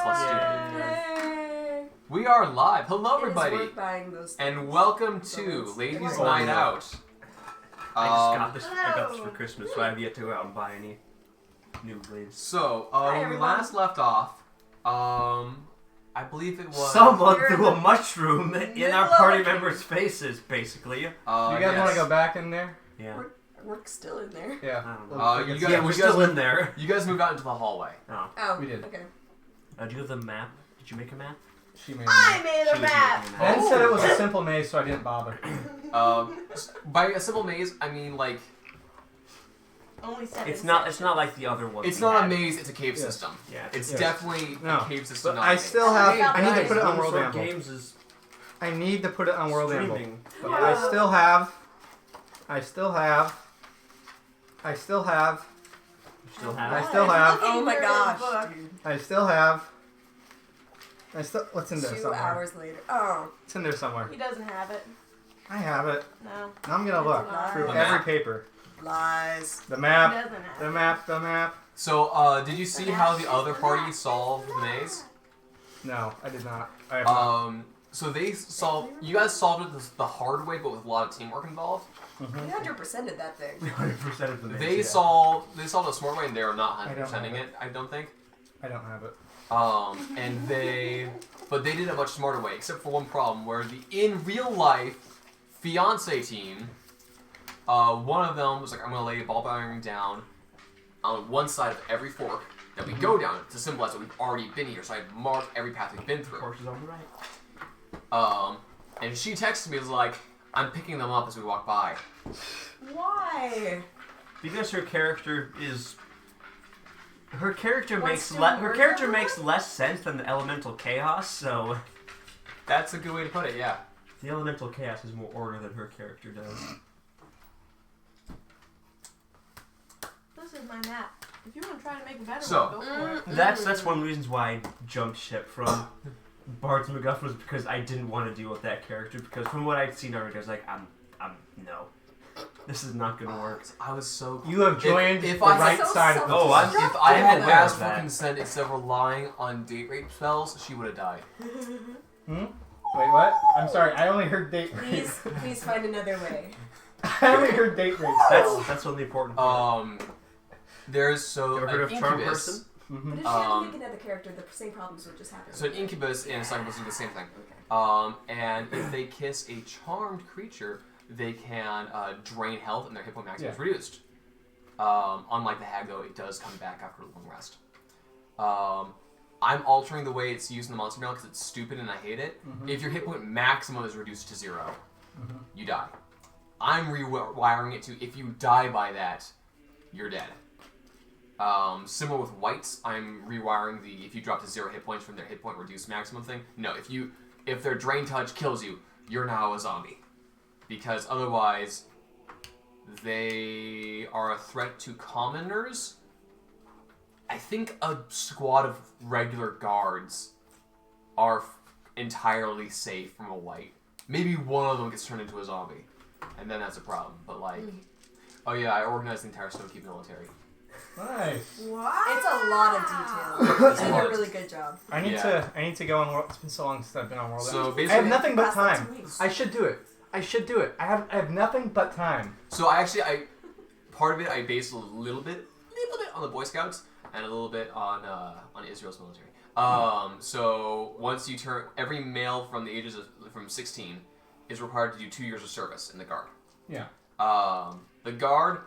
plus student. Yay. We are live. Hello, everybody, It is worth buying those and things. welcome So to it's- Ladies' Oh, Night no. Out. I just got this. Um, I got this for Christmas, so I have yet to go out and buy any new blades. So, Hi, when we everyone. last left off, I believe it was Someone You're threw in a mushroom in middle our of party the- members' faces, basically. You guys yes. want to go back in there? Yeah. We're still in there. Yeah. I don't know. You yeah, guys, we're you still guys, in there. You guys moved out into the hallway. Oh. Oh, We did. Okay. Do you have the map? Did you make a map? She made I it. made She a was map. making a Ben map. said it was a simple maze, so I didn't bother. By a simple maze, I mean like Only 7. It's not like the other ones. it's we not a had. maze; it's a cave Yes. system. Yeah. It's Yes. definitely No. a cave system. But not a I maze. still have. Hey, I need to guys, put it on One World Sword Amble. Games is I need to put it on World Amble. streaming. But Yeah. I still have. I still have. You still have. I still have. Oh my gosh, dude. I still have. I still. What's in there 2 somewhere? hours later. Oh, It's in there somewhere. He doesn't have it. I have it. No. Now I'm gonna look That's a through lie. The every map. paper. lies. The He map. doesn't have The it. map. The map. So, did you see how the other party solved the maze? No, I did not. I have not. So they solved. You guys solved it the hard way, but with a lot of teamwork involved. We 100%ed that thing. 100% of the maze. They yeah. solved a smart way, and they are not I don't 100%ing have it. I don't think. I don't have it. But they did it a much smarter way, except for one problem, where the in real life fiance team, one of them was like, I'm gonna lay a ball bearing down on one side of every fork that we go down to symbolize that we've already been here. So I marked every path we've been through. Horses on the right. And she texted me, was like, I'm picking them up as we walk by. Why? Because her character is. Her character Wants makes to her murder character her? makes less sense than the elemental chaos. So That's a good way to put it, yeah. the elemental chaos is more order than her character does. This is my map. If you want to try to make a better So- one, go for it. That's one of the reasons why I jumped ship from Bard's MacGuffin was because I didn't want to deal with that character because from what I'd seen already, I was like, no, this is not gonna work. I was so. You have joined if the I- right So side of the Oh, I'm- If I I'm had aware asked of for that. consent instead of relying on date rape spells, she would have died. Hmm? Wait, what? I'm sorry. I only heard date rape. Please find another way. I only heard date rape. That's one of the important part. There's so Ever heard an of Charm incubus. Person? Mm-hmm. But if she had to pick another character, the same problems would just happen. So an incubus and a succubus do the same thing. Okay. And if they kiss a charmed creature, they can drain health and their hit point maximum is Yeah. reduced. Unlike the hag, though, it does come back after a long rest. I'm altering the way it's used in the monster manual because it's stupid and I hate it. Mhm. If your hit point maximum is reduced to 0, Mhm. you die. I'm rewiring it to if you die by that, you're dead. Similar with whites, I'm rewiring the if you drop to 0 hit points from their hit point reduced maximum thing. No, if their drain touch kills you, you're now a zombie. Because otherwise, they are a threat to commoners. I think a squad of regular guards are entirely safe from a white. Maybe one of them gets turned into a zombie, and then that's a problem. But like, oh yeah, I organized the entire Snowkeep military. Nice. Wow. It's a lot of detail. It's You a did lot. a really good job. I need Yeah. to go on World. It's been so long since I've been on World. So Amble. I basically, have nothing but Past that time. 2 weeks. I should do it. I have nothing but time. So part of it I based a little bit on the Boy Scouts and a little bit on Israel's military. So once you turn, every male from the ages from 16 is required to do 2 years of service in the Guard. Yeah. The Guard,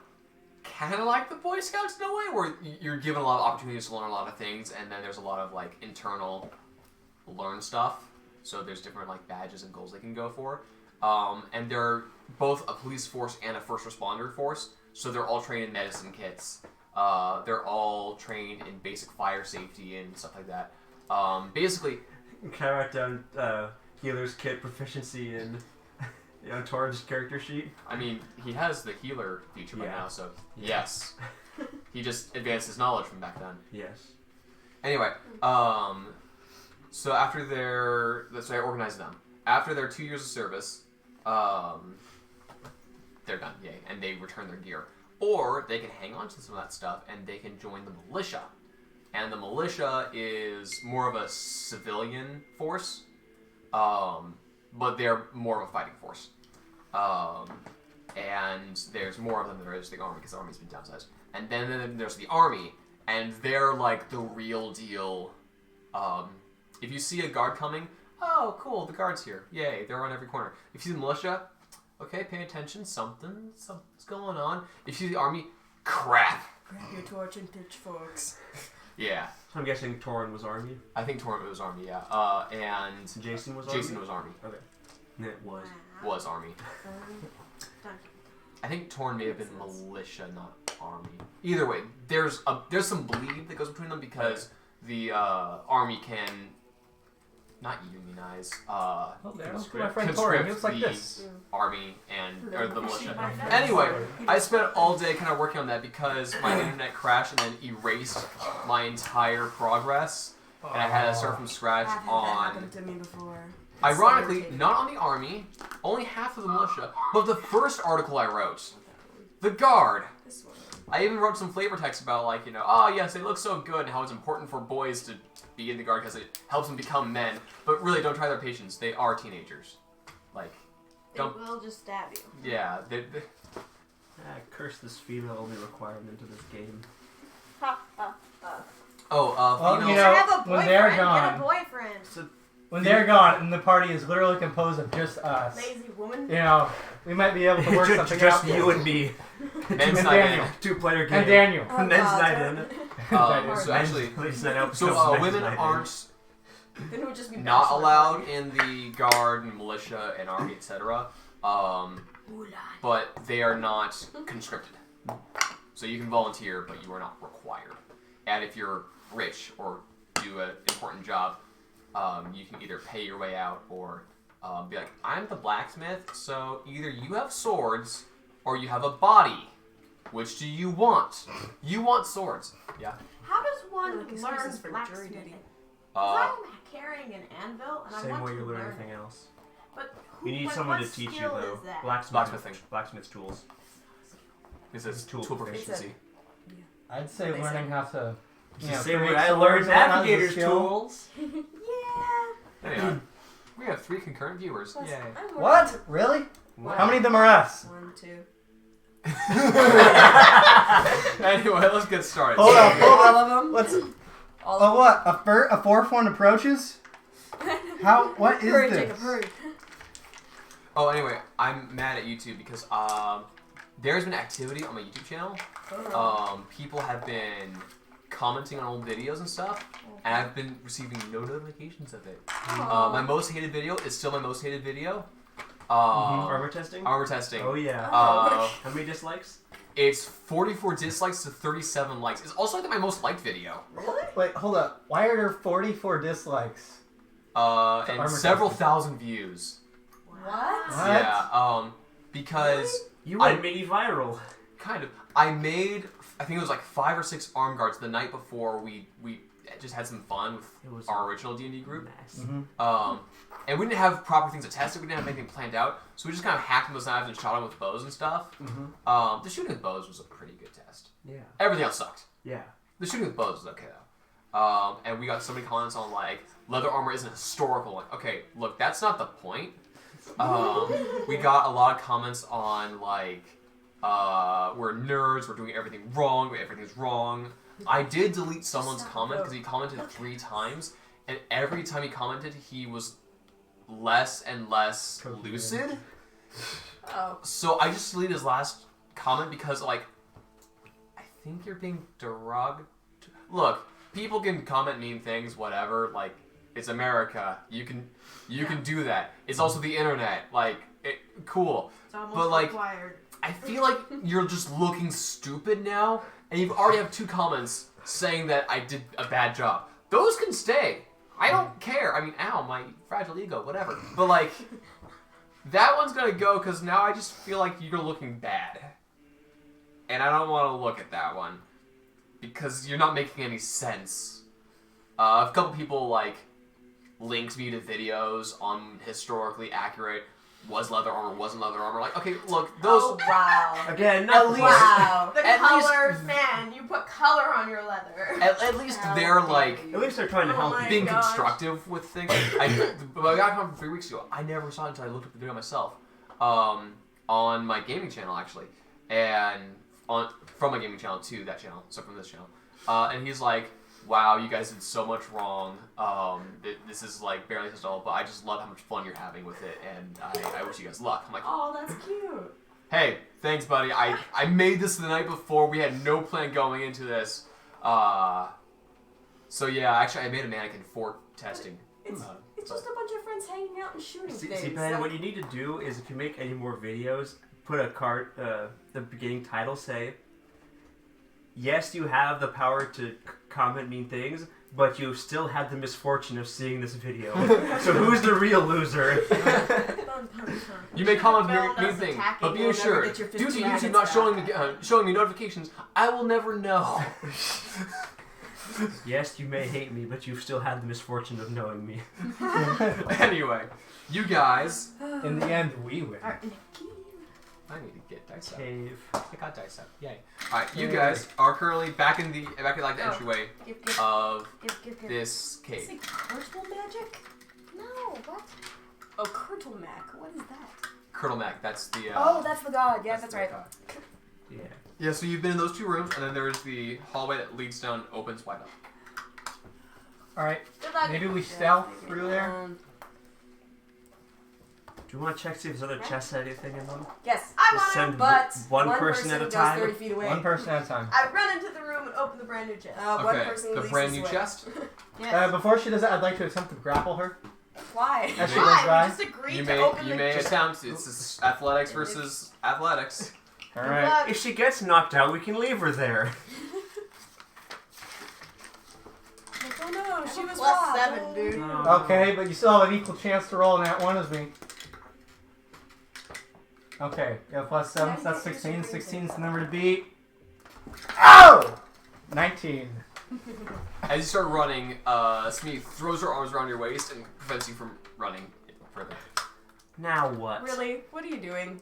kind of like the Boy Scouts in a way, where you're given a lot of opportunities to learn a lot of things, and then there's a lot of like internal learn stuff. So there's different like badges and goals they can go for. And they're both a police force and a first responder force, so they're all trained in medicine kits. They're all trained in basic fire safety and stuff like that. Basically, Can I write down healer's kit proficiency in Torrent's character sheet? I mean, he has the healer feature by Yeah. now, so yes. He just advanced his knowledge from back then. Yes. Anyway, so after so I organized them. After their 2 years of service, they're done, yay, and they return their gear. Or they can hang on to some of that stuff and they can join the militia. and the militia is more of a civilian force, but they're more of a fighting force. And there's more of them than there is the army because the army's been downsized. And then there's the army, and they're like the real deal. If you see a guard coming, oh, cool, the guard's here. Yay, they're on every corner. If you see the militia, okay, pay attention, something's going on. If you see the army, crap. Grab your torch and pitchforks. Yeah. So I'm guessing Torin was army. I think Torrent was army, yeah. And Jason was army. Jason was army. Okay. It was. Was army. Done. I think Torn may have been militia, not army. Either way, there's some bleed that goes between them because the army can not unionize. Oh, there. Look at my Conscript. friend Tori. He looks like this. Army and or the militia. My friend. Anyway, I spent all day kind of working on that because my internet crashed and then erased my entire progress, and I had to start from scratch I've had that on. happen to me before. Ironically, not on the army, only half of the militia, but the first article I wrote, the guard. This one. I even wrote some flavor text about like, oh yes, they look so good and how it's important for boys to be in the guard because it helps them become men. But really, don't try their patience. They are teenagers. Like, They don't. will just stab you. Yeah. Curse this female-only requirement of this game. Ha ha ha. Oh, Well, females. you know, Have a when they're boyfriend. Get gone- a boyfriend. When they're gone and the party is literally composed of just us, Lazy woman. you know, we might be able to work something just out. you and me. Men's and night Daniel. in. Two-player game. And Daniel. Oh, Men's God, night don't- in. So actually, Please set up so men's women night in. aren't Then it would just be not bachelor allowed party. in the guard and militia and army, etc. But they are not conscripted. So you can volunteer, but you are not required. And if you're rich or do an important job, you can either pay your way out or be like, I'm the blacksmith, so either you have swords or you have a body. Which do you want? You want swords. Yeah. How does one Like learn excuses for jury blacksmithing? duty. I'm carrying an anvil, and I Same want way to you learn learn anything it. else. But who, You need like, someone what to teach you skill though. is that? Blacksmithing. Blacksmith's tools. This is Tool tool proficiency. proficiency. I'd say They learning how to. You know, Same create way I swords learned and whatnot is a navigator's skill. tools. Yeah. Anyway, we have 3 concurrent viewers. Plus, Yay. I'm working- What? Really? What? How many of them are us? 1, 2. Anyway, let's get started. Hold up, hold All up. of them? What's All a of what? A fourth one approaches? How? What is Hurry, this? Jacob, hurry. Oh, anyway, I'm mad at YouTube because there's been activity on my YouTube channel. People have been commenting on old videos and stuff, and I've been receiving no notifications of it. My most hated video is still my most hated video. Armor testing? Armor testing. Oh yeah. How many dislikes? It's 44 dislikes to 37 likes. It's also like my most liked video. Really? Wait, hold up. Why are there 44 dislikes? And armor several testing. thousand views. What? What? Yeah. Because You went mini viral. kind of. I made, I think it was like 5 or 6 arm guards the night before we just had some fun with It was our original D&D group. Mess. Mm-hmm. And we didn't have proper things to test it. We didn't have anything planned out. So we just kind of hacked those knives and shot them with bows and stuff. Mm-hmm. The shooting with bows was a pretty good test. Yeah. Everything else sucked. Yeah. The shooting with bows was okay though. And we got so many comments on like, leather armor isn't historical. Like, okay, look, that's not the point. We got a lot of comments on like, we're nerds, we're doing everything wrong, everything's wrong. I did delete someone's comment because he commented 3 times, and every time he commented, he was less and less lucid. Oh. So I just deleted his last comment because, like, I think you're being derogatory. Look, people can comment mean things, whatever. Like, it's America. You can do that. It's also the internet. Like, cool. It's almost But, like, required. I feel like you're just looking stupid now, and you've already have 2 comments saying that I did a bad job. Those can stay. I don't care. I mean, ow, my fragile ego, whatever. But, like, that one's gonna go because now I just feel like you're looking bad. And I don't want to look at that one because you're not making any sense. A couple people, like, linked me to videos on historically accurate was leather armor, wasn't leather armor. Like, okay, look, those. Oh, wow. Again, At not least- Wow. The At color, least- man, you put color on your leather. At least they're like At least they're trying to Oh help my you. being gosh. constructive with things. I got from 3 weeks ago. I never saw it until I looked at the video myself, on my gaming channel actually, and from my gaming channel to that channel, so from this channel, and he's like, "Wow, you guys did so much wrong. This is like barely installed, but I just love how much fun you're having with it, and I wish you guys luck." I'm like, Oh, that's cute. "Hey, thanks, buddy. I made this the night before. We had no plan going into this. So yeah, actually, I made a mannequin for testing." It's just a bunch of friends hanging out and shooting things. See, Ben, Like, what you need to do is if you make any more videos, put a card, the beginning title say, "Yes, you have the power to comment mean things, but you still had the misfortune of seeing this video. So who's the real loser?" Fun, fun, fun. You may comment Bill mean does things, attacking, but be you'll never assured, get your due to 15 YouTube maggots not back. showing me notifications, I will never know. Yes, you may hate me, but you've still had the misfortune of knowing me. Anyway, you guys, In the end, we win. Art in a cave. I need to get dice out. Cave. I got dice out. Yay! All right, you guys are currently back in the like the Oh. entryway Give. of Give. this cave. Is it Kirtle magic? No, what? Oh, Kirtle Mac. What is that? Curdle Mac. That's the. Oh, that's the god. Yeah, that's the right. god. Yeah. Yeah, so you've been in those 2 rooms, and then there's the hallway that leads down, opens wide up. Alright, Good luck. maybe we stealth through there. Do you want to check see if there's other chests had anything in them? Yes. I Just want to. send But one person at a goes time? 30 feet away. One person at a time. I run into the room and open the brand new chest. One Okay, person the leads brand this new way. chest. Yes. Before she does that, I'd like to attempt to grapple her. Why? As she Why? goes Why? by. We just agreed You to open may the chest. attempt. It's just athletics versus athletics. Alright. If she gets knocked out, we can leave her there. Like, oh no, she was Plus robbed. 7, dude. Okay, but you still have an equal chance to roll in that one as me. Okay, you have plus 7, so that's 16. 16 is the number to beat. Oh! 19. As you start running, Smee throws her arms around your waist and prevents you from running further. Now what? Really? What are you doing?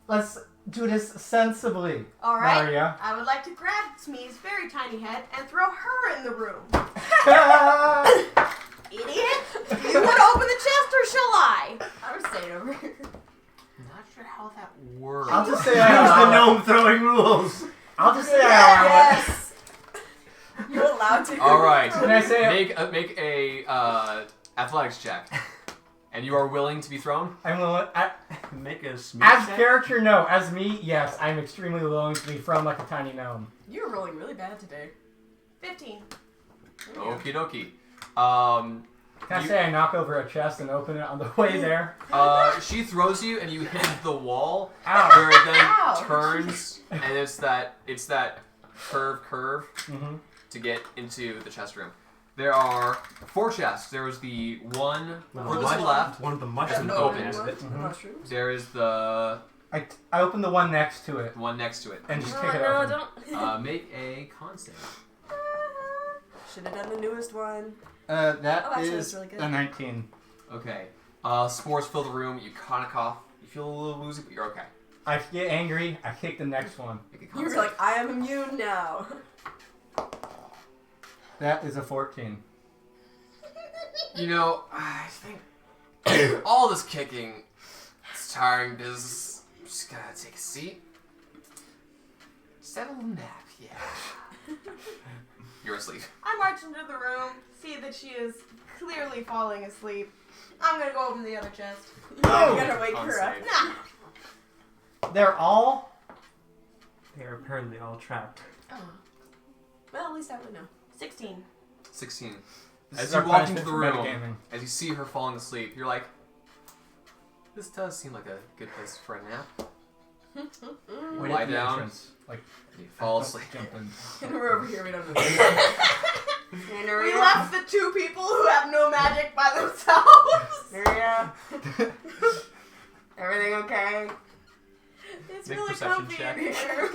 Let's do this sensibly. All right. Maria. I would like to grab Smee's very tiny head and throw her in the room. Idiot! Do you want to open the chest or shall I? I was staying over here. Not sure how that works. I'll just say Use I the allow it. gnome throwing rules. I'll just say I allow it. Yes. You allowed to? All right. Can I say it? Make a athletics check, and you are willing to be thrown. I'm willing. Make a smooth As check. character, no. As me, yes. I'm extremely willing to be from like a tiny gnome. You're rolling really bad today. 15. Okie dokie. Can I say I knock over a chest and open it on the way there? She throws you, and you hit the wall, Ow. where it then Ow. turns, and it's that curve Mm-hmm. to get into the chest room. There are 4 chests. There's the one One furthest mushroom- left. One of the mushrooms That's open. open. Is it? The Mhm. mushrooms? There is the I opened the one next to it one next to it. and just No, take it no, open. don't. Make a con save. Should have done the newest one. That Oh, actually, is that's really good. a 19. Okay. Spores fill the room. You kind of cough. You feel a little woozy, but you're okay. I get angry. I kick the next one. Make a con You were save. like, I am immune now. That is a 14. You know, I think all this kicking, it's tiring business. I'm just gonna take a seat. Just have a little nap, yeah. You're asleep. I march into the room, see that she is clearly falling asleep. I'm gonna go open the other chest. You're gonna wake Con her up. save. Nah. They're all. They are apparently all trapped. Oh. Well, at least I would know. 16. 16. This As is you our walk punishment into the for room, metagaming. as you see her falling asleep, you're like, this does seem like a good place for a nap. Wait Lie at the down. entrance. Like, And you fall asleep. Jump in. And we're over here, we don't know. We left the 2 people who have no magic by themselves. Maria. Everything okay? It's Make a really perception comfy check. in here.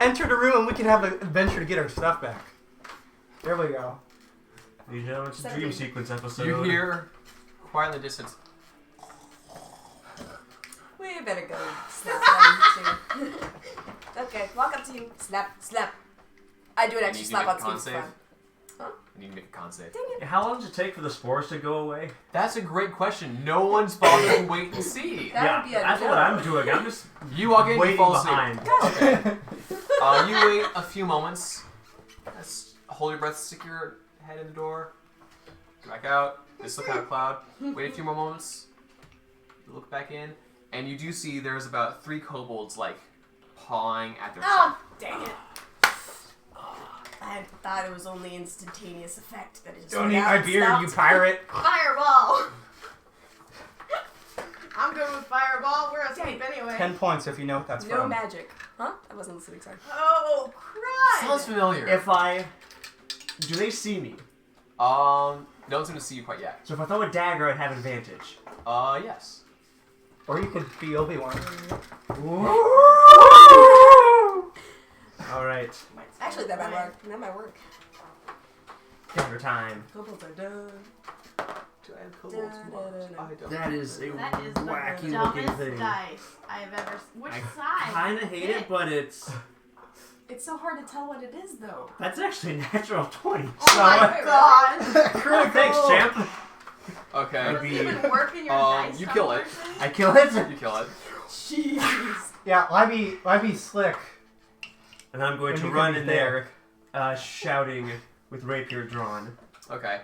Enter the room and we can have an adventure to get our stuff back. There we go. You know, it's a 17. dream sequence episode. You hear, quiet in the distance, better go snap on him too. Okay, walk up to you. Snap, snap. I do an You extra need to slap make on a con Scoop's save. front. Huh? You need to make a con save. Dang it. How long does it take for the spores to go away? That's a great question. No one's bothered to wait and see. That would be a that's no. what I'm doing. I'm just You walk in, you waiting fall asleep. behind. Okay. You wait a few moments. Hold your breath, stick your head in the door. Go back out. Just look out a cloud. Wait a few more moments. You look back in, and you do see there's about 3 kobolds like pawing at their Oh, dang it. I thought it was only instantaneous effect that it just Don't went eat out my and beer, stopped. you pirate. Fireball. I'm good with fireball. We're asleep anyway. 10 points if you know what that's No from. magic. Huh? I wasn't listening, sorry. Oh, crud. Sounds familiar. If I... Do they see me? No one's gonna see you quite yet. So if I throw a dagger, I'd have advantage. Yes. Or you could be Obi-Wan. Alright. Actually, that might work. That might work. Dagger time. Kobolds are done. Do I have kobolds? I don't. That is a That is wacky the looking dumbest thing. dice I've ever. Which I side? Kinda hate it, but it's... It's so hard to tell what it is, though. That's actually a natural 20. Oh my god! Critical. Thanks, champ. Okay. Does it even work in your dice? you kill it. person? I kill it. You kill it. Jeez. Yeah, why be slick? And I'm going When to you run can in be there, shouting with rapier drawn. Okay.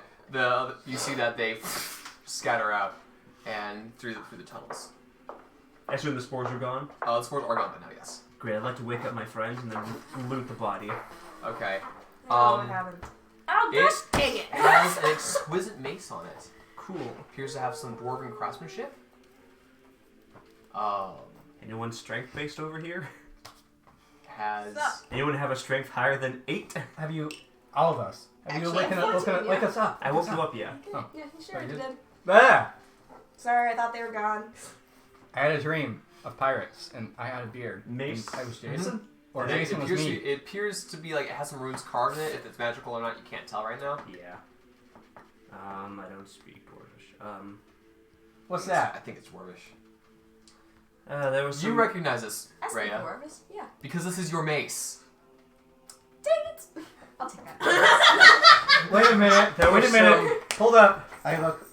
You see that they scatter out and through the tunnels. I assume the spores are gone. The spores are gone by now. Yes. Great, I'd like to wake up my friends and then loot the body. Okay. Oh, what happened? Oh, gosh, dang it. It has an exquisite mace on it. Cool. Appears to have some dwarven craftsmanship. Anyone strength based over here? Has Sup? Anyone have a strength higher than 8? Have you, all of us, have you Actually, wake us up? I woke you up, yeah. Oh. Yeah, sure, Sorry, you did- did. Ah! Sorry, I thought they were gone. I had a dream of pirates, and I had a beard. Mace. And I was Jason? Or it Jason was appears me. it appears to be like it has some runes carved in it. If it's magical or not, you can't tell right now. Yeah. I don't speak Dwarvish. What's I that? think it's dwarvish. There was some... You recognize this, I speak Rhea, Dwarvish. Yeah. because this is your mace. Dang it. I'll take that. Wait a minute. There Wait a was minute. Hold up. I look.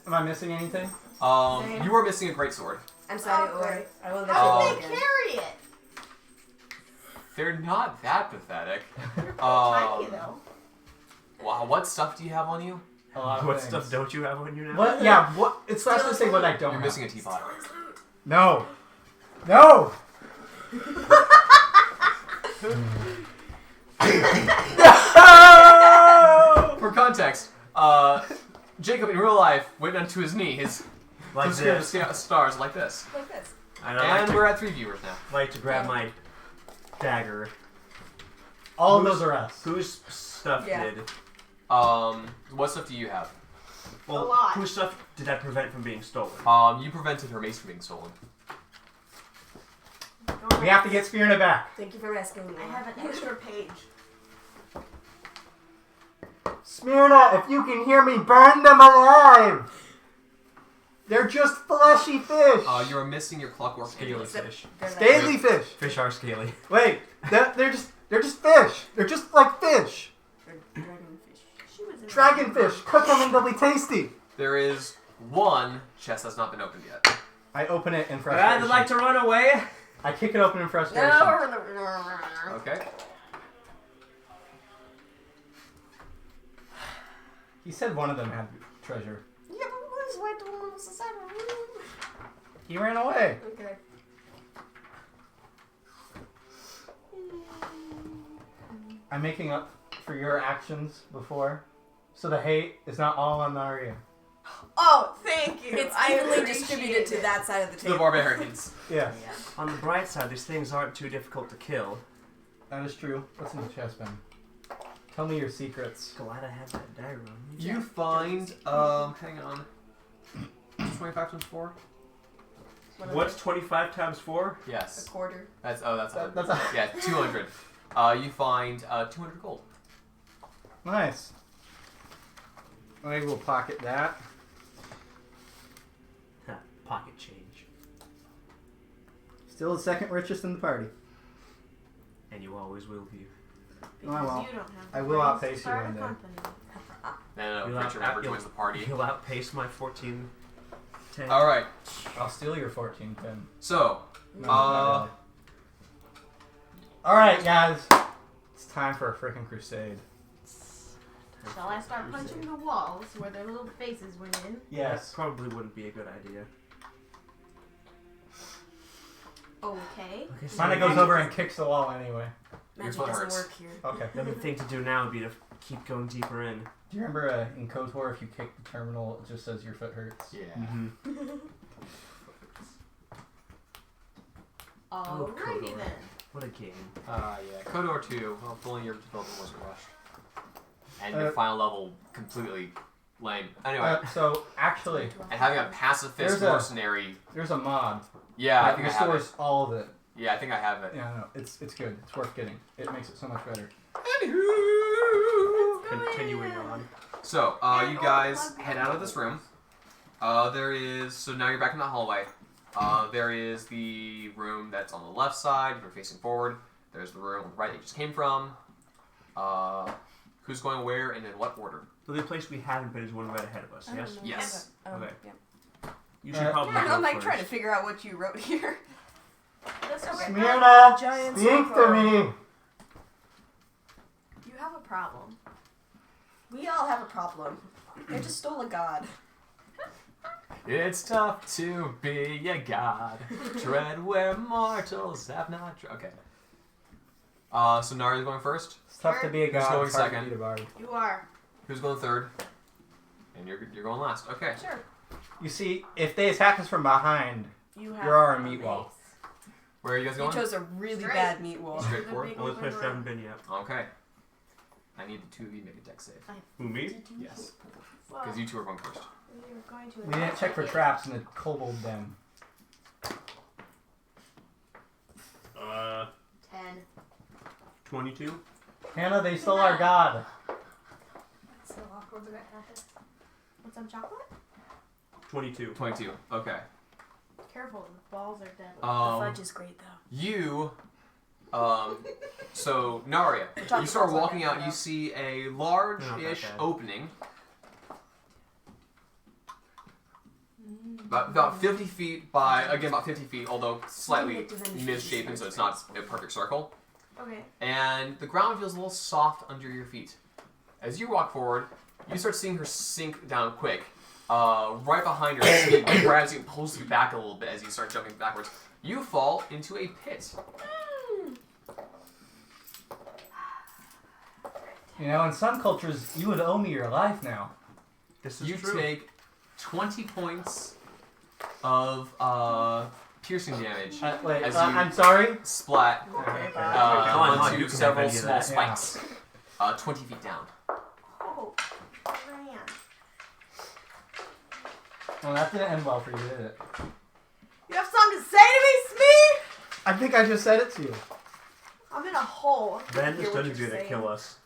Am I missing anything? Same. You are missing a greatsword. I'm sorry, Oh, Ori. great. I will let How you did go they again. carry it? They're not that pathetic. Tiny though. Wow, what stuff do you have on you? A lot of What things. stuff don't you have on you now? What? Yeah. What? It's supposed to say what I don't. You're have. missing a teapot. No. No. For context, Jacob in real life went onto his knees. Like to scare this. the stars like this. Like this. And I And like we're at 3 viewers now. to grab my dagger. All of Who's- those are us. Whose stuff Yeah. did? What stuff do you have? Well, A lot. whose stuff did I prevent from being stolen? You prevented her mace from being stolen. We have to get Spearna back. Thank you for asking me. I have an extra page. Smyrna, if you can hear me, burn them alive! They're just fleshy fish! You are missing your clockwork Scaly amulet. fish. They're like- Scaly fish! Fish are scaly. Wait, they're just fish! They're just like fish! they're dragonfish. She was in Dragonfish! Cook them and they'll be tasty! There is one chest that's not been opened yet. I open it in I'd frustration. like to run away. I kick it open in frustration. No. Okay. He said one of them had treasure. Yeah, but what is why don't want us to sign a room? He ran away. Okay. I'm making up for your actions before, so the hate is not all on Naria. Oh, thank you. It's I evenly appreciate distributed to it. that side of the To the table. barbarians. Yeah, On the bright side, these things aren't too difficult to kill. that is true. What's in the chest bin? Tell me your secrets. Glad I have that dagger on me. You find, hang on. 25 times 4? What's 25 times 4? A Yes. quarter. That's That's a- yeah, 200. You find 200 gold. Nice. I will pocket that. Pocket change. Still the second richest in the party. And you always will be. No, I Because won't. you don't have I the will brains outpace to you start one a day. company. No, You'll Richard out- never joins the party. You'll outpace my 14. 10. All right. I'll steal your 14-10. So, No, not really. All right, guys. It's time for a freaking crusade. Shall I start punching the walls where their little faces went in? That Yes. probably wouldn't be a good idea. Okay. Okay, so Mana goes over and kicks the wall anyway. Here's Magic what doesn't hurts. work here. Okay. The other thing to do now would be to keep going deeper in. Do you remember in KOTOR, if you kick the terminal, it just says your foot hurts? yeah. Mm-hmm. Alrighty Kobold. then. What a game. Yeah. KOTOR 2. Well, if only your development wasn't rushed. And your Uh, final level completely lame. Anyway, So, actually, and having a pacifist there's a- mercenary. there's a mod Yeah, I that think I have it. restores all of it. Yeah, I think I have it. Yeah, no, it's good. It's worth getting. It makes it so much better. Anywho. Continuing on. So, you guys head out of this room. There is. So now you're back in the hallway. There is the room that's on the left side. You're facing forward. There's the room on the right that you just came from. Who's going where and in what order? So the place we haven't been is one right ahead of us, I don't yes? know. Yes. Okay. Yeah. You should probably Yeah, go I'm like first. trying to figure out what you wrote here. That's okay. Smyrna, Giant speak to circle. me. You have a problem. We all have a problem. I just stole a god. It's tough to be a god. Tread where mortals have not. Okay. So Nari's going first. It's tough to be a Who's god. going It's hard to second? beat a bard. You are. Who's going third? And you're going last. Okay. Sure. You see, if they attack us from behind, You have You're our a meat wall. mace. Where are you guys You going? chose a really Straight. bad meat wall. Straight forward. The big Only open place we haven't room. been yet. Okay. I need the two of you to make a deck save. Who, me? Yes. Well, Because you two are going first. we were going to we didn't check for traps in the kobold den. 10. 22? Hannah, they stole our god. It's so awkward when that happens. Want some chocolate? 22. 22. Okay. Careful, the balls are deadly. The Um, fudge is great though. you, so Naria, you start walking out. You see a large-ish bad. opening, about 50 feet by about 50 feet, although slightly misshapen, so it's not a perfect circle. Okay. And the ground feels a little soft under your feet. As you walk forward, you start seeing her sink down quick. Right behind her, she grabs you and pulls you back a little bit as you start jumping backwards. You fall into a pit. You know, in some cultures, you would owe me your life now. This is You true. take 20 points of piercing damage. Wait, As you- I'm sorry? Splat Okay, bye. Come on, onto you can several have any of small that. spikes. 20 feet down. Oh, man. Well, that didn't end well for you, did it? You have something to say to me, Smee? I think I just said it to you. I'm in a hole. Then Hear just what doesn't you're do to saying. kill us.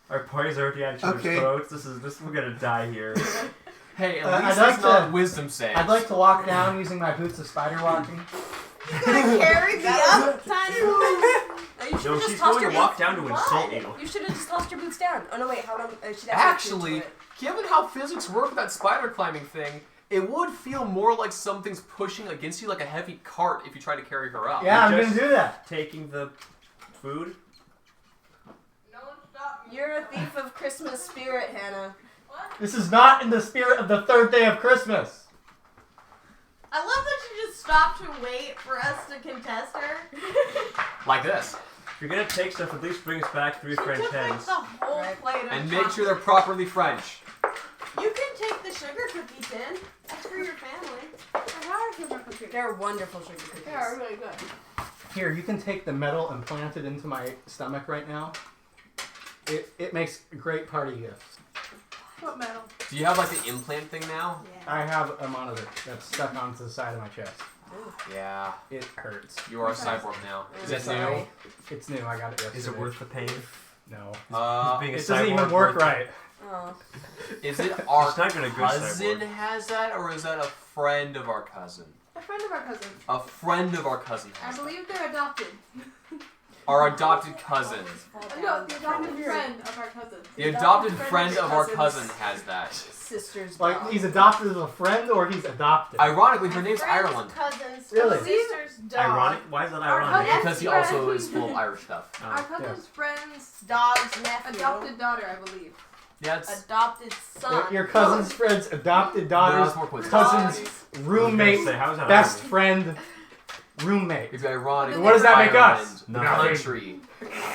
Our parties are already at each other's Okay. throats. We're gonna die here. Hey, at I'd least like it's not to- wisdom saves. I'd like to walk down using my boots of spider walking. You gonna carry me up, tiny boy? You should No, have just she's tossed going your to walk boots. down to insult you. You should have just tossed your boots down. Oh no, wait, how long? She'd have Actually, to do it. given how physics work with that spider climbing thing, it would feel more like something's pushing against you like a heavy cart if you try to carry her up. Yeah, I'm Just- gonna do that. Taking the food. No one stop me. You're a thief of Christmas spirit, Hannah. This is not in the spirit of the third day of Christmas. I love that you just stopped to wait for us to contest her. Like this. If you're gonna take stuff, at least bring us back 3 She French took like hens. the whole Right. plate of And make sure chocolate. they're properly French. You can take the sugar cookie tin. That's for your family. I have sugar cookies. They're wonderful sugar cookies. They are really good. Here, you can take the metal and plant it into my stomach right now. It makes great party gifts. What metal? Do you have like the implant thing now? Yeah. I have a monitor that's stuck onto the side of my chest. Yeah. It hurts. You are a cyborg now. Is that Sorry. new? It's new. I got it yesterday. Is it worth the pain? No. Is being a It doesn't even cyborg work worth it? right. Oh. Is it our It's not gonna go cousin cyborg. has that, or is that a friend of our cousin? friend of our cousin. A friend of our cousin I has that. believe they're adopted. Our adopted cousin. No, the adopted friend of our cousin. The adopted friend of our cousin has that. Sister's Like dog. he's adopted as a friend, or he's adopted. Ironically, her name's Friend's Ireland. cousin's Really? sister's dog. Ironic? Why is that Our ironic? cousin- Because he also is full of Irish stuff. Oh. Our cousin's friend's Dog's nephew. adopted daughter, I believe. Yeah, it's Adopted son. Your cousin's friend's adopted no, daughter's it's more coincidence. cousin's roommate, Say, how is that best ironic? friend, roommate. It'd be ironic. And if what does that make Ireland, us? The Nothing. country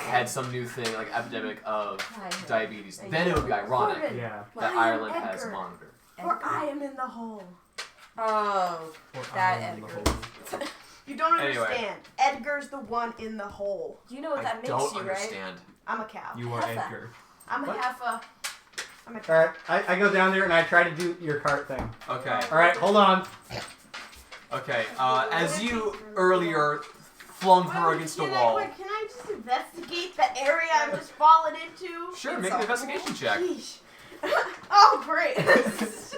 had some new thing like epidemic of diabetes. Then it would be ironic Yeah. that Ireland has a monitor. For I am in the hole. Oh, Or That island in the Edgar. hole. You don't Anyway. understand. Edgar's the one in the hole. you know what I that makes don't you, understand. I'm a cow. You are How's that? Edgar. I'm a What? heifer. I'm a cow. Alright, I go down there and I try to do your cart thing. Okay. Alright, hold on. Okay. As you earlier flung her against the wall. Can I just investigate the area I'm just falling into? Sure, make an investigation check. Sheesh. Oh, great. It's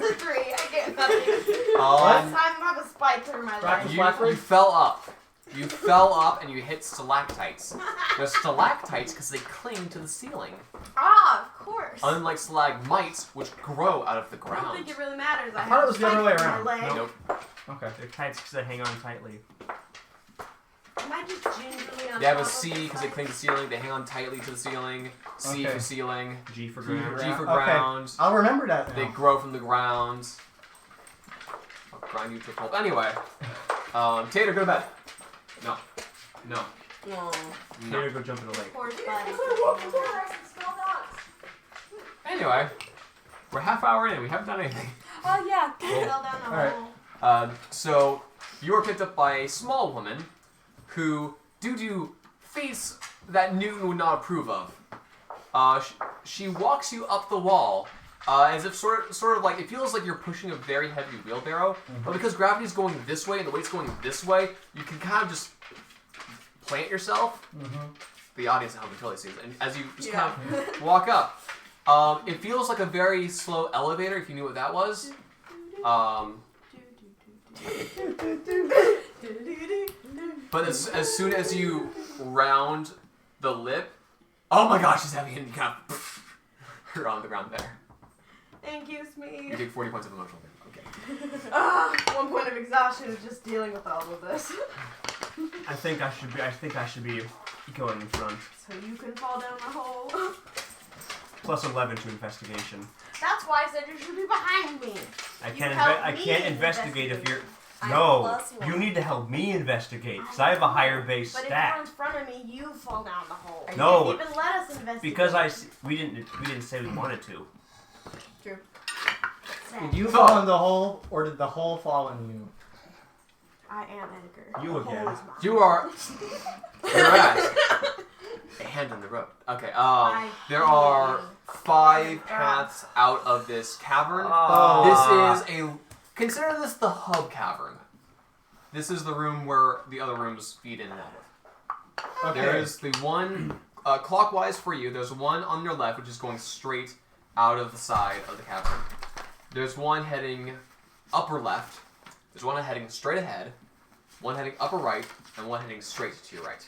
a 3. I get nothing. This Um, time I have a spike through my Right. leg. you fell up. You fell up and you hit stalactites. They're stalactites because they cling to the ceiling. Ah, of course. Unlike stalagmites, which grow out of the I don't ground. think it really matters. I thought have it was the other spike way through around. my leg. Nope. Okay. They're tights because they hang on tightly. Am I just gingerly on They have a top of C the because they spike? cling to the ceiling. They hang on tightly to the ceiling. C Okay. for ceiling. G for G ground. G for Okay. ground. I'll remember that They now. grow from the ground. I'll grind you to a pulp. Anyway, Tater, go to bed. No. No. No. No. Here, go jump in the lake. Poor spike. Anyway, we're half hour in. We haven't done anything. Oh yeah. Fell down a Alright. hole. So you were picked up by a small woman who, due to fates that Newton would not approve of, she walks you up the wall as if sort of like it feels like you're pushing a very heavy wheelbarrow, but because gravity's going this way and the weight's going this way, you can kind of just plant yourself. The audience at home can totally see this, and as you just kind of walk up, it feels like a very slow elevator. If you knew what that was. But as soon as you round the lip, oh my gosh, she's heavy, and you kind of you're on the ground there. Thank you, You Smee. take 40 points of emotional damage. Okay. 1 point of exhaustion is just dealing with all of this. I think I should be going in front. So you can fall down the hole. Plus 11 to investigation. That's why I said you should be behind me. I You can't. help I me can't investigate if you're. I'm No, +1. you need to help me investigate because I have a higher base But if you're in stat. front of me, you fall down the hole. You No. didn't even let us investigate. Because we didn't say we wanted to. Did you fall in the hole, or did the hole fall in you? I am Edgar. You The again. hole is mine. You are. You're at a hand in the road. Okay. There are 5 paths out of this cavern. Oh. This is a. Consider this the hub cavern. This is the room where the other rooms feed in and out of. Okay. There is the one clockwise for you. There's one on your left, which is going straight out of the side of the cavern. There's one heading upper left. There's one heading straight ahead. One heading upper right, and one heading straight to your right.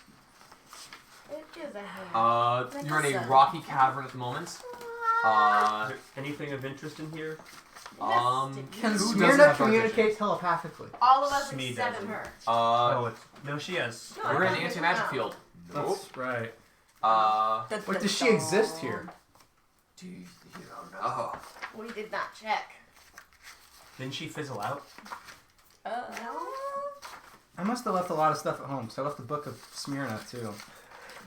It is a hand. You're in a rocky cavern at the moment. Is there anything of interest in here? Can who doesn't Smyrna have dark communicate vision? telepathically? All of us Smee except doesn't. her. No, she has. No, We're in I an don't anti-magic know. field. That's right. Wait, does she exist here? Do you don't know? We did not check. Didn't she fizzle out? No. I must have left a lot of stuff at home, so I left the book of Smyrna too.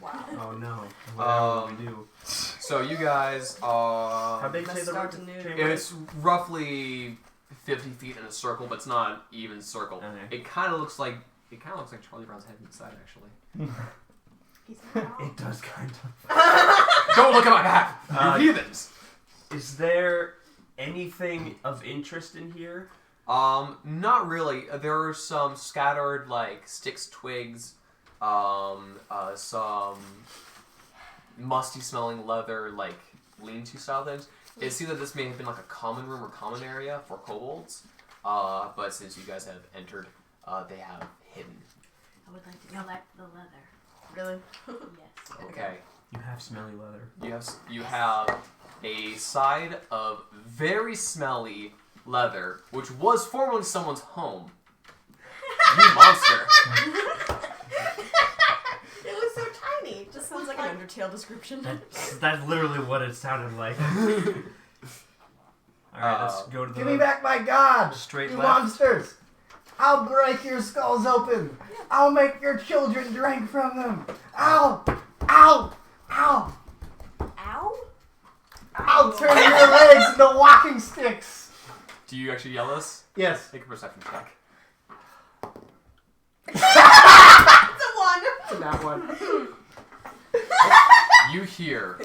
Wow. Oh no. Whatever we do. So you guys are. How big Let's say the start room anew. chamber is? It's roughly 50 feet in a circle, but it's not an even circle. Okay. It kind of looks like Charlie Brown's head inside, actually. He's not wrong. It does kind of. Don't look at my map. You heathens. Is there anything of interest in here? Not really. There are some scattered like sticks, twigs, some musty smelling leather, like lean-to style things. It seems that this may have been like a common room or common area for kobolds. but since you guys have entered, they have hidden. I would like to collect the leather. Really? Yes. Okay. You have smelly leather. You have a side of very smelly leather, which was formerly someone's home. You monster. It was so tiny. Just sounds like an Undertale description. That's literally what it sounded like. Alright, let's go to the... Give me back my god! Straight you left. monsters! I'll break your skulls open! I'll make your children drink from them! Ow! Ow! Ow! Ow? I'll turn your legs into walking sticks! Do you actually yell this? Yes. Make a perception check. It's a one. To that one. You hear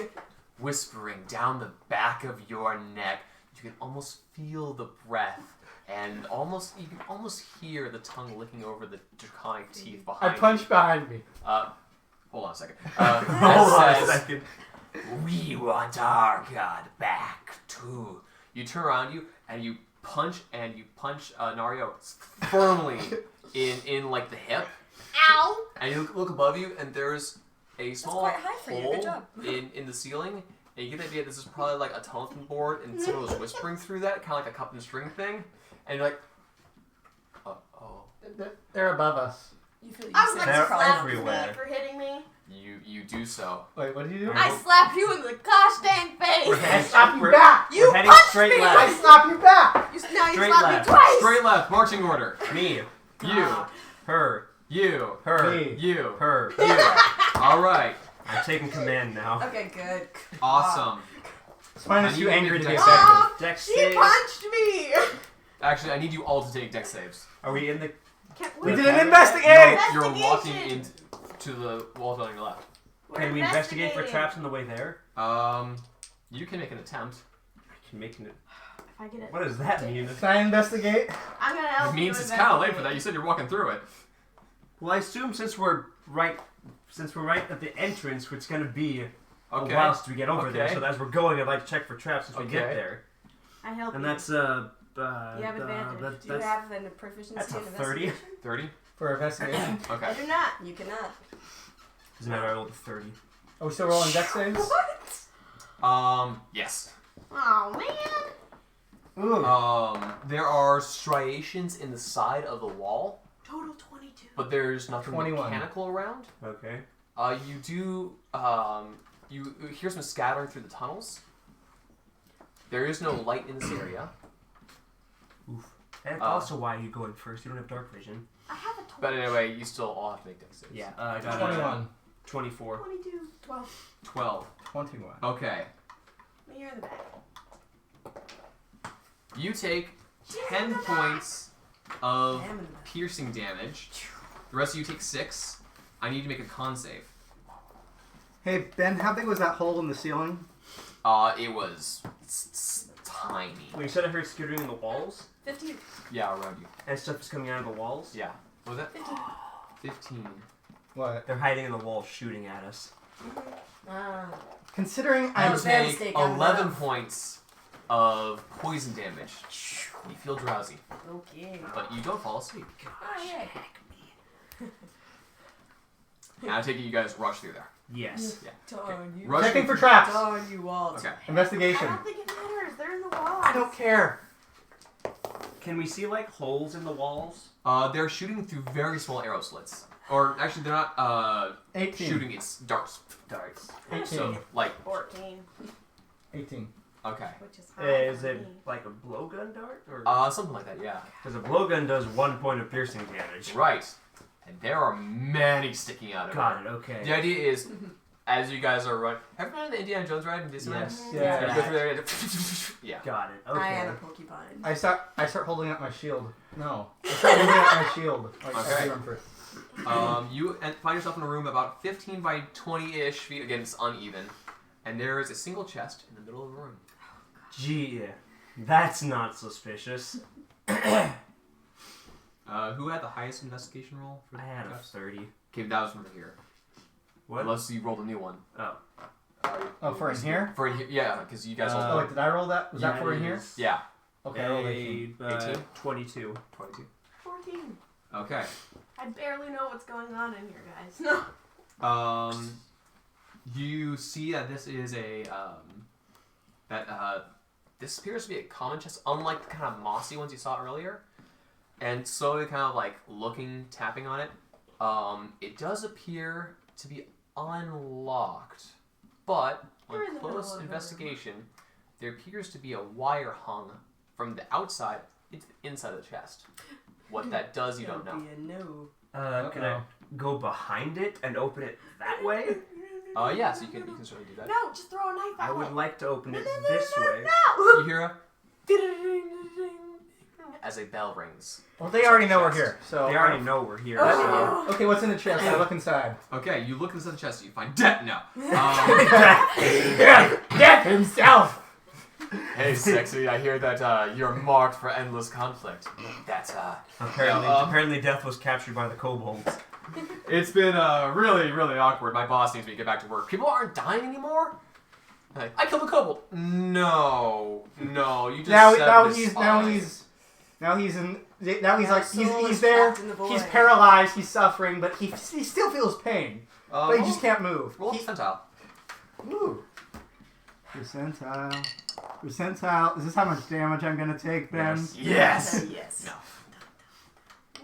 whispering down the back of your neck. You can almost feel the breath, and you can almost hear the tongue licking over the draconic teeth I behind punch behind me. Hold on a second. Hold on a says, second. We want our god back too. You turn around and you punch Nario firmly in like the hip. Ow. And you look above you, and there's a small quite high for you. Good hole job. in the ceiling. And you get the idea this is probably like a telephone board, and someone was whispering through that, kind of like a cup and string thing. And you're like, oh. They're above us. You feel I was like, They're slap everywhere. me for hitting me. You do so. Wait, what did you do? I slap you in the gosh dang We're face. I heading, slap you we're- back! You we're heading punched straight me. I left. slap you back! Now you Straight slapped left. me twice. Straight left, marching order. Me. You, Her. you, Her. Me. you, Her. you. All right, I'm taking command now. Okay, good. awesome. It's fine, it's I too need to angry make to be dex effective. Dex She save. punched me. Actually, I need you all to take dex saves. Are we in the... We the did an cabinet? investigate! You're walking Investigation. into the walls on your left. We're Can we investigate for investigating. traps on the way there? You can make an attempt. I can make an... If I get it, What does that mean? Can I investigate? I'm gonna help It you means it's kind of late for investigate. that. You said you're walking through it. Well, I assume since we're right at the entrance, it's gonna be a Okay. while till we get over there. Okay. So as we're going, I'd like to check for traps as we get Okay. there. I help And you. that's You have advantage. Do you have an proficiency that's a in 30. investigation? 30. For investigation. I Okay. do not. You cannot. Doesn't matter. I rolled a 30. Are we still rolling dex saves? What? Yes. Oh man. Ooh. There are striations in the side of the wall, Total 22. but there's nothing 21. mechanical around. Okay. You do, you hear some scattering through the tunnels. There is no light in this area. Oof. That's also why you're going first. You don't have dark vision. I have a 20. But anyway, you still all have to make dex saves. Yeah. I got 21. 24. 22. 12. 12. 21. Okay. But you're in the back. You take She's 10 in the back. points of Damn it. piercing damage. The rest of you take 6. I need to make a con save. Hey, Ben, how big was that hole in the ceiling? It was tiny. Well, you said I heard skittering in the walls, 15. Yeah, around you. and stuff is coming out of the walls. Yeah. What was that? 15. 15. What? They're hiding in the walls, shooting at us. Considering You That I'm... was bad take mistake, I'm 11 enough. points of poison damage. You feel drowsy, Okay. but you don't fall asleep. Oh, yeah. And I take it you guys rush through there. Yes. Yeah. Darn you. Rush Checking through- for traps. Darn you all. Okay. I Investigation. don't think it matters. They're in the walls. I don't care. Can we see like holes in the walls? They're shooting through very small arrow slits. Or actually, they're not 18. shooting. It's darts. Darts. 18. So like 14. 18. okay. Which is high Is for it me. like a blowgun dart? Or Something like that. Yeah. because a blowgun does 1 point of piercing damage. Right. And there are many sticking out of it. Got it. Okay. The idea is, as you guys are running, have you been on the Indiana Jones ride in Disneyland? Yes. Yeah. You go through there. and- Yeah. Got it. I Okay. am a porcupine. I start holding up my shield. No. I start holding up my shield. Like, Okay. I do them first. You find yourself in a room about 15 by 20-ish feet. Again, it's uneven. And there is a single chest in the middle of the room. Gee, that's not suspicious. Who had the highest investigation roll? For I the had a chest? 30. Okay, that was from here. What? Unless you rolled a new one. Oh. Oh, for in here? For in here? Yeah, because you guys Uh, all... Oh, wait, did I roll that? Was that for in here? is- Yeah. Okay, I rolled 18. 18? 22. 22. 14. Okay. I barely know what's going on in here, guys. No. You see that this is this appears to be a common chest, unlike the kind of mossy ones you saw earlier. And slowly kind of like looking, tapping on it, it does appear to be unlocked. But We're in on the close middle of the investigation, there appears to be a wire hung from the outside into the inside of the chest. What that does, you don't know. Be a no. Can I go behind it and open it that way? Yeah, so you can certainly do that. No, just throw a knife at I would it. like to open it this way. No! You hear a as a bell rings. Well, they already know we're here, so... They already know we're here. Oh. So. Okay, what's in the chest? I look inside. Okay, you look inside the chest, you find death now. Death himself! Hey, sexy, I hear that you're marked for endless conflict. That's Apparently death was captured by the kobolds. It's been really, really awkward. My boss needs me to get back to work. People aren't dying anymore. Like, I killed the kobold. No, you just Now he's He's there. trapped in the He's void. paralyzed. He's suffering, but he still feels pain. But he just can't move. Roll percentile. Ooh. Percentile. Percentile. Is this how much damage I'm gonna take, Ben? Yes. Yes. No.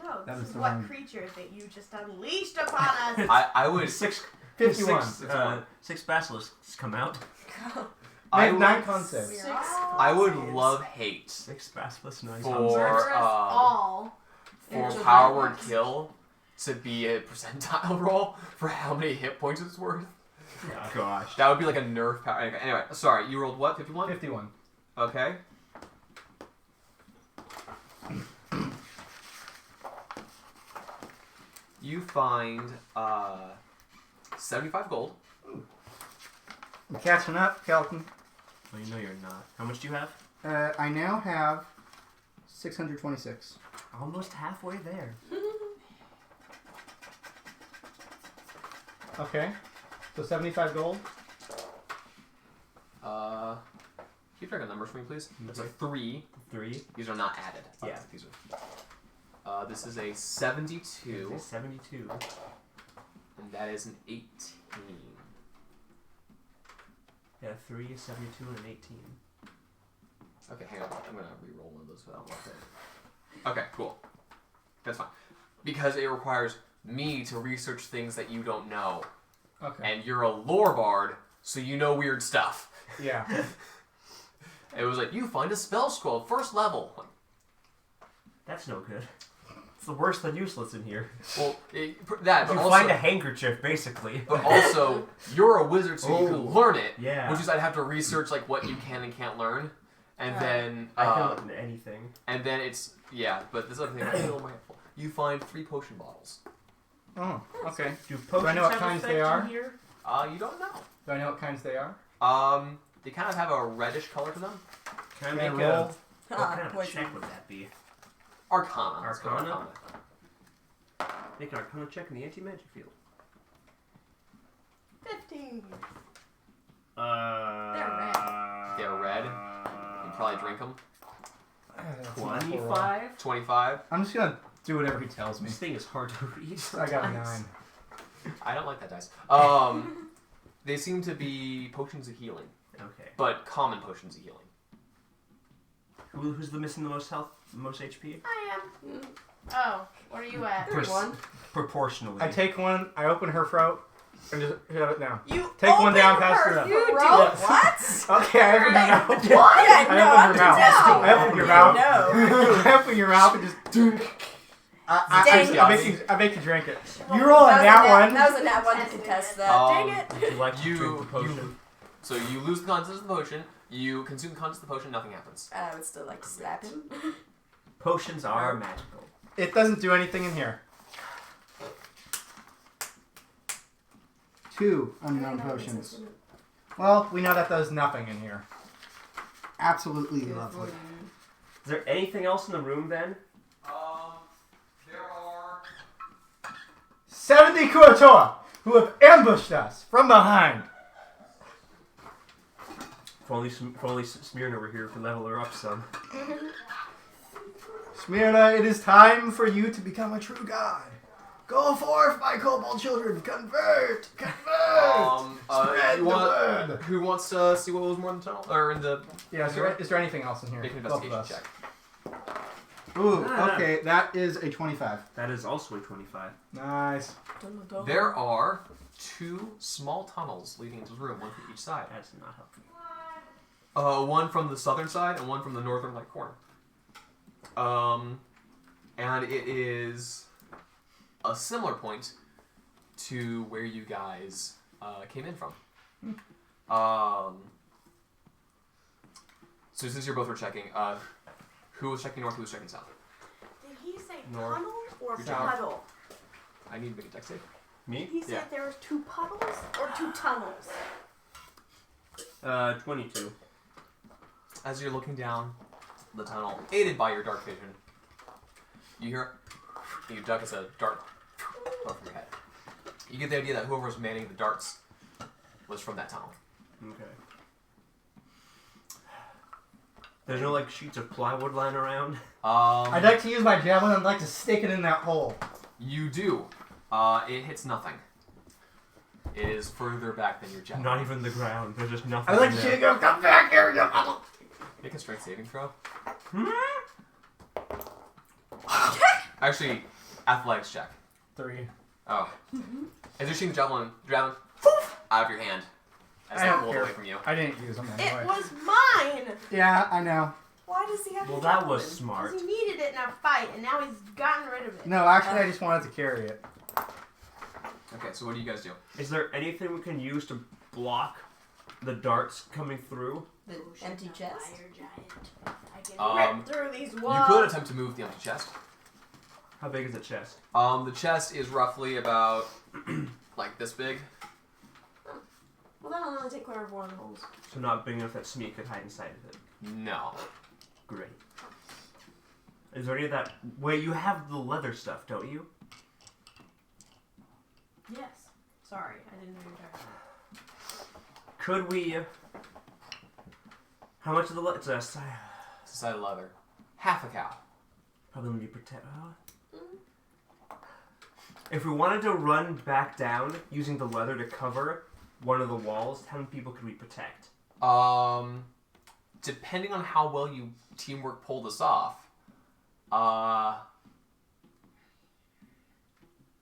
No, That this was is the what wrong- creature that you just unleashed upon us. I would 51. Six basilisks come out. I Make would, 9 con saves. We're all I would saves. love hate 6 basilisks, 9 For- Murder us all. for Into power word violence. kill to be a percentile roll for how many hit points it's worth. Gosh. That would be like a nerf power. Anyway, sorry, you rolled what? 51? 51. Okay. You find 75 gold. I'm catching up, Kelton. Well, you know you're not. How much do you have? I now have 626. Almost halfway there. Okay. So 75 gold. Keep track of numbers for me, please. That's a 3. 3. These are not added. Yeah. These are. This is a 72, 72. and that is an 18. Yeah, 3, 72, and an 18. Okay, hang on. I'm gonna re-roll one of those without looking. Okay, cool. That's fine. Because it requires me to research things that you don't know. Okay. And you're a lore bard, so you know weird stuff. Yeah. It was like, you find a spell scroll, first level. That's no good. It's the worse than useless in here. Well, that, but You also, find a handkerchief, basically. but also, you're a wizard, so you can learn it. Yeah. Which is, I'd have to research like what you can and can't learn, and then I can look into anything. and then it's But this other thing, I feel more helpful. You find 3 potion bottles. Oh, okay. Do potions I know what have kinds effect they are? in here? You don't know. Do I know what kinds they are? They kind of have a reddish color to them. Can I Can I make roll? a... What Ah, kind of poison. check would that be? Arcana. Let's go Arcana? Make an Arcana check in the anti-magic field. 15. They're red. You can probably drink them. 25? 25. I'm just gonna do whatever he tells me. This thing is hard to read. I got a 9. I don't like that dice. They seem to be potions of healing, Okay. but common potions of healing. Who's the missing the most health, most HP? I am. Oh, what are you at? 31. Proportionally. I take one, I open her throat, and just shove it down. You Take one down, open pass her it up. You do throat? what? Okay, I open your mouth. What? I open your mouth. No. I open your mouth. No. I open your mouth and just. Dang I make you drink it. You roll on that one. That was a nat 1 to contest that. Dang it. Would you like to You- drink the potion? So you lose the contents of the potion. You consume the contents of the potion. Nothing happens. I would still like to slap him. Potions are magical. It doesn't do anything in here. 2 unknown potions. Well, we know that does nothing in here. Absolutely lovely. Is there anything else in the room then? There are 70 Kuotoa who have ambushed us from behind. If only Smyrna were here to level her up some. Smyrna, it is time for you to become a true god. Go forth, my kobold children. Convert! Convert! Spread you the want, word. who wants to see what was more in the tunnel? Or in the... Yeah, is there anything else in here? Make an Both of investigation us. check. Ooh, okay, that is a 25. That is also a 25. Nice. There are 2 small tunnels leading into the room, one from each side. That's not helpful. One from the southern side and one from the northern like corner. And it is a similar point to where you guys came in from. So since you both were checking, who was checking north, who was checking south? Did he say North. tunnel or Good job. puddle? I need to make a deck save. Me? He said Yeah. there was 2 puddles or 2 tunnels. 22. As you're looking down the tunnel, aided by your dark vision, you hear you duck as a dart go from your head. You get the idea that whoever was manning the darts was from that tunnel. Okay. There's no like sheets of plywood lying around. I'd like to use my javelin. I'd like to stick it in that hole. You do. It hits nothing. It is further back than your javelin. Not even the ground. There's just nothing. I'd like in to there. see you go. Come back here, you mother. Make a strength saving throw. Hmm? Actually, athletics check. 3. Oh. As you're seeing the javelin poof, out of your hand as I they don't pulled care. away from you. I didn't use them anyway. It was mine! Yeah, I know. Why does he have Well, to that javelin? was smart. 'Cause he needed it in a fight, and now he's gotten rid of it. No, actually, I just wanted to carry it. Okay, so what do you guys do? Is there anything we can use to block the darts coming through? The empty chest? Fire giant. I can rip through these walls. You could attempt to move the empty chest. How big is the chest? The chest is roughly about like this big. Well, that'll only take care of one of the holes. So not big enough that Smee could hide inside of it. No. Great. Is there any of that? Wait, you have the leather stuff, don't you? Yes. Sorry, I didn't know you were talking about. Could we? How much of the leather? It's a side of leather. Half a cow. Probably need to protect. If we wanted to run back down using the leather to cover one of the walls, how many people could we protect? Depending on how well you teamwork pull this off,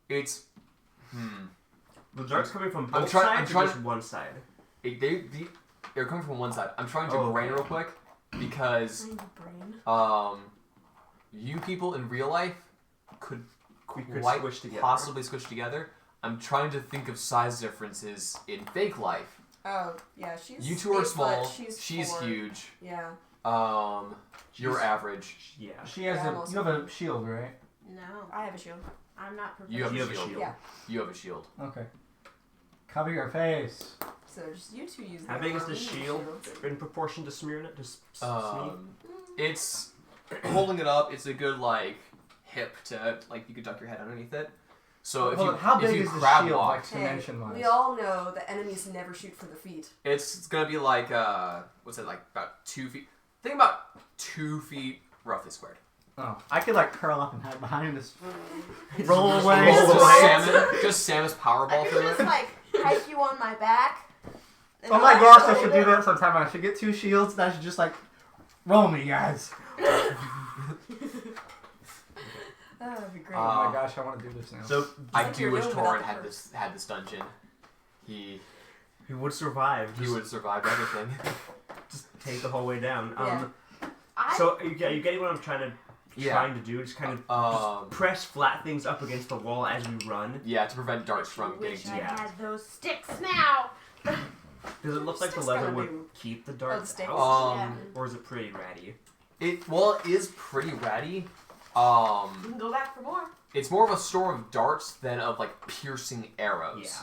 it's The darts coming from I'm both try- I'm sides or trying- just one side? they're coming from one side. I'm trying to Oh, brain okay. real quick because I need a brain. you people in real life could We could quite squish together. possibly squish together. I'm trying to think of size differences in fake life. Oh, yeah, she's You two are 8 small. foot, She's 4. huge. Yeah. You're She's- average. Yeah. She has Yeah, I'm a. also- You have a shield, right? No, I have a shield. I'm not You have, professional. You a have a shield. shield. Yeah. You have a shield. Okay. Cover your face. So just you two use How the big is the armor shield shields. in proportion to Smyrna? To Smee? It's holding it up. It's a good like hip to like you could duck your head underneath it. So Hold on, how if big you is the crab shield, walk, like dimension wise? We all know that enemies never shoot from the feet. it's gonna be like what's it like about 2 feet? Think about 2 feet roughly squared. Oh, I could like curl up and hide behind this. Just Roll roll away. Just away. Samus I powerball could through just it. like hike you on my back. and Oh my I'll gosh, I hold should it. do that sometime. I should get 2 shields and I should just like roll me, guys. That would be great. Oh my gosh, I want to do this now. So I like do you're wish doing without Torrent the had curse. this dungeon. He he would survive. he Just, would have survived everything. just take the whole way down. Yeah. So are you getting what I'm trying to do? Just kind of just press flat things up against the wall as we run. Yeah, to prevent darts from getting Wish to I you. Yeah. had those sticks now. Does it look like the Sticks leather gotta would do. keep the the darts sticks? out? Yeah. Or is it pretty ratty? It is pretty ratty. You can go back for more. It's more of a storm of darts than of like piercing arrows.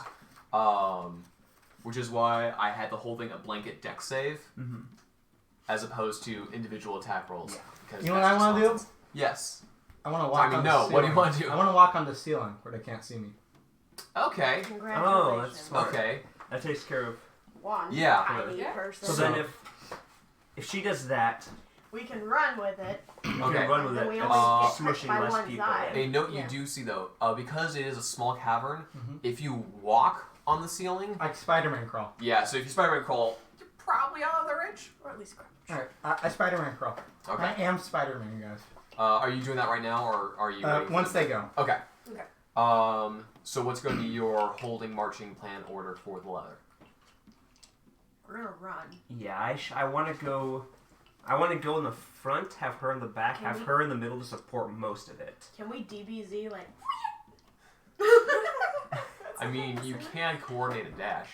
Yeah. Which is why I had the whole thing a blanket deck save Mm-hmm. as opposed to individual attack rolls. Yeah. Because You know what that's I just wanna do? nonsense. Yes. I want to walk I mean, on no, the ceiling. what do you wanna do? I want to walk on the ceiling where they can't see me. Congratulations. smart. Okay. That takes care of. One Yeah. tiny Yeah. person. So then if if she does that, We can run with it. you Okay. can run with And it. we and only get smushing hit by less one people. side. A note you Yeah. do see though, because it is a small cavern, Mhm. if you walk on the ceiling, Like Spider-Man crawl. yeah. So if you Spider-Man crawl, you're probably on the other edge. Or at least crouch. Alright, I Spider-Man crawl. I Okay. am Spider-Man, guys. Are you doing that right now, or are you? waiting for Once them? they go. Okay. Okay. So what's going to be your holding marching plan order for the leather? We're gonna run. Yeah, I want to go. I want to go in the front, have her in the back, Can have we- her in the middle to support most of it. Can we DBZ like? I mean, you can coordinate a dash.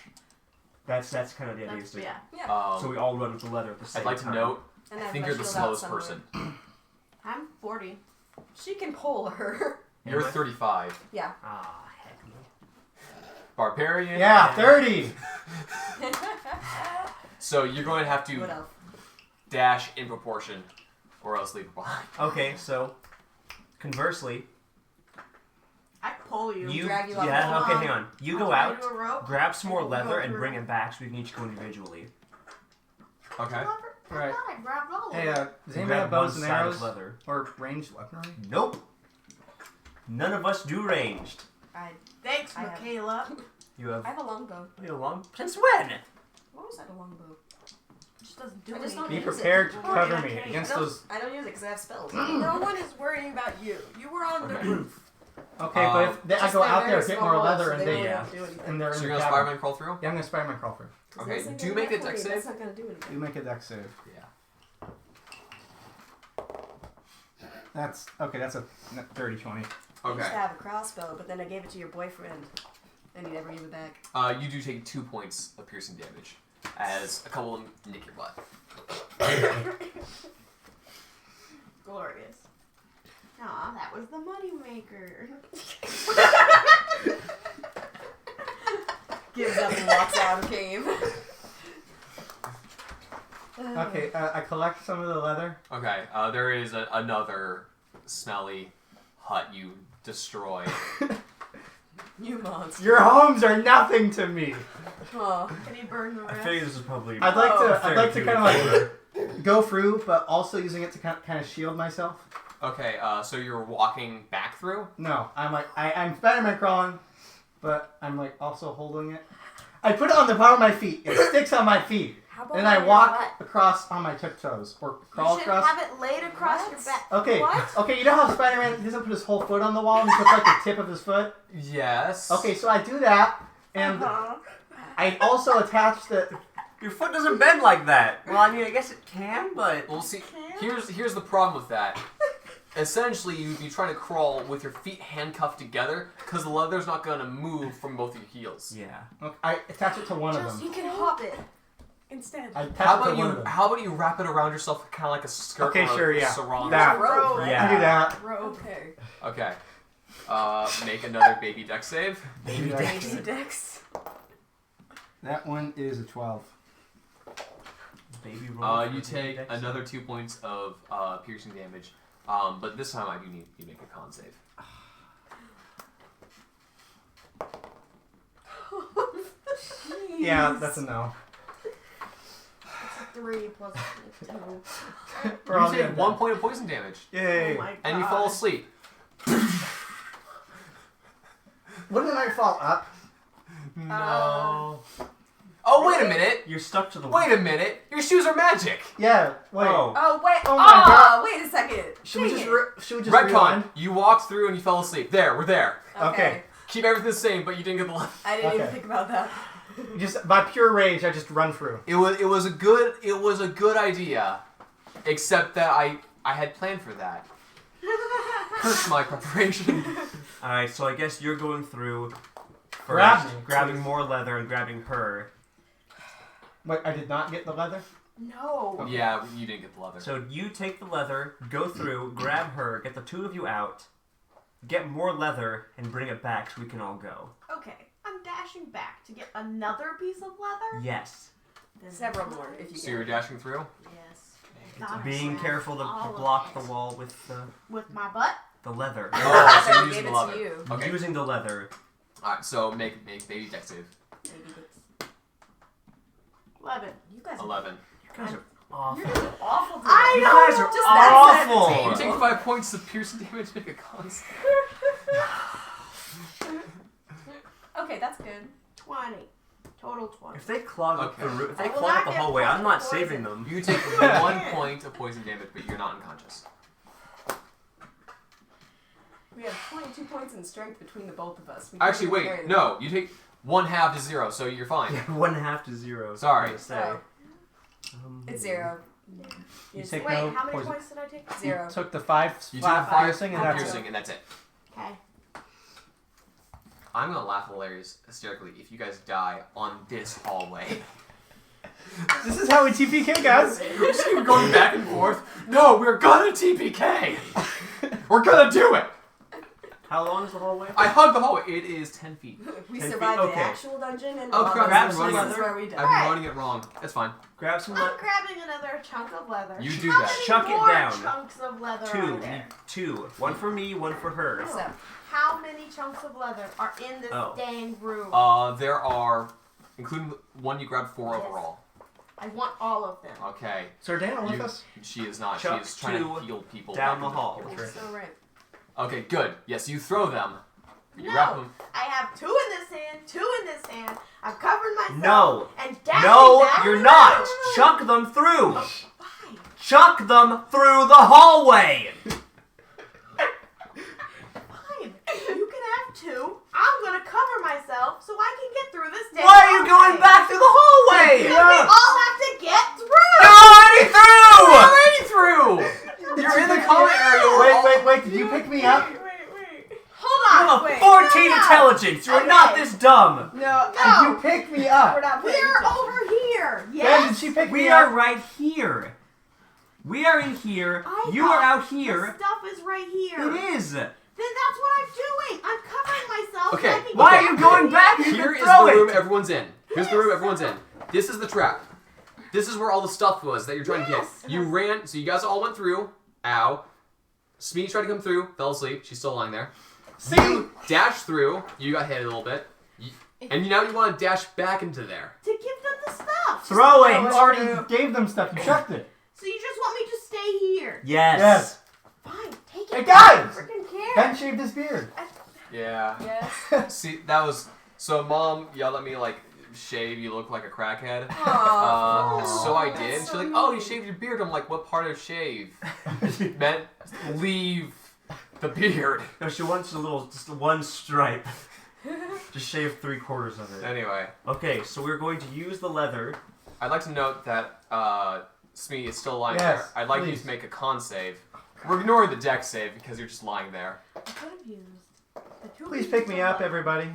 That's kind of the idea. That's, is to- yeah. So we all run with the leather at the same I'd like time. to note, And I have think my you're the shield out slowest somewhere. person. I'm 40. She can pull her. You're Am I? 35. Yeah. Ah, heck no. Barbarian. Yeah, and- 30! So you're going to have What to else? dash in proportion, or else leave it behind. Okay, so conversely, I pull you. drag you up. yeah, Hold okay, on. hang on. You I'll go tie out, to a rope. grab some more Go leather, and through. bring it back, so we can each go individually. Okay. I Right. thought I grabbed all of Hey, it. does anybody have Grab one bows and side of arrows? leather. Or ranged weaponry? Nope. None of us do ranged. Thanks, I have- Michaela. You have I have a longbow. long. Since when? What was that, a longbow? She doesn't do I just anything. Be use it. prepared to Well, cover yeah, me okay. against I don't- those... I don't use it because I have spells. No one is worrying about you. You were on the Okay. roof. Okay, but if I Just go they're out there, very get small more holes, leather, so and they they... won't Yeah. do anything. And they're So in you're the going to cavern. Spider-Man crawl through? Yeah, I'm gonna Spider-Man crawl through. Okay. This ain't Do gonna make a work for dex me. That's save. not gonna do anything. You make a dex save. Yeah. That's... Okay, that's a 30-20. I used Okay. to have a crossbow, but then I gave it to your boyfriend, and he never gave it back. You do take 2 points of piercing damage, as a couple of them nick your butt. Glorious. Aw, that was the money maker. Gives up and walks out of the cave. Okay, I collect some of the leather. Okay. There is another smelly hut you destroy. You monster. Your homes are nothing to me. Oh. Can he burn the I rest? figure this is probably. I'd like Oh, to kind of like go through, but also using it to kind of shield myself. Okay. So you're walking back through. No, I'm like I'm Spider-Man crawling, but I'm like also holding it. I put it on the bottom of my feet. It sticks on my feet, How about and I your walk butt? across on my tiptoes or You crawl should across. have it laid across What? your back. Okay, What? okay. You know how Spider-Man doesn't put his whole foot on the wall and he puts like the tip of his foot. Yes. Okay, so I do that, and Uh-huh. I also attach the. Your foot doesn't bend like that. Well, I mean, I guess it can, but Well, see, here's the problem with that. Essentially, you'd be trying to crawl with your feet handcuffed together because the leather's not going to move from both your heels. yeah. Okay, I attach it to one of Just them. you can hop it instead. I attach How it to about one of you? them. How about you wrap it around yourself, kind of like a skirt Okay, or sure, a yeah. sarong? That. Rope, right? Yeah. I do that. Okay. Okay. Make another baby deck save. Baby Yeah. deck. Baby Dex. That one is a 12. Baby roll. You for take deck another save. 2 points of piercing damage. But this time I do need you to make a con save. Yeah, that's a no. 3 plus 2. We're all You take good. 1 point of poison damage, Yay. Oh my god. and you fall asleep. Wouldn't I fall up? No. Oh, wait a minute! You're stuck to the. Wait a minute! Your shoes are magic! Yeah, wait. Oh. Oh wait! Oh my God. Wait a second! Should we Dang just, it. should we just Retcon, rewind? you walked through and you fell asleep. There, we're there. Okay. Keep everything the same, but you didn't get the left. I didn't even Okay. think about that. Just by pure rage, I just run through. It was a good idea, except that I had planned for that. Hurts my preparation. Alright, so I guess you're going through. First, Grab me, grabbing please. more leather and grabbing her. Wait, I did not get the leather? No. Yeah, you didn't get the leather. So you take the leather, go through, grab her, get the two of you out, get more leather, and bring it back so we can all go. Okay, I'm dashing back to get another piece of leather. Yes. Then Several more, if you So can. you're dashing through? Yes. Being Grab careful to all of block it. the wall with With my butt. the leather. Oh, so I you're gave using it the leather. to you. Okay. Using the leather. Alright, so make baby deck save. Baby Dex. 11. You guys. 11. You guys are awful. You're just awful to I You me. guys are Just that awful. You take 5 points of piercing damage, make a con save. Okay, that's good. 20. Total 20. If they clog up the Okay. roof, if I they will clog not up the get hallway, I'm not poison. saving them. You take 1 point of poison damage, but you're not unconscious. We have 22 points in strength between the both of us. We Actually, can't wait, carry no. You take 1/2 to 0, so you're fine. 1/2 to 0. Sorry. I'm gonna say. Oh. It's 0. You It's take Wait, no how many poison. points did I take? 0. You took the 5 You took 5 piercing and from that's it. piercing, and that's it. Okay. I'm gonna laugh hilarious hysterically if you guys die on this hallway. This is how we TPK, guys. We're just keep going back and forth. No, we're gonna TPK. We're gonna do it. How long is the hallway? I hugged the hallway. It is 10 feet. We 10 feet, survived okay. the actual dungeon and Oh, crap, Grab I'm some running this leather. is where we I've die. been Alright. running it wrong. That's fine. Grab some I'm leather. grabbing another chunk of leather. You do How that. many Chuck it more down. chunks of leather are Two. there? 2. One for me, one for her. So, How many chunks of leather are in this Oh. dang room? There are, including the one you grabbed 4 Yes. overall. I want all of them. Okay. Is Dana with You- us? She is not. Chuck she is trying to 2 heal people down back the into hall. people. you're so right. Okay, good. Yes, you throw them. You wrap No, them. I have 2 in this hand, 2 in this hand. I've covered myself. No. And dashing No, down you're the not. road. Chuck them through. Fine. Chuck them through the hallway. Fine. You can have 2. I'm gonna cover myself so I can get through this dang Why are you going hallway. back through the hallway? Because we all have to get through. You're already Already through. You're in the comment area. Wait, did you pick me up? Wait. Hold on. through. Wait. 14 No. intelligence. You're Okay. not this dumb. No. Did you pick me up? We're not paying We're attention. over here. Ben, Yes. did she pick We me are up? right here. We are in here. I You are thought out The here. stuff is right here. It is. Then that's what I'm doing. I'm covering myself. Okay, So I can Why get are you through going back? You Here can is throw the room it. everyone's in. Here's the room everyone's in. This is the trap. This is where all the stuff was that you're trying to Yes. get. You ran, so you guys all went through. Ow. Smee tried to come through, fell asleep. She's still lying there. See? You dashed through. You got hit a little bit. And now you want to dash back into there. To give them the stuff. Throw You it. already gave them stuff. You chucked it. So you just want me to stay here? Yes. Yes. Fine. Take Hey, it. guys! I don't freaking care. Ben shaved his beard. Yeah. Yes. See, that was... So Mom yelled at me like, shave, you look like a crackhead. Aww. So I that's did. She's so like, oh, you mean. shaved your beard. I'm like, what part of shave? Meant leave the beard. No, she wants just one stripe. Just shave 3/4 of it. Anyway, Okay, so we're going to use the leather. I'd like to note that Smee is still lying Yes, there. I'd like you please. to make a con save. We're ignoring the deck save because you're just lying there. I could have used the 2 Please pieces pick me of up, leather. everybody.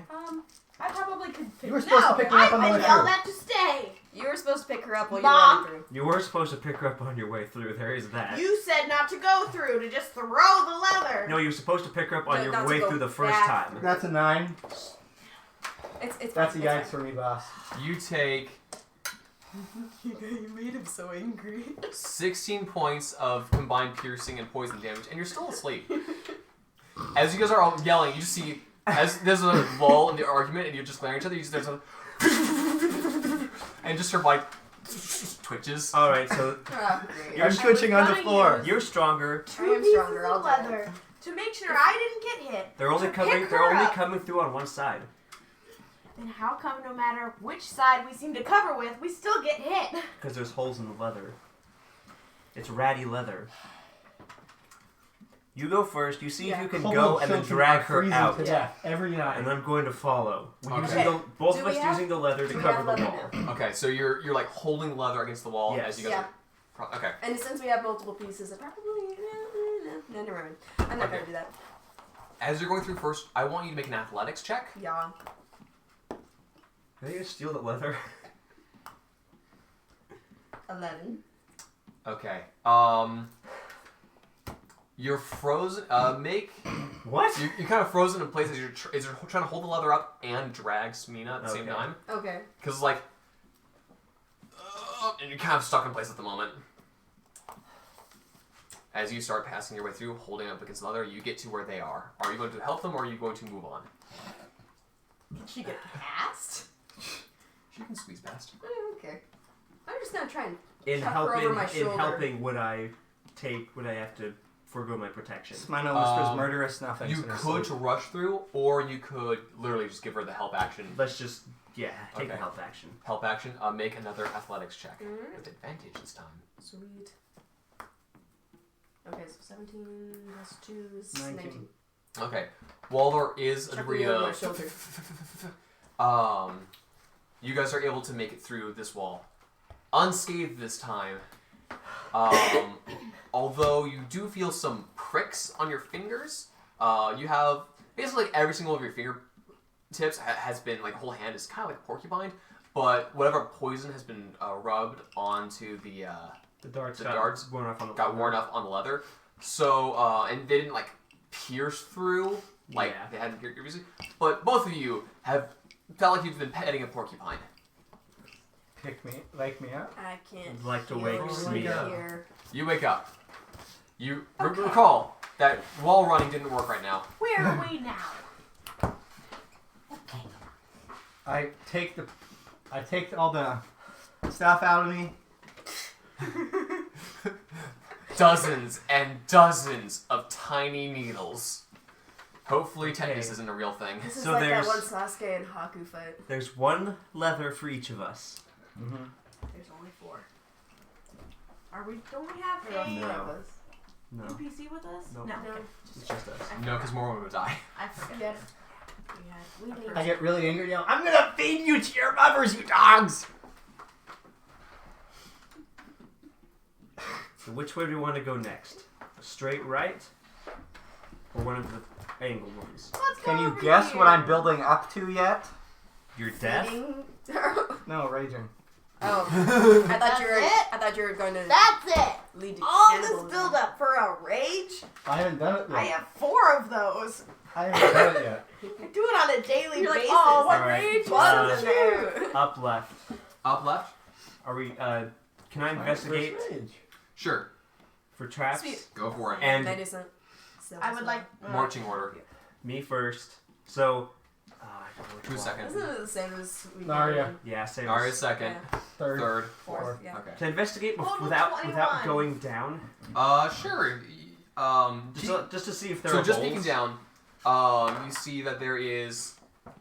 I probably could pick You were supposed to pick me up on the I've way been yelled through. at to stay. You were supposed to pick her up while Mom. you were running through. You were supposed to pick her up on your way through. There is that. You said not to go through, to just throw the leather. No, you were supposed to pick her up on No, your not to way go through the first back. time. That's a 9. It's That's a fine, yikes it's for me, boss. You take fine. You made him so angry. 16 points of combined piercing and poison damage, and you're still asleep. As you guys are all yelling, you just see, as there's a lull in the argument, and you're just glaring at each other, you just, there's a... and just her, like, twitches. Alright, so Oh, great. I'm twitching on the gonna floor. use- you're stronger. 2 I am pieces stronger, of I'll do it. leather to make sure I didn't get hit. They're only To coming pick they're her only up. coming through on one side. Then how come no matter which side we seem to cover with, we still get hit? Because there's holes in the leather. It's ratty leather. You go first, you see if Yeah. you can Kobold go and then children drag are her freezing out. to death every night. And I'm going to follow. We're Okay. using the, both Do of we us have- using the leather to Do we cover have the leather wall. now? Okay, so you're like holding leather against the wall Yes. as you guys Yeah. are... Okay. And since we have multiple pieces, it probably... No, never mind. I'm not Okay. gonna do that. As you're going through first, I want you to make an athletics check. Yeah. Are you gonna steal the leather? 11. Okay. You're frozen. Make What? you're kind of frozen in place as you're trying to hold the leather up and drag Smina at the same Okay. time. Okay. Because like, and you're kind of stuck in place at the moment. As you start passing your way through, holding up against the leather, you get to where they are. Are you going to help them, or are you going to move on? Can she get past? She can squeeze past. Okay. I'm just gonna try and In chuck her over my helping, in shoulder. helping, would I have to forego my protection? Smino whispers murderous nothing. You could rush through, or you could literally just give her the help action. Let's just take Okay. the help action. Help action. Make another athletics check with advantage this time. Sweet. Okay, so 17 plus 2 is 19. 19. Okay. While there is a Chuck degree me over my of shoulder. you guys are able to make it through this wall unscathed this time. Although you do feel some pricks on your fingers. You have basically every single of your fingertips has been like, whole hand is kind of like porcupine, but whatever poison has been rubbed onto the darts worn off on the got worn off on the leather. So and they didn't like pierce through like they hadn't previously. But both of you have felt like you've been petting a porcupine. Wake me up. I can't. I'd like to feel wake really me up. here. You wake up. You recall that wall running didn't work right now. Where are we now? I take all the stuff out of me. Dozens and dozens of tiny needles. Hopefully tetanus isn't a real thing. This is So like that there's- one Sasuke and Haku fight. There's one leather for each of us. Mm-hmm. There's only 4. Don't we have No. a No, NPC with us? Nope. No. No. Okay. it's just us. No, because more women would die. I forget. We need I get really angry and yell, I'm gonna feed you to your mothers, you dogs! So which way do we want to go next? Straight right, or one of the angled ones? Let's Can go you over guess what here. I'm building up to yet? You're deaf. No, raging. Oh, I That's thought you were going to That's it. lead to All this cannibalism. build up for a rage? I haven't done it yet. I have 4 of those. I haven't done it yet. I do it on a daily You're like, basis. oh, what Alright. rage Bugs was in it? there. Up left. Up left? Are we? Can I investigate Where's rage? Sure. for traps? Sweet. Go for it. And 90 cent. I would like. Marching order. me first. So. I don't know which Who's one. second? Isn't it the same as we Narya. did? Yeah, same. Arya's second. Yeah. Third. Fourth. Yeah. Okay. To investigate Total without 21. going down. Sure. Just to see if there So are just holes. peeking down, you see that there is.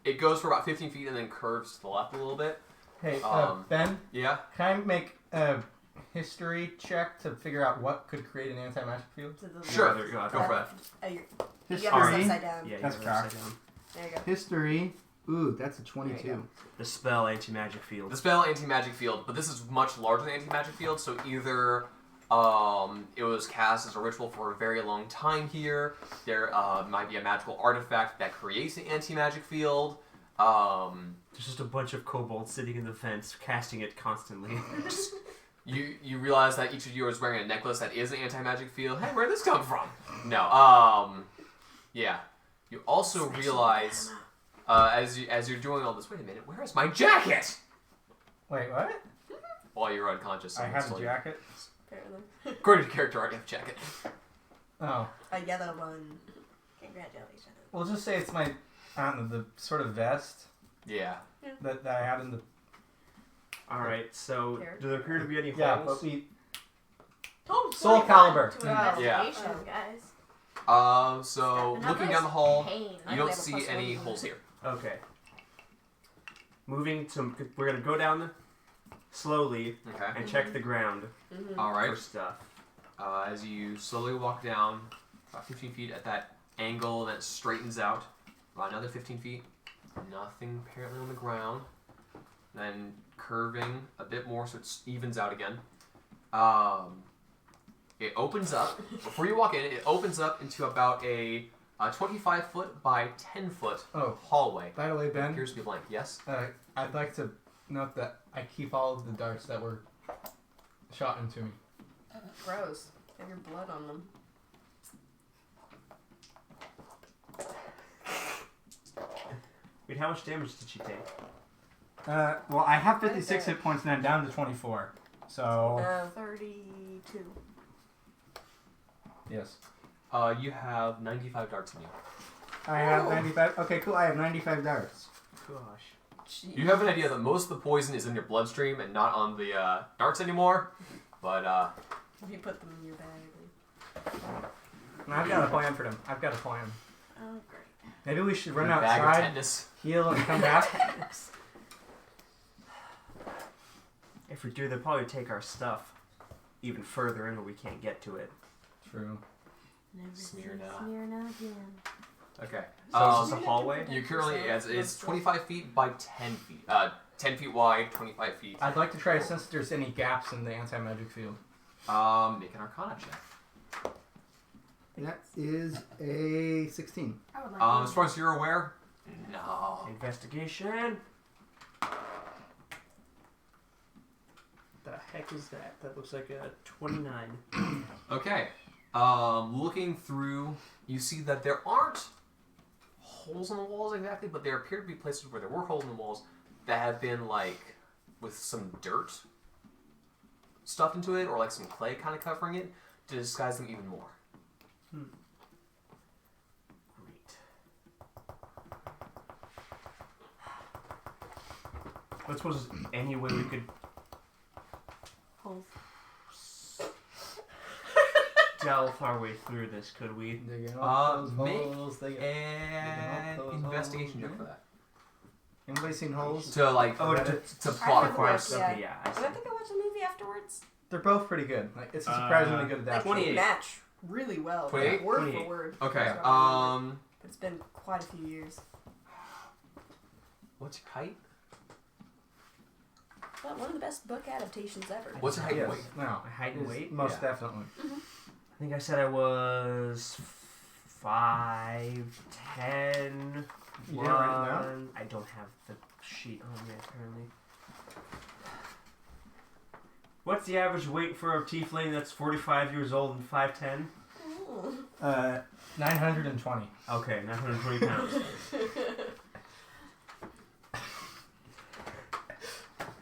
It goes for about 15 feet and then curves to the left a little bit. Hey, Ben, Yeah. can I make a history check to figure out what could create an anti-magic field? To the Sure. left. Go Go for it. You History. have this upside down. Yeah, That's you're upside cocked. down. There you go. History. Ooh, that's a There you 22. The spell anti-magic field. The spell anti-magic field, but this is much larger than anti-magic field. So either it was cast as a ritual for a very long time here. There might be a magical artifact that creates an anti-magic field. There's just a bunch of kobolds sitting in the fence, casting it constantly. You realize that each of you is wearing a necklace that is an anti-magic field. Hey, where'd this come from? No. Yeah. You also realize as you're doing all this. Wait a minute. Where is my jacket? Wait, what? While you're unconscious. I have a obviously. jacket. Apparently. According to character art, you have a jacket. Oh. A yellow one. Congratulations. We'll just say it's my, I don't know, the sort of vest Yeah. that I have in the... Alright, so Here. do there appear to be any Yeah, holes? but we... Total Soul 21 Calibur. To Yeah. investigation, guys. So Stepping up looking this down the hall, pain. you I don't have a see plus any one. holes here. Okay. Moving to... We're gonna go down slowly Okay. and check the ground Mm-hmm. All right. for stuff. As you slowly walk down about 15 feet at that angle that straightens out, about another 15 feet, nothing apparently on the ground. Then curving a bit more so it evens out again. It opens up, before you walk in, it opens up into about a 25-foot by 10-foot Oh, hallway. by the way, Ben, Appears to be blank, yes? I'd like to note that I keep all of the darts that were shot into me. Gross. Have your blood on them. Wait, how much damage did she take? Well, I have Right 56 there. hit points and I'm down to 24. So, 32. yes. You have 95 darts in you. I have 95. Okay, cool. I have 95 darts. Gosh. Jeez. You have an idea that most of the poison is in your bloodstream and not on the darts anymore, but If you put them in your bag. I've got a plan for them. I've got a plan. Oh, great. Maybe we should run your bag of outside, tetanus. heal, and come back. If we do, they'll probably take our stuff even further in where we can't get to it. True. Never Smyrna. Smyrna again. Okay. So it's just a hallway? You currently it's 25 feet by 10 feet. 10 feet wide, 25 feet. I'd like to try to sense if there's any gaps in the anti-magic field. Make an Arcana check. That is a 16. I would like As far as you're aware, no. Investigation. The heck is that? That looks like a 29. Okay. Looking through, you see that there aren't holes in the walls exactly, but there appear to be places where there were holes in the walls that have been like with some dirt stuffed into it, or like some clay kind of covering it to disguise them even more. Great. I suppose any way we could holes. delve our way through this, could we? Digging up those Make holes, an those investigation holes. check for that. Anybody seen holes? To like, Oh, Reddit? to I plot have across. watched- Okay, yeah. I I see. think I watched a movie afterwards. They're both pretty good. Like it's a surprisingly good Like, adaptation. they 28. match really well. 28? Word 28. for word. Okay. That's what I remember. Um, But it's been quite a few years. what's your height? But one of the best book adaptations ever. What's your height and Yes. weight? No. Height and Is weight? Most Yeah. definitely. I think I said I was 5'10". You didn't write it down? one. I don't have the sheet on me apparently. What's the average weight for a tiefling that's 45 years old and 5'10"? 920. Okay, 920 pounds.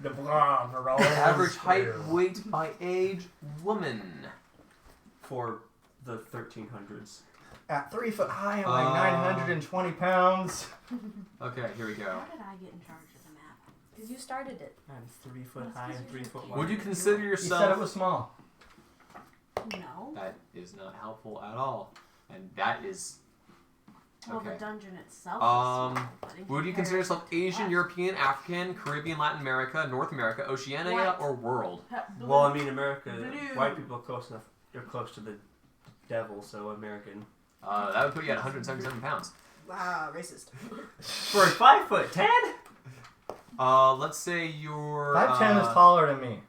The blah, Average height, weight by age, woman. For the 1300s. At 3 foot high, I'm like 920 pounds. Okay, here we go. How did I get in charge of the map? Because you started it. I'm 3 foot high and 3 foot wide. Would you consider You yourself? said it was small. No. That is not helpful at all, and that is. Well, Okay. the dungeon itself. Um, is small, but in Would you consider yourself comparison Asian, to European, African, Caribbean, Latin America, North America, Oceania, White. or world? what? Well, I mean, America, Blue. white people are close enough. They're close to the devil, so American. That would put you at 177 pounds. Wow, racist. For a 5'10"? Let's say you're. 5'10 is taller than me.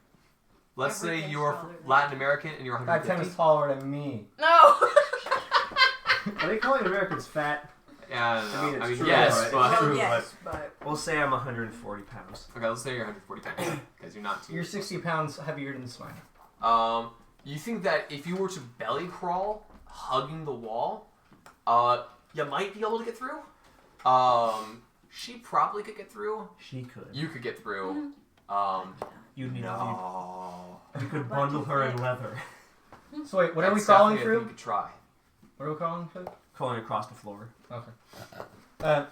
Let's say Everything's you're taller than Latin American and you're 5'10 150. is taller than me. No! Are they calling Americans fat? Yeah, I mean, it's true, yes, right? but It's Well, true, yes, but We'll say I'm 140 pounds. okay, let's say you're 140 pounds because you're not too. You're 60 pounds heavier than Smile. You think that if you were to belly crawl, hugging the wall, you might be able to get through. She probably could get through. She could. You could get through. You'd need No. You could bundle her in leather. So wait, what are we That's crawling definitely a thing through? You could try. What are we crawling through? Crawling across the floor. Okay.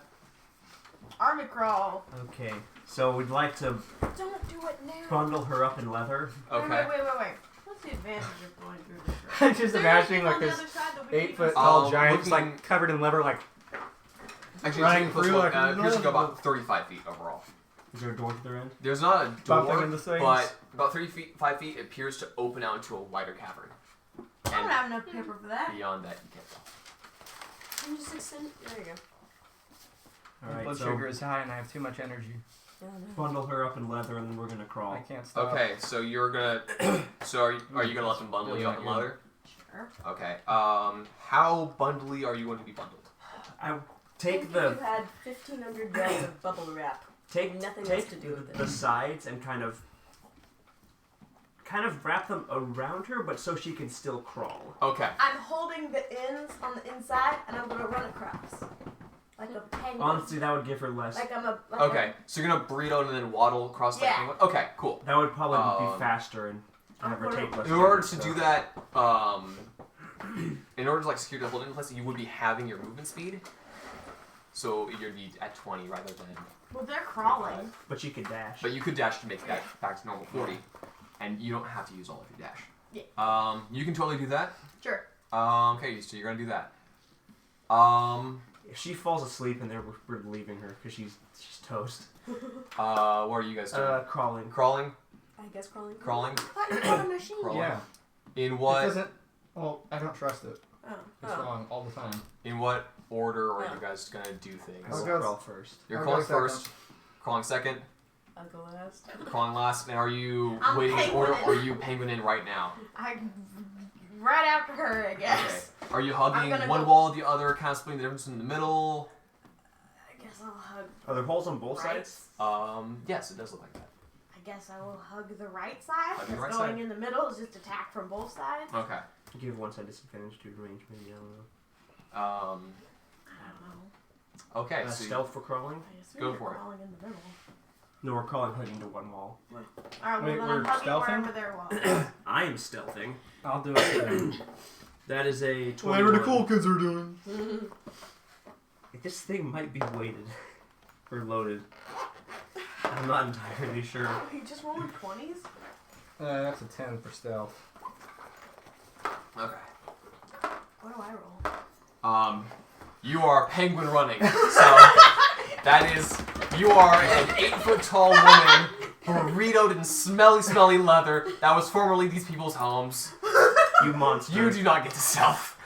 Army crawl. Okay, so we'd like to don't do it now. bundle her up in leather. Okay. Wait. What's the advantage of going through this? I'm just imagining like on the this other side that we 8 keep foot us- tall giant, just looking- like covered in leather, like Actually, Running taking a close through look, like it appears to go no- about 35 feet overall. Is there a door to their end? There's not a bumping door, into things. but about 5 feet, it appears to open out into a wider cavern. I don't And have enough paper for that. beyond that, you can't tell. I'm just extend. There you go. my Alright, blood so sugar is high and I have too much energy. Oh, no. bundle her up in leather and then we're gonna crawl. I can't stop. Okay, so you're gonna. So are you gonna let them bundle you up in leather? Sure. Okay. How bundly are you going to be bundled? I I take think the you had 1,500 yards of bubble wrap. take Nothing take else to do with it. the sides and kind of wrap them around her, but so she can still crawl. Okay. I'm holding the ends on the inside, and I'm gonna run across like a penguin. Honestly, that would give her less. Like I'm a. Like Okay. So you're gonna burrito and then waddle across the Yeah. penguin? Okay, cool. That would probably be Um, faster and have her take less. In order damage, to so- do that, in order to like secure the hold in place, you would be having your movement speed. So you'd be at 20 rather than. Well, they're crawling. But you could dash. But you could dash to make that back to normal 40, and you don't have to use all of your dash. Yeah. You can totally do that. Sure. Okay, so you're gonna do that. If she falls asleep and we're leaving her because she's toast. What are you guys doing? Crawling. Crawling. I guess crawling. Crawling. I thought you were a machine. Crawling. Yeah. In It what? doesn't. Well, I don't trust it. Oh. It's wrong all the time. In what order are you guys gonna do things? I'll I'll go- crawl first. You're I'll crawling go second. first. Crawling second. I'll go last. Crawling last. And are you I'm waiting in order, penguining. or are you penguining right now? Right after her, I guess. Okay. Are you hugging I'm gonna one go- wall, the other, kind of splitting the difference in the middle? I guess I'll hug. Are there holes on both right. sides? Yes, it does look like that. I guess I will hug the right side. Hug the Because right going side. in the middle is just attack from both sides. Okay. Give one side disadvantage to range, maybe. I don't know. I don't know. Okay. So Stealth for crawling? I assume Go you're for it. crawling in the middle. No, we're crawling hugging to one wall. Alright, well Wait, then we're I'm hugging stealthing? wherever there was. I am stealthing. I'll do it then. That is a 21. Whatever the cool kids are doing. This thing might be weighted or loaded. I'm not entirely sure. Are you just rolling 20s? That's a 10 for stealth. Okay. What do I roll? You are penguin running. So that is, you are an 8-foot-tall woman, burritoed in smelly leather that was formerly these people's homes. You monster. You do not get to stealth.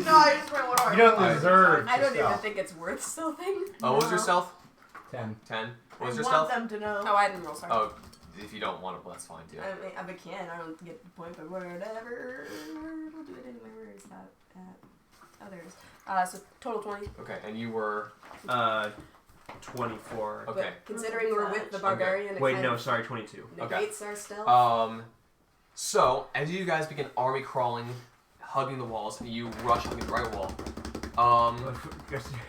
No, I just went one You don't Alright. deserve I don't to even stealth. think it's worth stealthing. Oh, what was your No. stealth? 10. 10. What I was your want stealth? them to know. Oh, I didn't roll, sorry. Oh, if you don't want it, well, that's fine too. I mean, I can. I don't get the point, but whatever. We'll do it anyway. Where is that at? Oh, there it is. So total 20. Okay, and you were 24. okay. But considering we're with the barbarian, it Wait, kind no, of sorry, 22. negates our stealth. So as you guys begin army crawling, hugging the walls, and you rush hugging the right wall,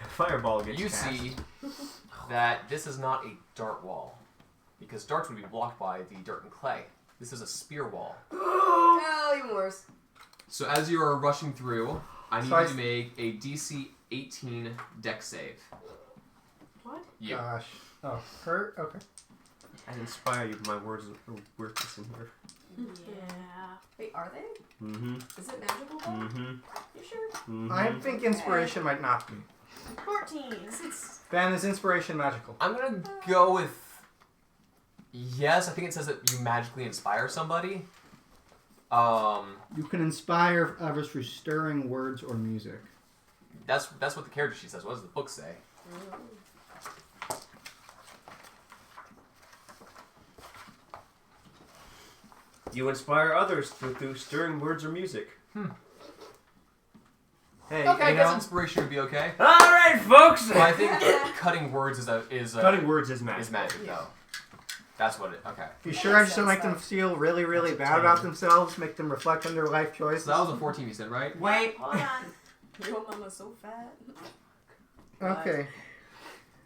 Fireball gets you cast. see that this is not a dart wall, because darts would be blocked by the dirt and clay. This is a spear wall. Oh, even worse. So as you are rushing through, I need So you to make a DC 18 dex save. What? You. Gosh. Oh, her? Okay. I inspire you, but my words are worthless in here. Yeah. Wait, are they? Mm-hmm. Is it magical though? Mm-hmm. You sure? Mm-hmm. I think inspiration might not be. 14. Ben, is inspiration magical? I'm gonna go with yes. I think it says that you magically inspire somebody. You can inspire others through stirring words or music. That's what the character sheet says. What does the book say? You inspire others through stirring words or music. Hey, Okay, I you guess know. inspiration would be okay. All right, folks. But I think cutting words is Cutting words is magic. magic though. That's what it. Okay. You sure I just don't make them feel really, really That's a bad 10. about themselves? Make them reflect on their life choices? So that was a 14 you said, right? Wait. Hold on. Your mama's so fat. Okay.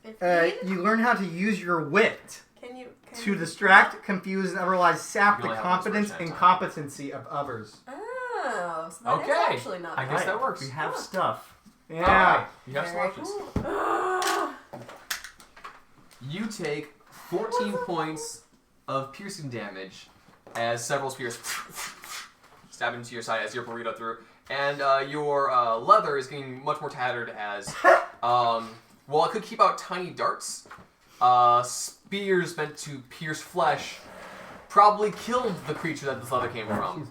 15? You learn how to use your wit Can you? to distract, confuse, and otherwise sap You the only have competence 1% and time. competency of others. Oh, so that is Okay. actually not I bad. guess that works. We have stuff. Yeah. Alright, you have some Very options. cool. You take 14 points of piercing damage as several spears stab into your side as your burrito through, and your leather is getting much more tattered as, while it could keep out tiny darts, spears meant to pierce flesh probably killed the creature that this leather came from.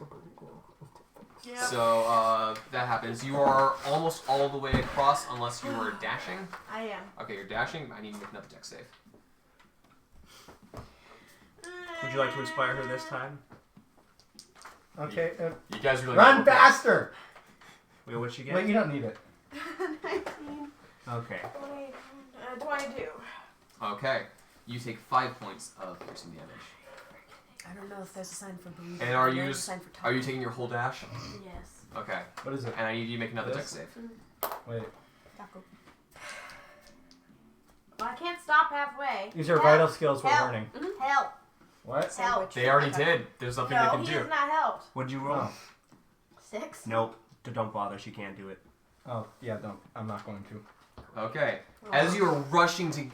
Yep. So that happens. You are almost all the way across unless you were dashing. I am. Okay, you're dashing. I need to make another dex save. Would you like to inspire her this time? Okay. You guys really Run okay. faster! Wait, what'd she get? Wait, you don't need it. 19. Okay. 20, 22. Okay, you take 5 points of piercing damage. I don't know if there's a sign for bleeding. And are you There's a just- sign for Are you talking. taking your whole dash? Yes. Okay, What is it? and I need you to make another dex This? save. Wait. Taco. Well, I can't stop halfway. These are Help. vital skills we're Help. learning. Help. What? Help. They already did. There's nothing they No, can he do. has not helped. What'd you roll? 6. Nope. Don't bother. She can't do it. Oh, yeah, don't. I'm not going to. Okay. As you are rushing to,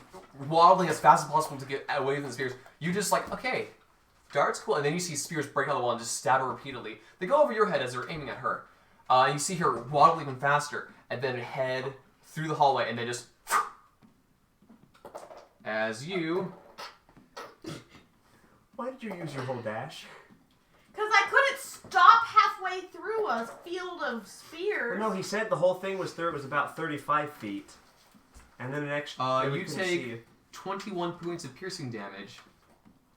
waddling as fast as possible to get away from the spears, you just like, okay, dart's cool. And then you see spears break out of the wall and just stab her repeatedly. They go over your head as they're aiming at her. You see her waddle even faster, and then head through the hallway, and then just as you. Why did you use your whole dash? Because I couldn't stop halfway through a field of spears. Well, no, he said the whole thing was about 35 feet. And then an extra... You take 21 points of piercing damage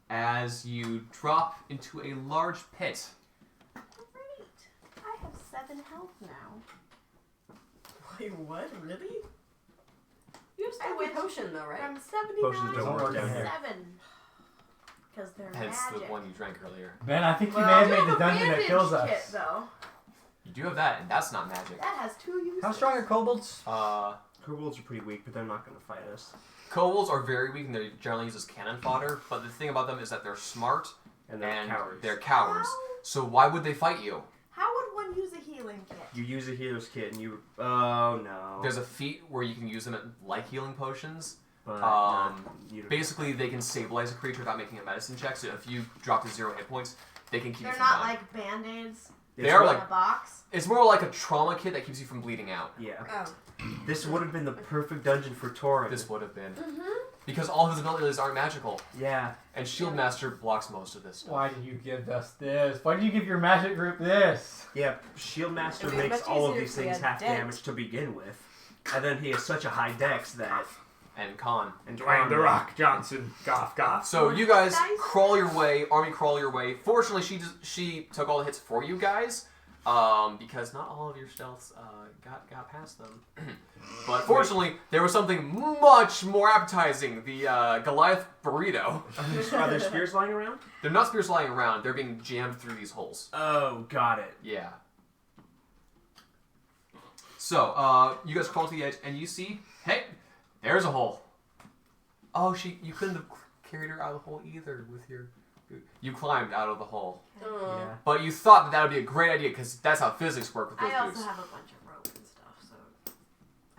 as you drop into a large pit. Great. I have 7 health now. Wait, what? Really? You have I have a switched potion though, right? from Potions 79 don't work to down here. 7. Because they're Hence magic. the one you drank earlier. Ben, I think you Well, may have You made have the a dungeon that bandage kills kit, us. though. You do have that, and that's not magic. That has 2 uses. How strong are kobolds? Kobolds are pretty weak, but they're not going to fight us. Kobolds are very weak, and they're generally used as cannon fodder. But the thing about them is that they're smart, And they're cowards. they're cowards. So why would they fight you? How would one use a healing kit? You use a healer's kit and you... Oh, no. There's a feat where you can use them like healing potions. But you don't- Basically, they can stabilize a creature without making a medicine check. So if you drop to 0 hit points, they can keep They're you from not dying. like band-aids They are in like a box. it's more like a trauma kit that keeps you from bleeding out. Yeah. Oh. This would have been the perfect dungeon for Torin. This would have been Mm-hmm. because all his abilities aren't magical, Yeah. and Shield Master blocks most of this stuff. Why did you give us this? Why did you give your magic group this? Yeah, Shield Master It'd be makes much all of easier these if we things had half dent. damage to begin with. And then he has such a high dex that... And con. And Dwayne the Rock Johnson. Goth, goth. So you guys Nice. crawl your way, army crawl your way. Fortunately, she took all the hits for you guys, because not all of your stealths got past them. But fortunately, there was something much more appetizing: the Goliath burrito. Are there spears lying around? They're not spears lying around; they're being jammed through these holes. Oh, got it. Yeah. So you guys crawl to the edge, and you see, hey, there's a hole. Oh, you couldn't have carried her out of the hole either with your. You climbed out of the hole. Yeah. But you thought that would be a great idea because that's how physics work with those I also boots. have a bunch of rope and stuff, so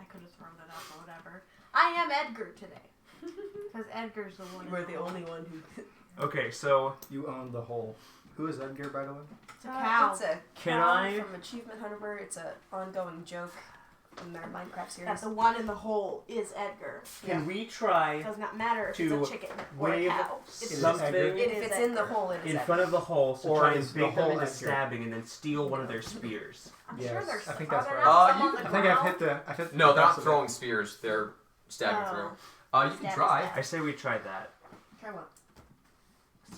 I could have thrown it up or whatever. I am Edgar today. Because Edgar's the one. You were in the hole. only one who. Okay, so You own the whole. Who is Edgar, by the way? It's a cow. It's a Can cow I- from Achievement Hunter. It's an ongoing joke in their Minecraft series. That the one in the hole is Edgar. can we try It does not matter if To it's a chicken or a wave cow. It's something Edgar? if it's in the hole, it is in Edgar. front of the hole to Or try and is the bait them hole into Edgar? stabbing and then steal one of their spears? I'm Yes, sure there's. I think are that's there right. not some You- on the I think I've ground? hit the. I've hit No, they're not possible. throwing spears. They're stabbing Oh. through. You can Stab, try. stab. I say we try that. Try what?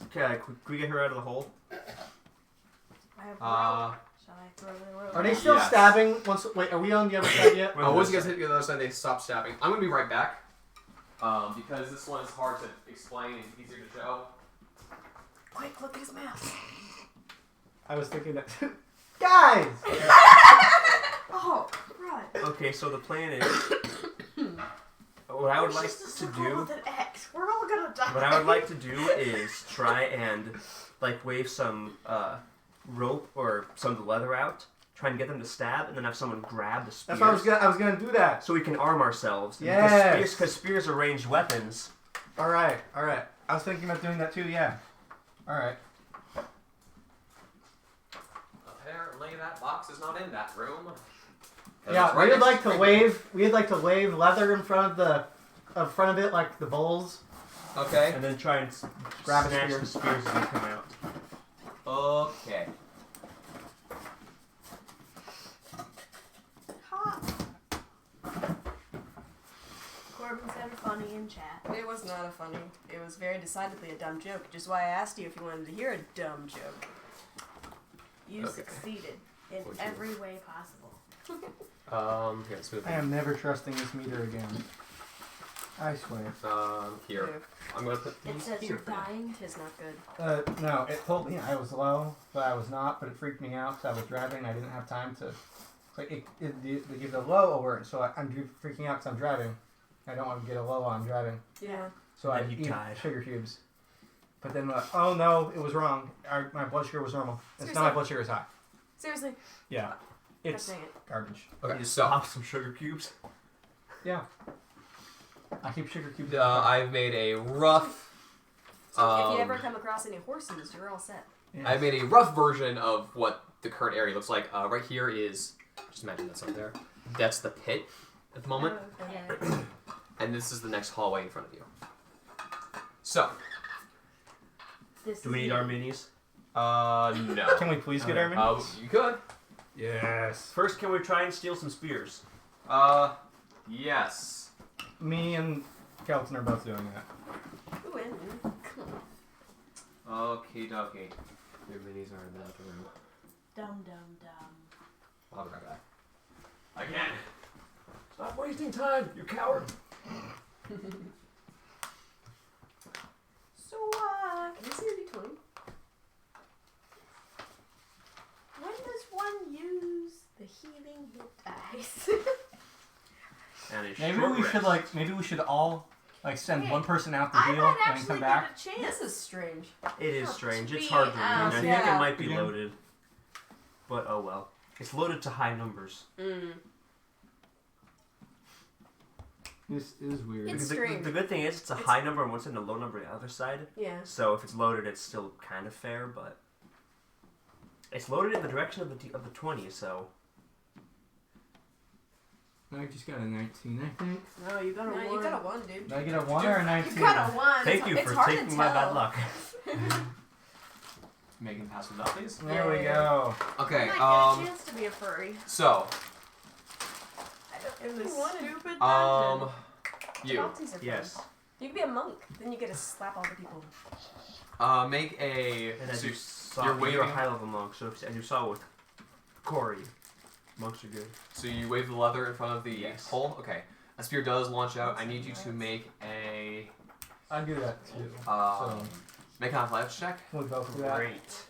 Okay, can we get her out of the hole? I have Uh, rope. Shall I throw the rope? Are they still Yes. stabbing? Wait, are we on the other side yet? once you guys hit the other side, they stop stabbing. I'm gonna be right back because this one is hard to explain and easier to show. Quick, look at his mask. I was thinking that. Guys! Oh, right. Okay, so the plan is... what I would It's like just a to circle do... with an X. We're all gonna die. What I would like to do is try and like wave some rope or some leather out, try and get them to stab, and then have someone grab the spears. That's what I was gonna do that. So we can arm ourselves. Yes. Because spears are ranged weapons. All right. I was thinking about doing that too. Yeah. All right. Apparently, that box is not in that room. Yeah, It's right we'd next like to me. wave. We'd like to wave leather in front of it like the bowls. Okay. And then try and Grab a snatch spear. the spears as they come out. Okay. Ha. Corbin said funny in chat. It was not a funny. It was very decidedly a dumb joke, which is why I asked you if you wanted to hear a dumb joke. You Okay. succeeded in What'd you every way possible. Yeah, smooth. I am never trusting this meter again. I swear. Here. I'm gonna put It these says here you're for now. dying. It's not good. No, it told me I was low, but I was not. But it freaked me out because I was driving. I didn't have time to. Like they give the low alert, so I'm freaking out because I'm driving. I don't want to get a low while I'm driving, Yeah. so I Then you eat died. sugar cubes. But then, oh no, it was wrong. My blood sugar was normal. It's not my blood sugar is high. Seriously. Yeah, it's God dang it. garbage. Okay, You so pop some sugar cubes. Yeah. I keep sugar cubes. I've made a rough. So if you ever come across any horses, you're all set. Yes. I made a rough version of what the current area looks like. Right here is, just imagine that's up there. That's the pit at the moment, Oh, okay. and this is the next hallway in front of you. So, This Do we is need it. our minis? no. Can we please get our minutes? You could. Yes. First, can we try and steal some spears? Yes. Me and Kelton are both doing that. Ooh, and Okie dokie. Your minis are in that room. Dum dum dum. I'll be right back. Again. Stop wasting time, you coward. so, can you see the D20? When does one use the healing hit dice? And a Maybe short we rest. should maybe we should all send Okay. one person out to I heal might and then actually come get back. a chance. This is strange. It is Oh, strange. It's we, hard to read. I think yeah. it might be Yeah. loaded. But oh well. It's loaded to high numbers. This is weird. It's The strange. good thing is it's a It's- high number and what's in a low number on the other side. Yeah. So if it's loaded, it's still kind of fair, but it's loaded in the direction of the 20. So I just got a 19, I think. No, you got a No, one. you got a 1, dude. Did I get a 1 or a 19? You got a one. thank you it's for hard to taking my bad tell. luck. Megan, pass it up, please. There we go. Okay. I might get a chance to be a furry. So, In this stupid dungeon. you Nazis are fun. Yes. You can be a monk. Then you get to slap all the people. make a. And as so you saw, you're you're a waving- high level monk. So as you saw with Corey, monks are good. So you wave the leather in front of the Yes. hole. Okay. A spear does launch out. I need you to make a I do that too. make an athletics check. Can we both do that? Great.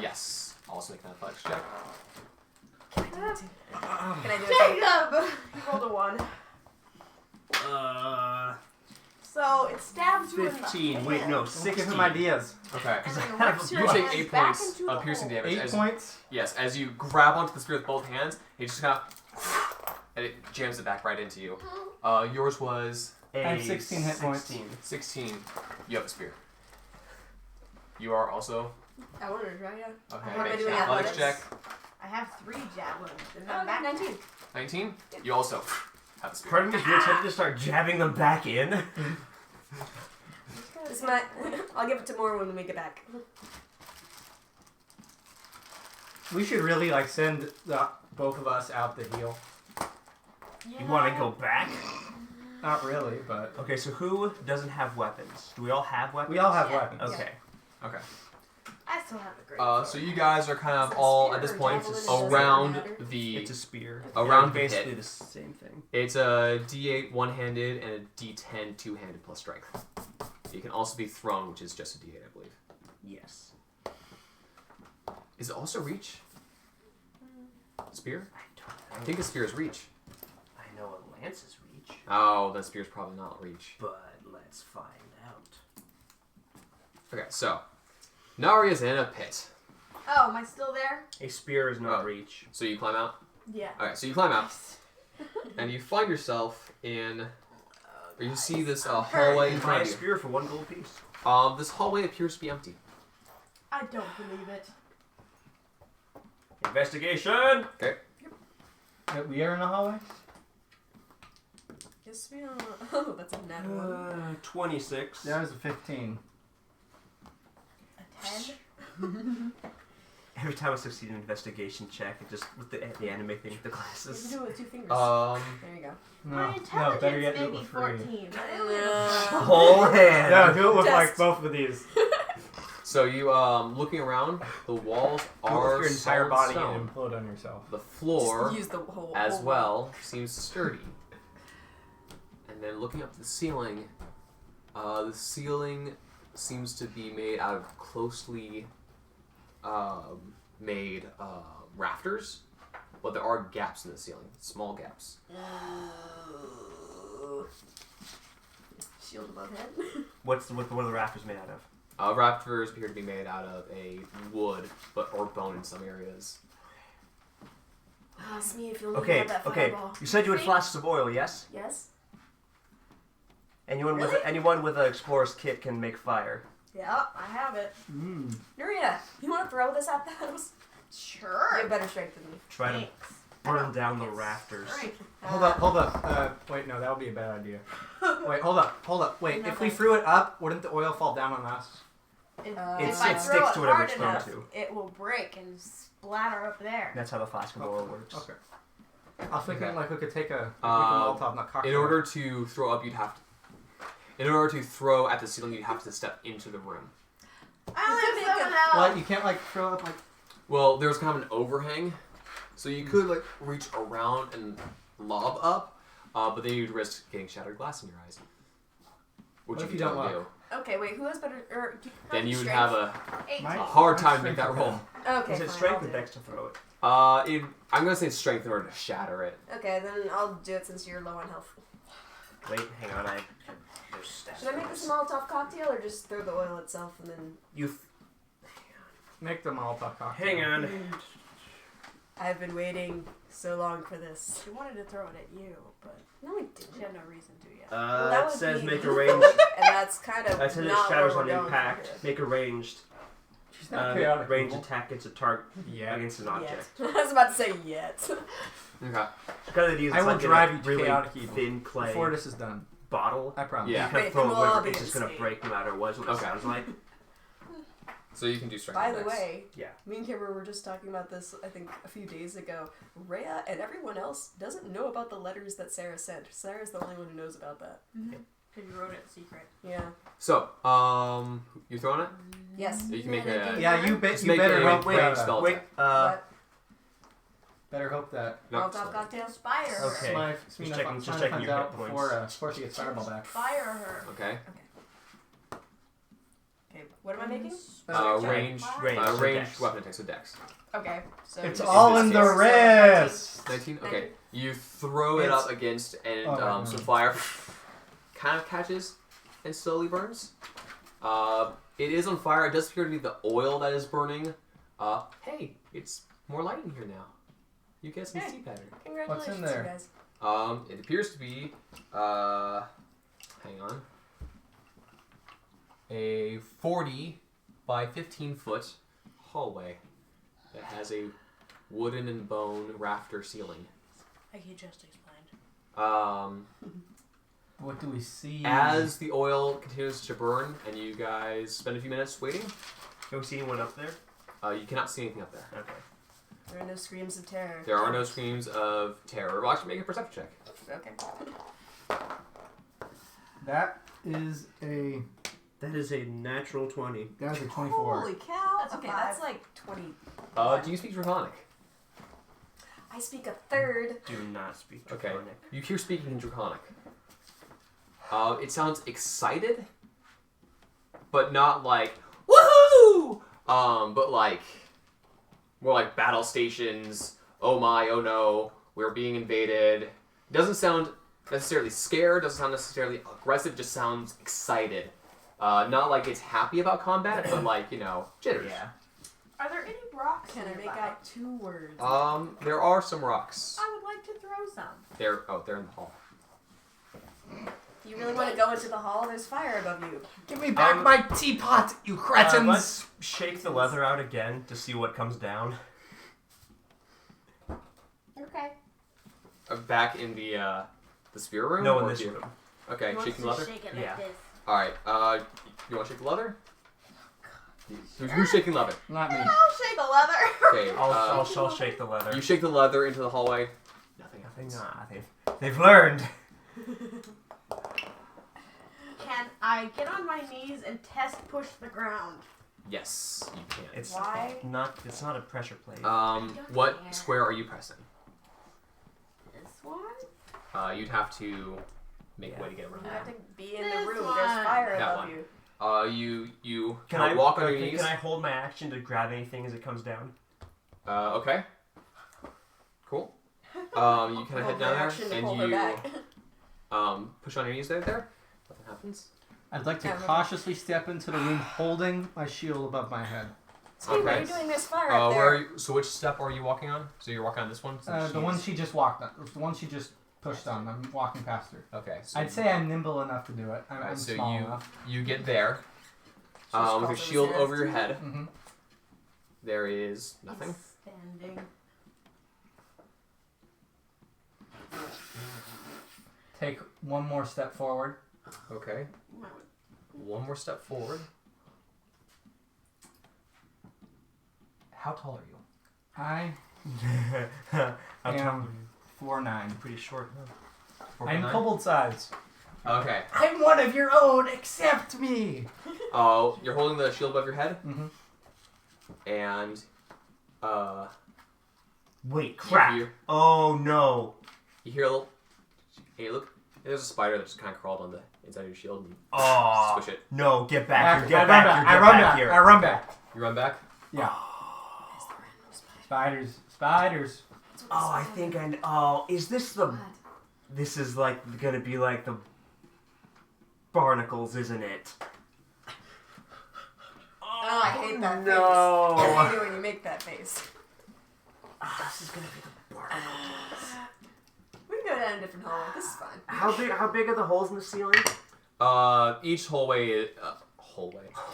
Yes. Also make an athletics check. Can I do it? Can I do it? Jacob! You rolled a 1. Uh, So it stabs you in the 15. Wait, no, Don't 16. give him ideas. Okay. And then I rips have- your You take hands 8 back points into the of piercing hole. damage. 8 as, points. Yes, as you grab onto the spear with both hands, it just kind of and it jams it back right into you. Yours was I have 16 hit points. 16. You have a spear. You are also I wanted to try it. okay. How am I Make doing an athletics check. athletics? I have 3 javelins. And Oh, I'm back 19. 19. You also have a spear. Part of me is really tempted to start jabbing them back in. This might. I'll give it to more when we get back. We should really send both of us out to heal. You want to go back? Not really, but Okay, so who doesn't have weapons? Do we all have weapons? we all have Yeah. weapons. Okay. Okay. I still have the great So you guys are kind of Is it all spear at this or point javelin? It doesn't around matter. the. It's a spear. Around Yeah, the basically pit. the same thing. It's a D8 one-handed and a D10 two-handed plus strength. It can also be thrown, which is just a D8, I believe. Yes. Is it also reach? Spear? I don't know. I think a spear is reach. I know a lance is reach, Oh, that spear's probably not reach. but let's find out. Okay, so Naria's in a pit. Oh, am I still there? A spear is not Oh. reach. So you climb out. Yeah. Okay, so you climb out, and you find yourself in. Or you see this hallway in Buy front a of you. spear for 1 gold piece. This hallway appears to be empty. I don't believe it. Investigation. We are in the hallway. Yes, we are. Oh, that's a nat 1. 26. That was a 15. A 10? Every time I succeed in an investigation check, it just with the anime thing with the You can glasses. do it with 2 fingers. Um, there you go. No, My no, intelligence better yet, do may it be with 3. 14. Whole hand. No, do it with Just- both of these. so you looking around, the walls Do it are with your entire solid body stone. and implode on yourself. The floor Just use the whole. as whole well seems sturdy. And then looking up to the ceiling seems to be made out of closely made rafters, but there are gaps in the ceiling, small gaps. Shield above head. What are the rafters made out of? Rafters appear to be made out of a wood, or bone in some areas. Ask me if you'll Okay, have that okay. fireball. You said you had See? flasks of oil, yes? Yes? Anyone Really? with anyone with an explorer's kit can make fire. Yeah, I have it. Nuria, you want to throw this at the house? Sure. You have better strength than me. Try to Thanks. burn down the rafters. Hold up. Wait, no, that would be a bad idea. Wait, hold up. Wait, if we threw it up, wouldn't the oil fall down on us? If It's- I it throw sticks it to whatever hard it's going enough, to. it will break and splatter up there. That's how the flask of oil works. Okay. I was thinking Okay. like we could take a Um, Molotov, not cocktail. In order to throw up, you'd have to. In order to throw at the ceiling, you'd have to step into the room. I only have 7 What? health. You can't like throw up like. Well, there's kind of an overhang, so you could like reach around and lob up, but then you'd risk getting shattered glass in your eyes, which What if you you don't don't do. look? Okay, wait, who has better... Then you would have a 18. hard time to make that Strength roll. Okay, Is it fine, strength I'll or do dex to throw it? I'm gonna say strength in order to shatter it. it. Okay, then I'll do it since you're low on health. Wait, hang on. There's stats. Should I make this a Molotov cocktail or just throw the oil itself and then... You. Make the Molotov cocktail. Hang on. I've been waiting so long for this. She wanted to throw it at you, but No, I she didn't. had no reason to yet. Well, that It would says be- make a range. And that's kind of That says it not shatters where on we're going impact. here. Make a ranged. She's not chaotic. Ranged people. attack against a target Yeah. against an object. Yet. I was about to say yet. Okay. Kind of use I will like drive in you a to really chaotic evil thin clay Before this is done, bottle. I promise. Yeah. You kind Wait, of throw then it we'll all wherever be it's in just gonna state. break no matter what. Is what it Okay. sounds like. So you can do strength. By and the dex. way, Yeah. me and Kimber were just talking about this, I think, a few days ago. Rhea and everyone else doesn't know about the letters that Sarah sent. Sarah's the only one who knows about that. Because you wrote it secret. Yeah. So, you throwing it? Yes. You can make a. Yeah, you Just you make better a hope. range spell Wait. attack. What? Better hope that. No, Molotov spell. cocktail? Inspire her. Okay. Smina checking- just Smina checking finds your out hit points. before she gets fireball back. Fire her. Okay. Okay, what am I making? Range. Range. Range Dex. weapon attack. So dex. Okay, so... It's It's all this in the case. wrist. 19. Okay. 19. You throw it It's- up against, and Oh, no. some fire kind of catches and slowly burns. It is on fire. It does appear to be the oil that is burning. Hey, it's more light in here now. You get some Hey. steam pattern. Congratulations, What's in there? you guys. It appears to be, hang on, a 40 by 15 foot hallway that has a wooden and bone rafter ceiling. Like he just explained. What do we see? As the oil continues to burn and you guys spend a few minutes waiting, Can we see anyone up there? you cannot see anything up there. Okay. There are no screams of terror. There are no screams of terror. Well, actually, make a perception check. Okay. That is a That is a natural 20. 24. Holy cow! That's a Okay, 5. that's like 20. Do you speak Draconic? I speak a third. Do not speak Okay. Draconic. You hear speaking in Draconic. It sounds excited, but not like woohoo. But like more like battle stations. Oh my! Oh no! We're being invaded. It doesn't sound necessarily scared. Doesn't sound necessarily aggressive. Just sounds excited. Not like it's happy about combat, but like jitters. Yeah. Are there any rocks Can I make nearby? out 2 words? There are some rocks. I would like to throw some. They're in the hall. You really want to go into the hall? There's fire above you. Give me back my teapot, you cretins! Let's shake the leather out again to see what comes down. Okay. Back in the spear room. No, in or this here? room. Okay, shaking leather. Shake it Yeah. like this. All right. You want to shake the leather? Who's shaking leather? Not me. I'll shake the leather. Okay. I'll shake the leather. You shake the leather into the hallway. Nothing happens. They've learned. Can I get on my knees and test push the ground? Yes, you can. It's Why? It's not a pressure plate. What care. square are you pressing? This one? You'd have to make a way to get around You have that. to be in This the room. one. There's fire That above one. you. You Can kind I of walk on your okay, knees. Can I hold my action to grab anything as it comes down? Okay. Cool. You kind of Hold head my down there action to and pull her you back. push on your knees there. Nothing happens. I'd like to Yeah, okay. cautiously step into the room holding my shield above my head. Steve, what are Okay. you doing this far Where up there? are you, so which step are you walking on? So you're walking on this one? Since The one she's- she just walked on. The one she just pushed on. I'm walking past her. Okay. So I'd say I'm nimble enough to do it. I'm Alright, so small enough. you get there. Just With crawls your over shield Sarah's over your team. head. Mm-hmm. There is nothing. Standing. Take one more step forward. Okay. One more step forward. How tall are you? I I'm am 4'9". pretty short. I'm kobold size. Okay. I'm one of your own. Accept me. Oh, you're holding the shield above your head, Mm-hmm. and Wait, crap. You hear, Oh no. you hear a little. Hey, look. There's a spider that just kind of crawled on the inside of your shield. And Oh. squish it. No, get back here. I Get back here. I Get run back back. here. I run back. You run back. Yeah. Spiders. Spiders. Oh, I think I. Oh, is this the? This is like gonna be like the barnacles, isn't it? Oh, I hate that no. face. I hate it when you make that face. This is gonna be the barnacles. We can go down a different hallway. This is fine. How big are the holes in the ceiling? Each hallway.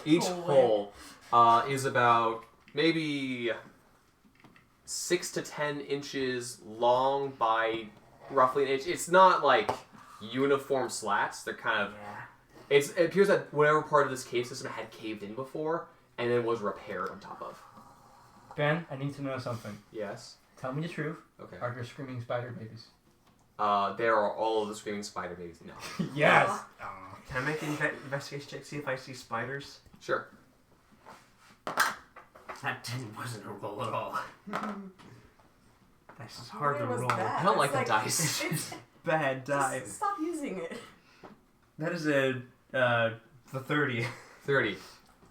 Each Hallway. hole is about maybe 6 to 10 inches long by roughly an inch. It's not like uniform slats. They're kind of. Yeah. It appears that whatever part of this cave system had caved in before and then was repaired on top of. Ben, I need to know something. Yes. Tell me the truth. Okay. Are there screaming spider babies? There are all of the screaming spider babies. No. Yes. Can I make an investigation check? See if I see spiders. Sure. That wasn't a roll at all. This is hard to What was roll. that? I don't It's like the dice. It's, Bad die. just stop using it. That is a the 30. 30.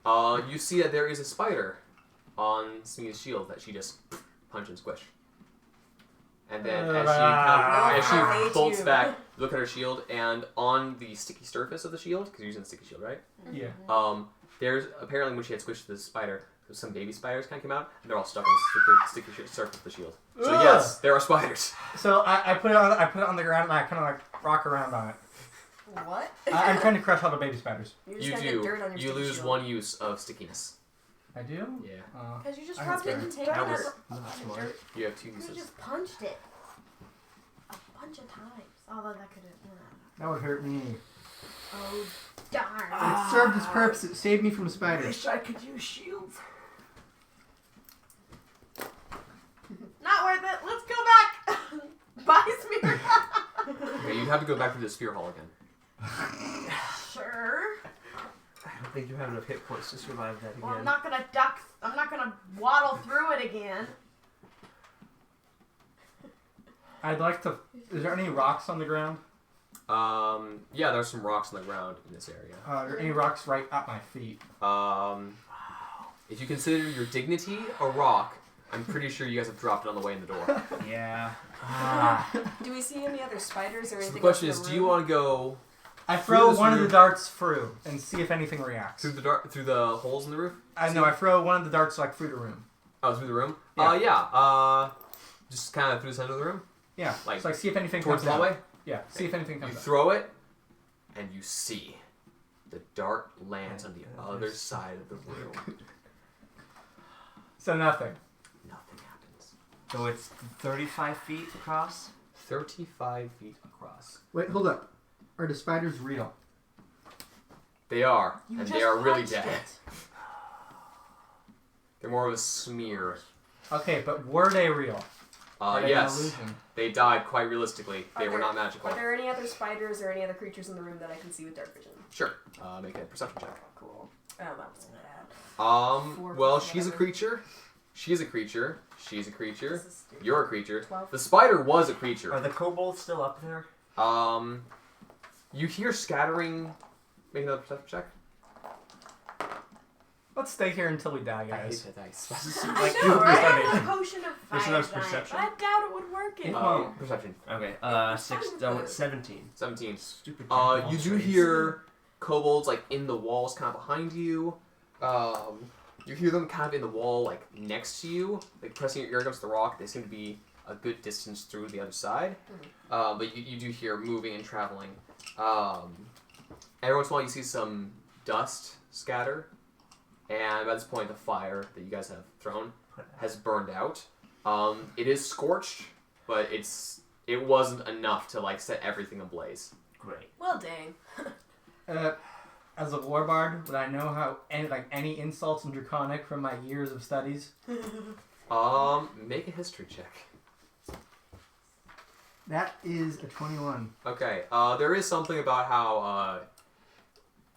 You see that there is a spider on Smee's shield that she just punch and squish. And then as I she hate bolts you. back, look at her shield, and on the sticky surface of the shield, because you're using the sticky shield, right? Yeah. There's apparently when she had squished the spider, some baby spiders kind of came out, and they're all stuck on the sticky surface of the shield. So Ugh. yes, there are spiders. So I put it on. I put it on the ground and I kind of like rock around on it. What? I'm trying to crush all the baby spiders. You're just You gonna get dirt on do. your You sticky lose shield. 1 use of stickiness. I do. Yeah. Because you just I rubbed it don't and care. taken That it. was not smart. You have 2 You uses. just punched it. A bunch of times. Although that could have. That would hurt me. Oh, darn. It served its purpose. It saved me from spiders. I could use shields. Not worth it. Let's go back. Bye, Spear. Okay, you'd have to go back to the spear hall again. Sure. I don't think you have enough hit points to survive that again. Well, I'm not gonna duck. I'm not gonna waddle through it again. I'd like to. Is there any rocks on the ground? Yeah, there's some rocks on the ground in this area. Are there any rocks right at my feet? If you consider your dignity a rock, I'm pretty sure you guys have dropped it on the way in the door. Yeah. Do we see any other spiders or So anything? the question else is, in do you want to go I Through throw this one of the room. darts through and see if anything reacts. through the holes in the roof? I know. I throw one of the darts like through the room. Oh, through the room? Yeah. Just kind of through the center of the room? Yeah. Like, so see if anything Towards comes the out. hallway? Yeah. See if anything comes You out. throw it, and you see the dart lands on the other side of the room. So nothing. Nothing happens. So it's 35 feet across? 35 feet across. Wait, hold up. Are the spiders real? They are, You and just they are really punched dead. it. They're more of a smear. Okay, but were they real? Are they an Yes, illusion? they died quite realistically. They Are were there- not magical. Are there any other spiders or any other creatures in the room that I can see with dark vision? Sure. Make a perception check. Cool. Oh, that wasn't bad. Well, plus she's a whatever. creature. She's a creature. She's a creature. This is stupid. You're a creature. 12. The spider was a Are creature. the kobolds still up there? You hear scattering. Make another perception check. Let's stay here until we die, I hate guys. that dice. I do know, this right? foundation. A potion of fire. There's no giant. perception. I doubt it would work in. Perception. Okay, What's 6, wrong with 17. 17. Stupid. You do hear kobolds like in the walls, kind of behind you. You hear them kind of in the wall, like next to you, like pressing your ear against the rock. They seem to be a good distance through the other side, but you do hear moving and traveling. Every once in a while, you see some dust scatter, and by this point, the fire that you guys have thrown has burned out. It is scorched, but it wasn't enough to like set everything ablaze. Great. Well, dang. As a warbard, would I know how any insults in Draconic from my years of studies? Make a history check. That is a 21. Okay, there is something about how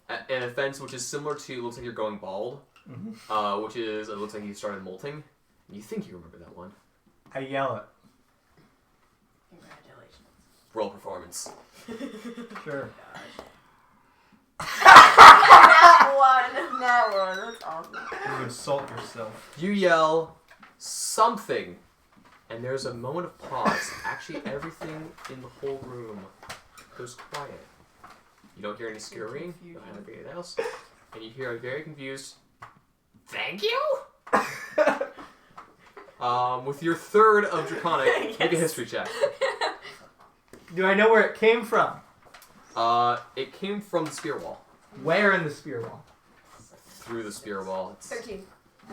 an offense which is similar to, looks like you're going bald, which is, it looks like you started molting. You think you remember that one. I yell it. Congratulations. Roll performance. Sure. That one. That's awesome. You insult yourself. You yell something, and there's a moment of pause. Actually, everything in the whole room goes quiet. You don't hear any scurrying, you don't have anything else, and you hear a very confused, "Thank you?" With your third of Draconic, make a history check. Do I know where it came from? It came from the spear wall. Where in the spear wall? Through the spear wall. It's 13.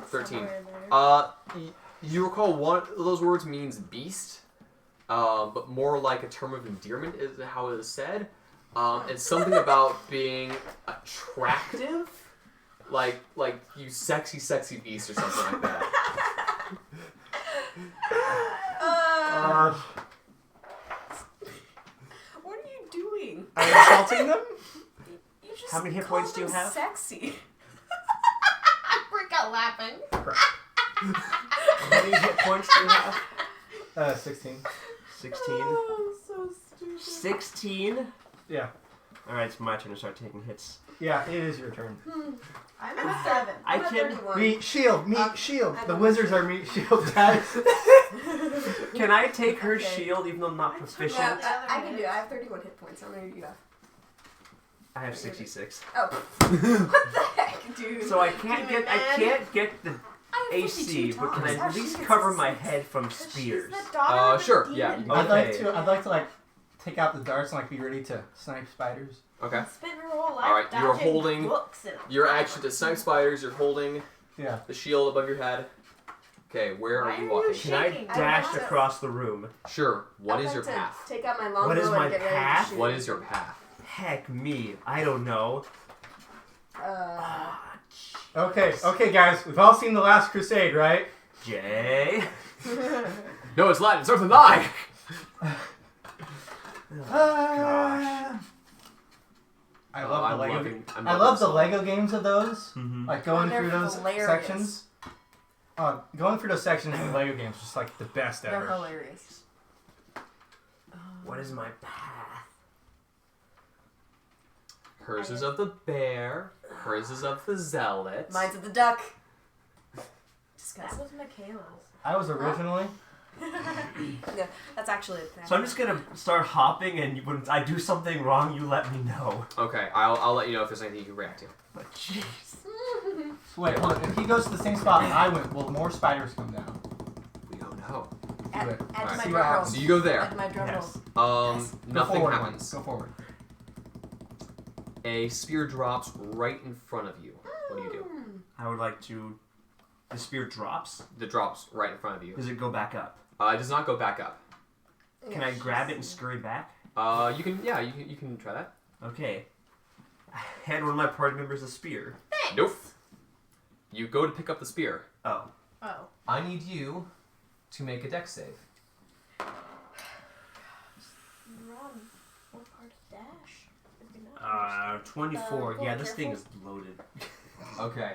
13. Somewhere there. You recall one of those words means beast, but more like a term of endearment is how it is said. It's something about being attractive, like you sexy, sexy beast or something like that. What are you doing? Are you insulting them? You just How many hit called points do you them have? Sexy. I break out laughing. How many hit points do you have? 16. 16. Oh, so stupid. 16? Yeah. Alright, it's my turn to start taking hits. Yeah, it is your turn. I'm at 7. I I'm at can... 31. Meat shield, meat shield. I'm The on wizards shield. are meat shield, guys. Can I take her Okay. shield even though I'm not I took proficient? Yeah, I can do it. I have 31 hit points. How many do you have? I have 66. Oh. What the heck, dude? So I can't Demon get I man. can't get the I have AC, 52 but can I times. How at she least gets cover a my six? head from She's spears? the daughter of a Sure, demon. yeah, you I'd like Okay. to. I'd like to like take out the darts and like be ready to snipe spiders. Okay. Spent her whole life Alright, you're dodging holding books and your action to snipe spiders. You're holding Yeah. the shield above your head. Okay, where Why are you are you walking? sh- Can I shaking? dash I don't know. across the room? Sure. What I'd is like your to path? Take out my longbow What is my and get ready path? to shoot. What is your path? Heck me, I don't know. Okay, guys. We've all seen The Last Crusade, right? Jay. No, it's Latin. It starts with an I. Gosh. I love the Lego. I'm I loving love the this. Lego games of those. Mm-hmm. Like going They're through those hilarious. sections. Going through those sections in Lego games is just like the best They're ever. hilarious. What is my path? Hers is of the bear. Hers is of the zealot. Mine's of the duck. That Disgusting. was Michaela's. I was originally. Yeah, that's actually a thing. So I'm just gonna start hopping, and when I do something wrong, you let me know. Okay, I'll let you know if there's anything you can react to. But jeez. Wait, hold on. If he goes to the same spot I went, will more spiders come down? We don't know. Add, Do it. add to Alright. my See drum what roll. happens. So you go there. Add to my drum Yes. roll. Um, Yes. Go nothing forward, happens. Go forward. A spear drops right in front of you. What do you do? I would like to. The spear drops. It drops right in front of you. Does it go back up? It does not go back up. Can I grab it and scurry back? You can. Yeah, you can try that. Okay. I hand one of my party members a spear. Nope. You go to pick up the spear. Oh. Oh. I need you to make a dex save. Run. What part of dash? If you're not 24. go Yeah, this thing careful. is loaded. Okay.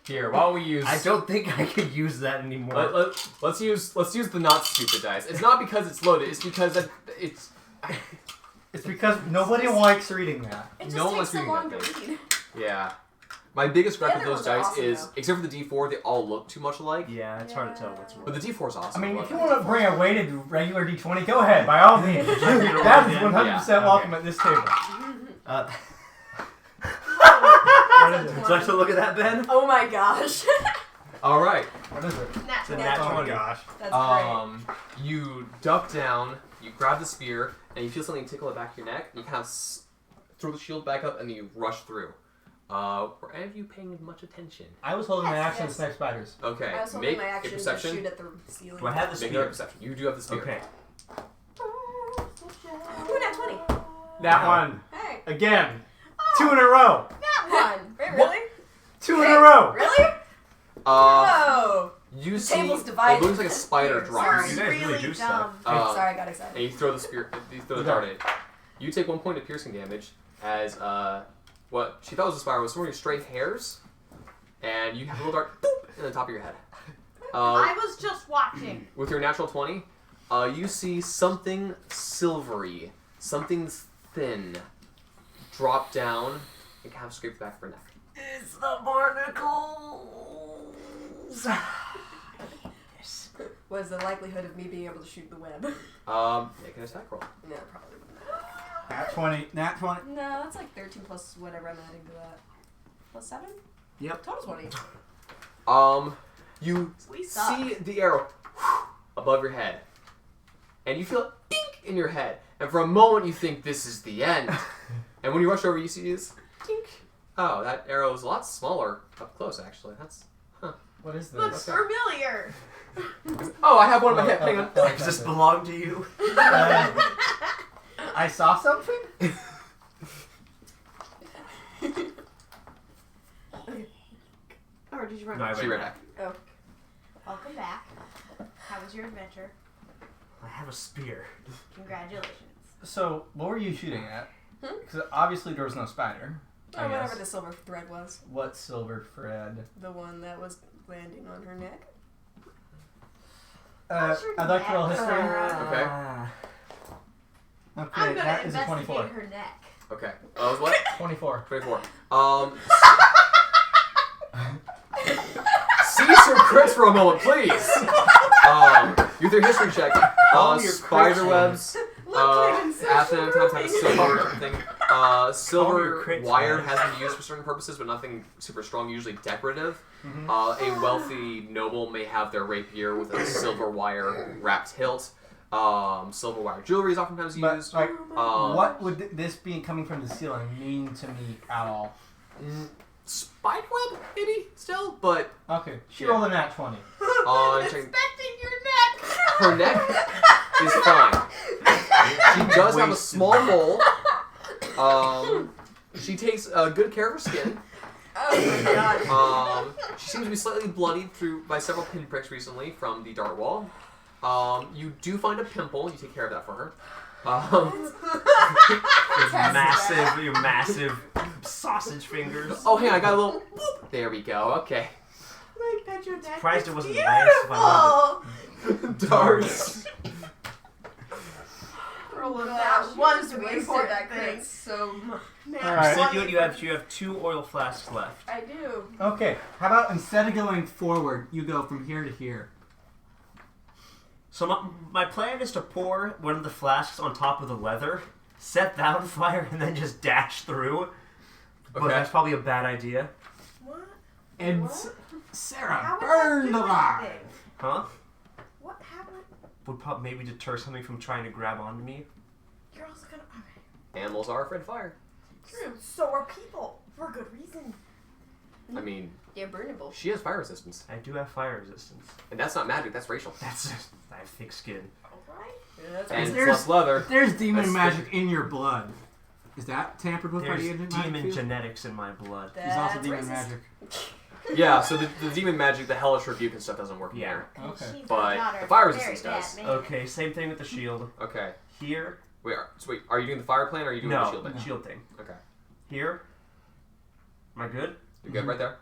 Here, while we use. I don't think I could use that anymore. Let's use the not stupid dice. It's not because it's loaded. It's because it's. It's because nobody likes reading that. It just No one takes wants so reading long that to read. Yeah. My biggest gripe The with other those ones are dice awesome, is, though. except for the D4, they all look too much alike. Yeah, it's hard to tell what's But what. the D4 is awesome. I mean, love if you it. want to bring a weighted regular D20, go ahead, by all means. That is 100% Yeah, welcome at this table. Uh, That's a Would you like to look at that, Ben? Oh my gosh. All right. What is it? Nat It's a 20. nat Oh my 20. gosh. That's great. You duck down, you grab the spear, and you feel something tickle the back of your neck. And you kind of throw the shield back up, and then you rush through. Were any of you paying much attention? I was holding my Yes, action yes. to snipe spiders. Okay. I was holding Make my a action to perception. shoot at the ceiling. Do I have the Make another spear? perception. You do have the spear. Okay. Ooh, nat 20. That Wow. one. Hey. Again. 2 in a row. That one. Wait, really? 2 in a row. Really? Uh, Whoa. you The see, table's divided. it looks like a spider Here, drops. sorry. You guys really really do dumb. Sorry, I got excited. And you throw the spear. You throw the dart at it. You take 1 point of piercing damage as what she thought was a spider was some of your stray hairs, and you have a little dart boop, in the top of your head. I was just watching. With your natural 20, you see something silvery, something thin, drop down and kind of scrape the back of her neck. It's the barnacles. Yes. What is the likelihood of me being able to shoot the web? Make an attack roll. No, probably not. Nat 20. Nat 20. No, that's like 13 plus whatever I'm adding to that. Plus 7? Yep. Total 20. You We suck. see the arrow above your head, and you feel it dink in your head, and for a moment you think this is the end. And when you rush over, you see this dink. Oh, that arrow is a lot smaller up close, actually. That's What is this? Looks familiar. oh, I have one in my head. Hang on. Does this belong to you? I saw something? Or did you run? No, I She went ran back. back. Welcome back. How was your adventure? I have a spear. Congratulations. So, what were you shooting at? Hmm? Because obviously there was no spider. Or I whatever guess. the silver thread was. What silver thread? The one that was landing on her neck. How's your I'd like to roll neck? history. Okay. Okay, I'm gonna that is a investigate 24. her neck. Okay. Was what? 24. 24. Cease your crits for a moment, please. Use your history check. All your Spider crits. webs. Athens times have a silver thing. All your Silver crits, wire man. has been used for certain purposes, but nothing super strong. Usually decorative. Mhm. A wealthy noble may have their rapier with a silver wire wrapped hilt. Silver wire jewelry is oftentimes But, used. like, Um, what would this being coming from the ceiling mean to me at all? Spider web, maybe still, but Okay, she Yeah. rolled a nat 20. checking- Inspecting your neck. her neck is fine. She does have a Wasted. small mole. She takes good care of her skin. Oh my god. She seems to be slightly bloodied by several pinpricks recently from the dart wall. You do find a pimple. You take care of that for her. Your massive sausage fingers. Oh, hey, I got a little. Boop. There we go. Okay. Like that your neck. Surprised is it wasn't beautiful. last Darts. Rolling Wow, that she one just to wasted important that thing. crit so much. Alright. So you have 2 oil flasks left. I do. Okay, how about instead of going forward, you go from here to here? So my plan is to pour one of the flasks on top of the leather, set that on fire, and then just dash through. But Okay. that's probably a bad idea. What? And What? Sarah, How would burn that the do rock! anything? Huh? What happened? Would probably maybe deter something from trying to grab onto me. You're also gonna. Okay. Animals are afraid of fire. True. So are people for good reason. I mean, Yeah, burnable. she has fire resistance, I do have fire resistance. and that's not magic. That's racial. That's I have thick skin. Alright. Yeah, that's And There's- plus leather. There's demon That's magic in your blood. Is that tampered with by There's the agent magic demon field? genetics in my blood. There's also That's demon racist. magic. Yeah, so the demon magic, the hellish rebuke and stuff doesn't work in Yeah. here. And Okay. she's But my daughter. the fire Very resistance bad does. man. Okay, same thing with the shield. Okay. Here. Wait, are you doing the fire plan or are you doing the No, shield thing? shield thing. Okay. Here. Am I good? You're good right there?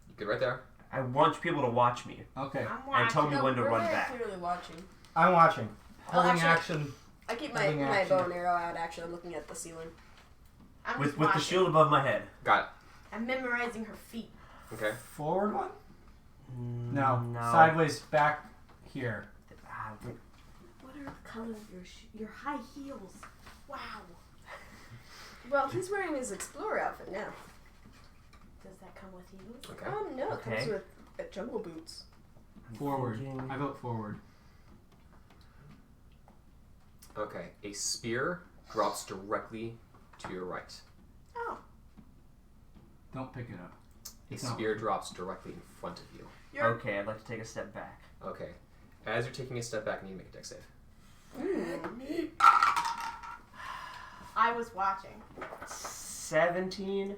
You good right there? I want people to watch me. Okay, I'm And tell watching. me when to we're run very back. clearly watching. I'm watching. Well, Holding actually- action. I keep my, Holding my action. bow and arrow out, actually. I'm looking at the ceiling. I'm With just the watching. shield above my head. Got it. I'm memorizing her feet. Okay. Forward one? No. No. Sideways back here. Ah, wait. What are the color of your high heels? Wow. Well, he's wearing his explorer outfit now. Does that come with heels? Okay. No, it comes Okay. with jungle boots. Forward. Thinking- I vote forward. Okay. A spear drops directly to your right. Oh. Don't pick it up. A It's not spear working. drops directly in front of you. You're Okay, I'd like to take a step back. Okay. As you're taking a step back, I need to make a dex save. I was watching. 17.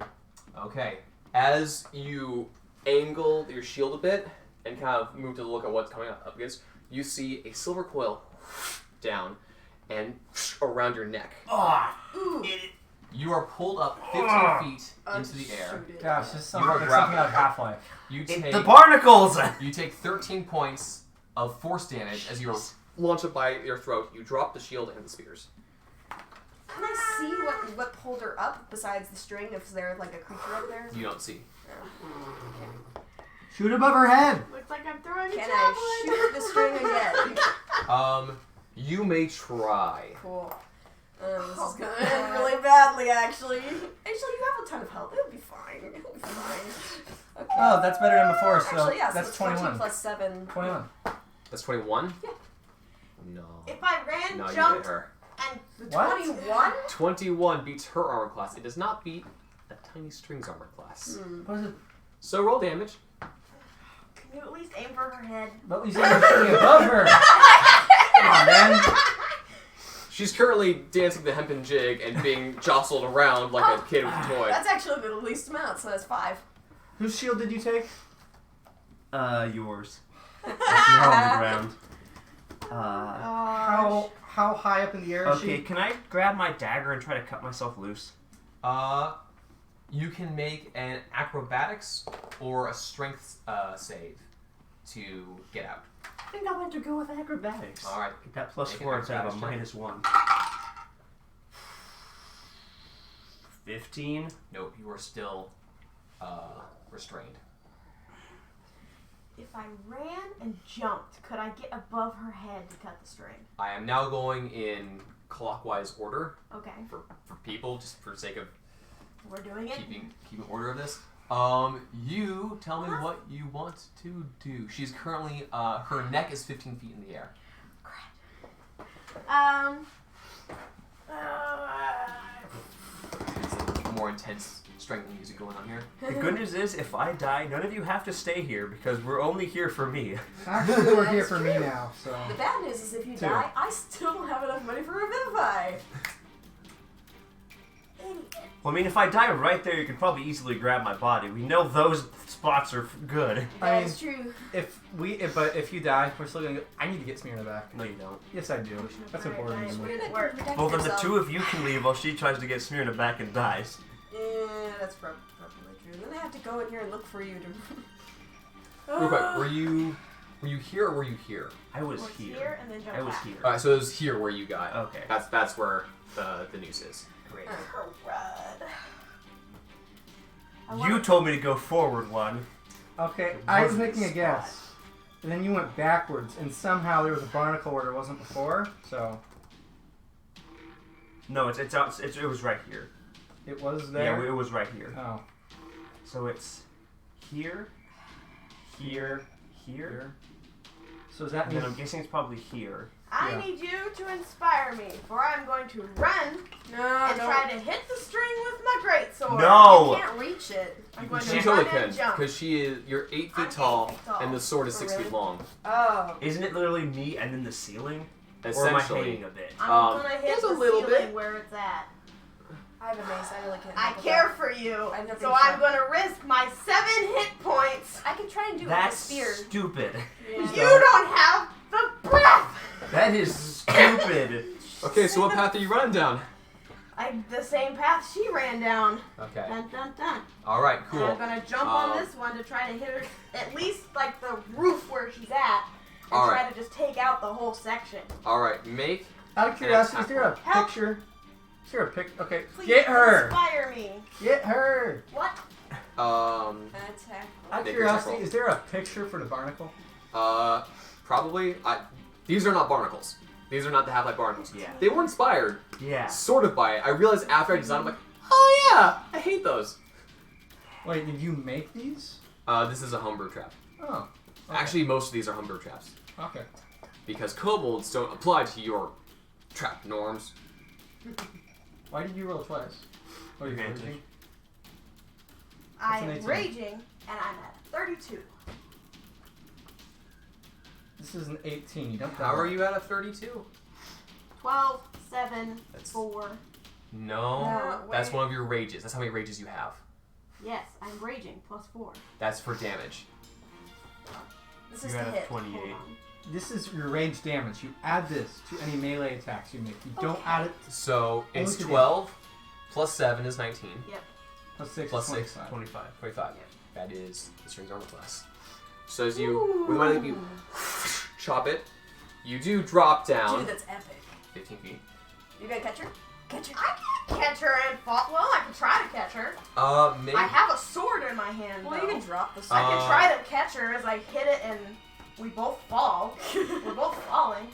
Okay. As you angle your shield a bit and kind of move to look at what's coming up against, you see a silver coil down and around your neck. Ooh. You are pulled up 15 feet into the air. Shoot it. Gosh, this is You something, are like something grappled. out of Half-Life. You take The barnacles! you take 13 points of force damage as you are launched up by your throat. You drop the shield and the spears. Can I see what pulled her up besides the string? If there's like a creature up there? You don't see. Shoot above her head. Looks like I'm throwing a Can javelin. I shoot the string again? You may try. Cool. This is gonna God. end really badly, actually. Actually, you have a ton of health. It'll be fine. It'll be fine. Okay. Oh, that's better than before, so Actually, yeah, so that's it's 14 21. plus 7. 21. That's 21? Yeah. No. If I ran, No, you hit jumped, her. and What? 21? 21 beats her armor class. It does not beat a tiny strings armor class. What is it? So roll damage. can you at least aim for her head? But you said you're shooting above her. Come on, man. She's currently dancing the hempen jig and being jostled around like a kid with a toy. That's actually the least amount, so that's 5. Whose shield did you take? Yours. You're on the ground. How high up in the air is Okay, she? can I grab my dagger and try to cut myself loose? You can make an acrobatics or a strength save to get out. I think I want to go with acrobatics. All right. Get that plus Make an 4 instead of a acrobatics check. -1. 15. Nope, you are still restrained. If I ran and jumped, could I get above her head to cut the string? I am now going in clockwise order Okay, for people, just for the sake of we're doing it. keeping order of this. You tell me what you want to do. She's currently her neck is 15 feet in the air. It's more intense strength music going on here. The good news is, if I die, none of you have to stay here because we're only here for me. Actually, we're here for me now, so. The bad news is if you Two. die, I still don't have enough money for Revivify. Well, I mean, if I die right there, you can probably easily grab my body. We know those spots are good. I That's true. But if you die, we're still gonna go. I need to get Smear in the back. No, you don't. Yes, I do. That's important. Alright, to We're me. gonna Work. protect Well, then the yourself. two of you can leave while she tries to get Smear back and dies. Yeah, that's probably true. Then I have to go in here and look for you to. Real quick, were you here or were you here? I was We're here. here and then jump I was back. here. Alright, so it was here where you got. Okay. That's where the noose is. Great. You told me to go forward one. Okay, It I was wasn't making a the guess. And then you went backwards, and somehow there was a barnacle where there wasn't before, so No, it's out. It was right here. it was Yeah, there. it was right here. Oh, So it's here, here, here, so does that and mean then I'm guessing it's probably here. I Yeah. need you to inspire me, for I'm going to run No, and try to hit the string with my greatsword. No! You can't reach it. I'm going She to totally run can, and jump. because you're 8 feet I'm tall, 8 feet tall. and the sword is Oh, 6 really? feet long. Oh. Isn't it literally me and then the ceiling? Or am I Essentially. hanging a bit? I'm gonna hit there's a the little ceiling bit. where it's at. I have a mace. I really can't. I help with care that. for you, I have nothing so to I'm say. gonna risk my 7 hit points. I can try and do it That's with a spear. stupid. Yeah. You don't have the breath. That is stupid. Okay, so what path are you running down? The same path she ran down. Okay. Dun dun dun. Alright, And cool. I'm gonna jump on Um, this one to try to hit her at least like the roof where she's at, and All try right. to just take out the whole section. Alright, make. out of curiosity, is there a Help. picture? Is there a pic? Okay, Please get her! inspire me. Get her! What? Attack. Out of Make your curiosity, attack roll. is there a picture for the barnacle? Probably. These are not barnacles. These are not the Half-Life barnacles. Yeah. They were inspired, Yeah. sort of, by it. I realized after I designed them, like, oh yeah, I hate those. Wait, did you make these? This is a homebrew trap. Oh. Okay. Actually, most of these are homebrew traps. Okay. Because kobolds don't apply to your trap norms. Why did you roll twice? Oh, you're Advantage. raging? I an am 18. raging, and I'm at 32. This is an 18. You don't. How are you at a 32? 12, 7, That's 4. no. No, That's wait. one of your rages. That's how many rages you have. Yes, I'm raging, plus 4. That's for damage. This You is had to a hit. 28. Hold on. This is your range damage. You add this to any melee attacks you make. You don't Okay. add it So it's Only to 12 plus 7 is 19. plus 6. Plus is 6, 25. 25. 25. That is the string's armor class. So as you, with one of you chop it, you do drop down Dude, that's epic. 15 feet. You gonna catch her? Catch her. I can't catch her and fall. Well, I can try to catch her. Maybe. I have a sword in my hand. Well, though. you can drop the I sword. can try to catch her as I hit it, and we both fall. We're both falling.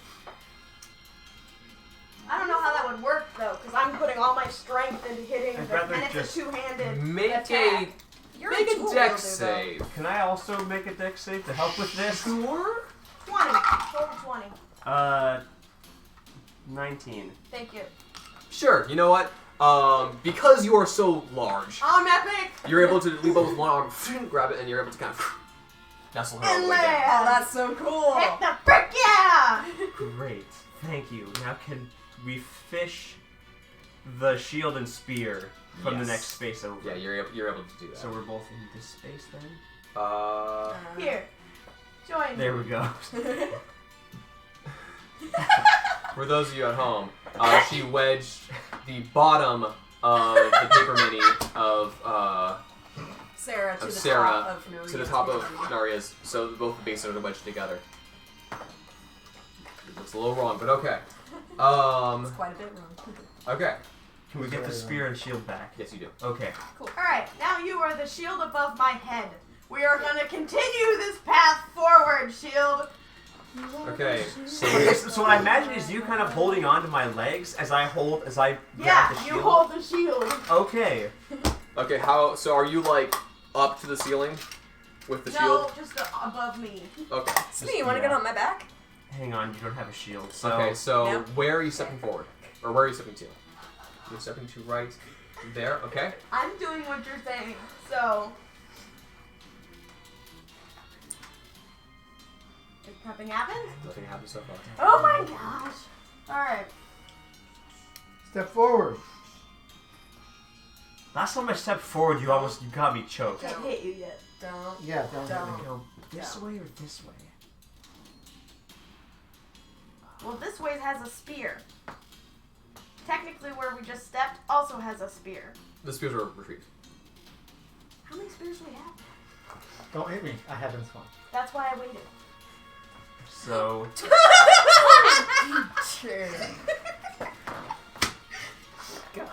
I don't know how that would work though, because I'm putting all my strength into hitting, I'd the, rather and it's just a two-handed Make attack. You're make a tool a dex wielder, save. Can I also make a dex save to help with this? Sure. 20. Total 20. 19. Thank you. Sure. You know what? Because you are so large, I'm epic. you're able to leap up with one arm, grab it, and you're able to kind of nestle her all the And way down. land. Oh, that's so cool. Heck the frick yeah! Great. Thank you. Now can we fish the shield and spear from the Yes. next space over? Yeah, you're able to do that. So we're both in this space then? Here, join There me. we go. For those of you at home, she wedged the bottom of the paper mini of Sarah to Of the Sarah top of Naria's to the top of paper. Naria's, so both the bases are wedged together. It looks a little wrong, but okay. It's quite a bit wrong. Okay. Can we get the spear and shield back? Yes, you do. Okay. Alright, now you are the shield above my head. We are gonna continue this path forward, shield. Okay. So what I imagine is you kind of holding on to my legs as I grab Yeah, the shield. you hold the shield. Okay. Okay. How? So are you like up to the ceiling with the No, shield? just above me. Okay. Smee, you wanna get on my back? Hang on, you don't have a shield. So Okay. So No. where are you stepping forward, or where are you stepping to? You're stepping to right there. Okay. I'm doing what you're saying, so. If nothing happens? Nothing happened so far. Oh my gosh. Alright. Step forward. last time I stepped forward, you got me choked. Can't hit you yet. Don't. Yeah, don't. Don't. Go this way or this way? Well, this way has a spear. Technically, where we just stepped also has a spear. The spears were retrieved. How many spears do we have? Don't hit me. I have this one. That's why I waited. So Sure. Gosh.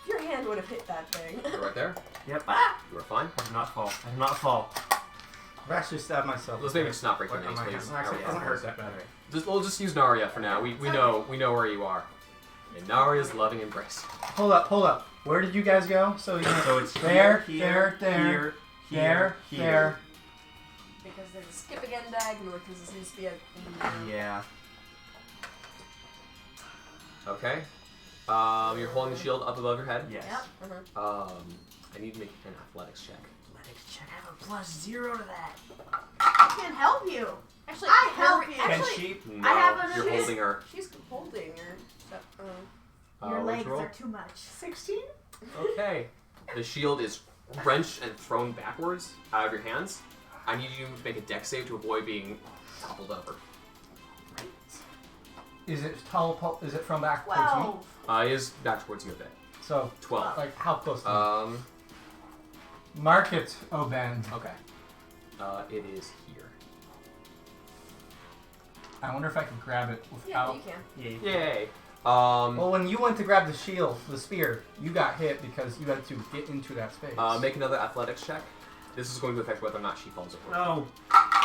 Your hand would have hit that thing. You're right there. yep. You are fine. I did not fall. I did not fall. I've actually stabbed myself. Let's maybe just not break your Like, names, on my please. hand. Actually, it doesn't hurt that bad. We'll just use Narya for now. We know where you are. In Narya's loving embrace. Hold up. Where did you guys go? So you So it's there, here, there, here, there. Because there's a skip again diagonal, because this needs to be a. Yeah. Okay. You're holding the shield up above your head. Yes. Yep. I need to make an athletics check. Athletics check. I have a +0 to that. I can help you. Actually, I help you. Can Actually, she? No, I have a- you're she's- holding her. She's holding her. your what'd legs you roll? are too much. 16? Okay. The shield is wrenched and thrown backwards out of your hands. I need you to make a dex save to avoid being toppled over. Is it tall? Is it from back towards me? 12. It is back towards you a bit. So, 12. like, how close to me? Um, Mark it, oh Ben. okay. It is here. I wonder if I could grab it Yeah, without. you can. Yeah. You Yay. Well, when you went to grab the shield, the spear, you got hit because you had to get into that space. Make another athletics check. This is going to affect whether or not she falls over. Oh,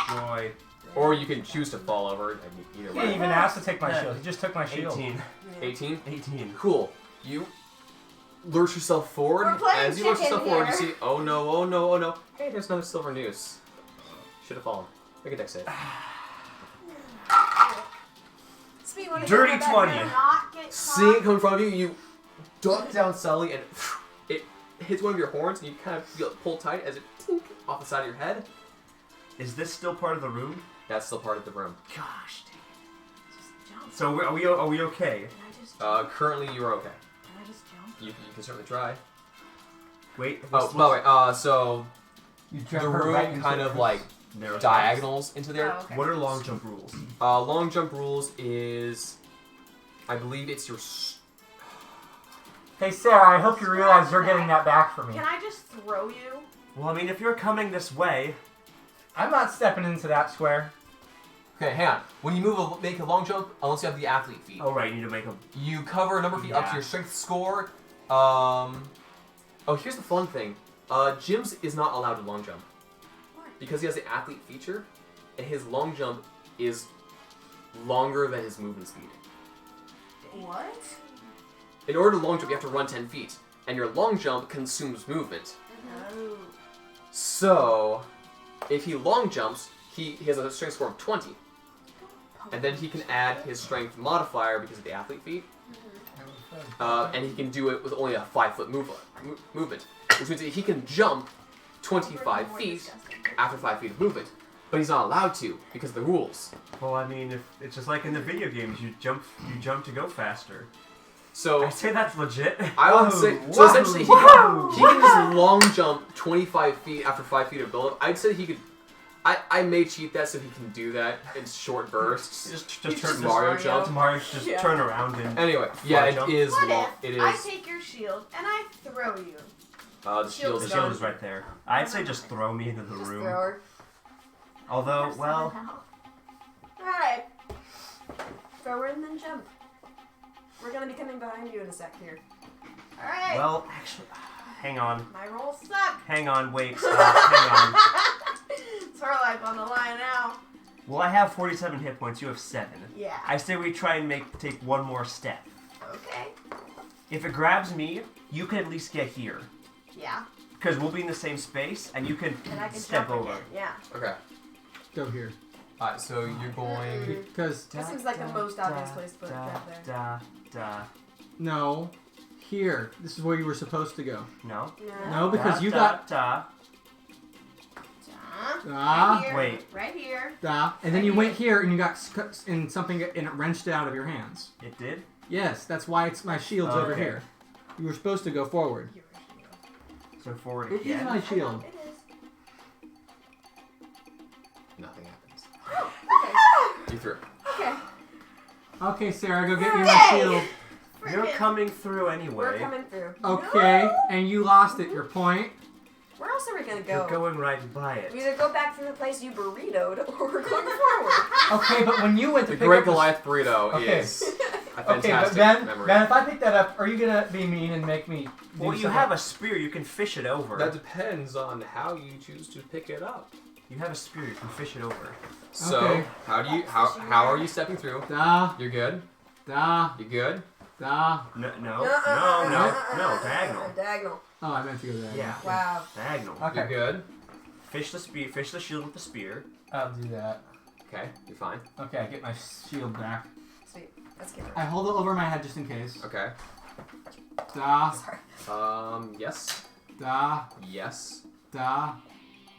joy. Or you can choose to fall over. And either He way. even asked to take my Yeah. shield. He just took my shield. 18. 18. 18. Cool. You lurch yourself forward. We're playing As you lurch chicken yourself forward, you here. see, oh no, oh no, oh no. Hey, there's another silver noose. Should have fallen. Make a dex save. Speed, wanna Dirty go back 20. now? Not get Seeing it caught. come in front of you, you duck down subtly and it hits one of your horns and you kind of feel it pull tight as it tink off the side of your head. Is this still part of the room? That's still part of the room. Gosh, dang. Just jump. So are we okay? Can I just jump? Currently you are okay. Can I just jump? You can certainly try. Wait. Oh, by the way, so You the jump her room right into kind the of like narrow diagonals into there. Oh, okay. What are long jump rules? Long jump rules is, I believe it's your. Hey Sarah, I hope you realize you're getting that back from me. Can I just throw you? Well, I mean, if you're coming this way, I'm not stepping into that square. Okay, hang on. When you make a long jump, unless you have the athlete feat, oh right, you need to make a. you cover a number of feet up to Yeah. your strength score. Oh, here's the fun thing. Jim's is not allowed to long jump. Why? Because he has the athlete feature, and his long jump is longer than his movement speed. What? In order to long jump, you have to run 10 feet, and your long jump consumes movement. Oh. So, if he long jumps, he has a strength score of 20, and then he can add his strength modifier because of the athlete feat, and he can do it with only a 5-foot movement, which means that he can jump 25 feet after 5 feet of movement, but he's not allowed to because of the rules. Well, I mean, if it's just like in the video games, you jump to go faster. So I say that's legit. I would say, so essentially he can just long jump 25 feet after 5 feet of build-up. I'd say he could. I may cheat that so he can do that in short bursts. Just Just turn Mario Mario jump. Mario just Yeah. turn around and Anyway, yeah, jump. it is What long. if It I is. take your shield and I throw you? The shield Shield's is the shield is right there. I'd say just throw me into the Just room. throw her. Although, well, Alright. Throw her and then jump. We're gonna be coming behind you in a sec here. Alright. well, actually, hang on, My rolls suck. wait, stop, hang on. It's her life on the line now. Well, I have 47 hit points. You have 7. Yeah. I say we try and take one more step. Okay. If it grabs me, you can at least get here. Yeah. Because we'll be in the same space, and you can And I can step jump over. again. Yeah. Okay. Go here. Alright, so you're going. Because, That seems like the most obvious place to put a trap there. Da. no. Here. This is where you were supposed to go. No. No, because Da, you da, got. Da. Ah. Right here. Wait. Right here. Da. And then you went here and you got in something and it wrenched it out of your hands. It did? Yes, that's why it's my shield's over Okay. here. You were supposed to go forward. So forward It is again. my shield. It is. Nothing happens. Okay. You threw. Okay. Okay, Sarah, go get me my shield. You're Frickin'. coming through We're anyway. coming through. Okay, and you lost it. Your point. Where else are we gonna You're go? going right by it. We either go back to the place you burritoed, or we're going forward. Okay, but when you went to The pick Great up the Goliath burrito Okay. is a Okay, but fantastic Ben, memory. Ben, if I pick that up, are you gonna be mean and make me? Do Well, you something? have a spear. You can fish it over. That depends on how you choose to pick it up. You have a spear. You can fish it over. So, Okay. how are you stepping through? Da, You're good? da, You good? da. No. Diagonal. Diagonal. Oh, I meant to go there. Yeah. Wow. Diagonal. You're Okay, good? Fish the spear. Fish the shield with the spear. I'll do that. Okay, you're fine. Okay, I get my shield back. Sweet. Let's get I her. hold it over my head just in case. Okay. Da, Sorry. Yes. da, Yes. da,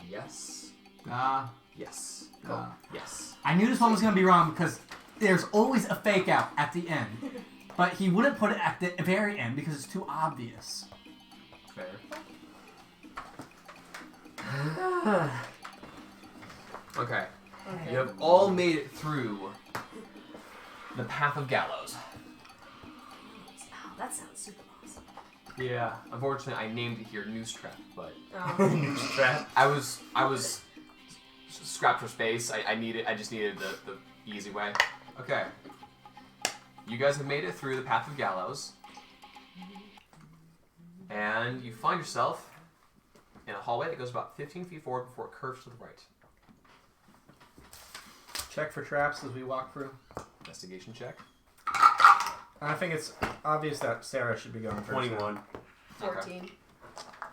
Yes. da, Yes. da. Yes. I knew this one was gonna be wrong because there's always a fake out at the end, but he wouldn't put it at the very end because it's too obvious. Fair. Okay. Okay. You have all made it through the Path of Gallows. Oh, that sounds super awesome. Yeah. Unfortunately, I named it here Noose Trap, but Oh. Trap. I was scrapped for space. I just needed the easy way. Okay. You guys have made it through the Path of Gallows. And you find yourself in a hallway that goes about 15 feet forward before it curves to the right. Check for traps as we walk through. Investigation check. I think it's obvious that Sarah should be going first. 21. 14.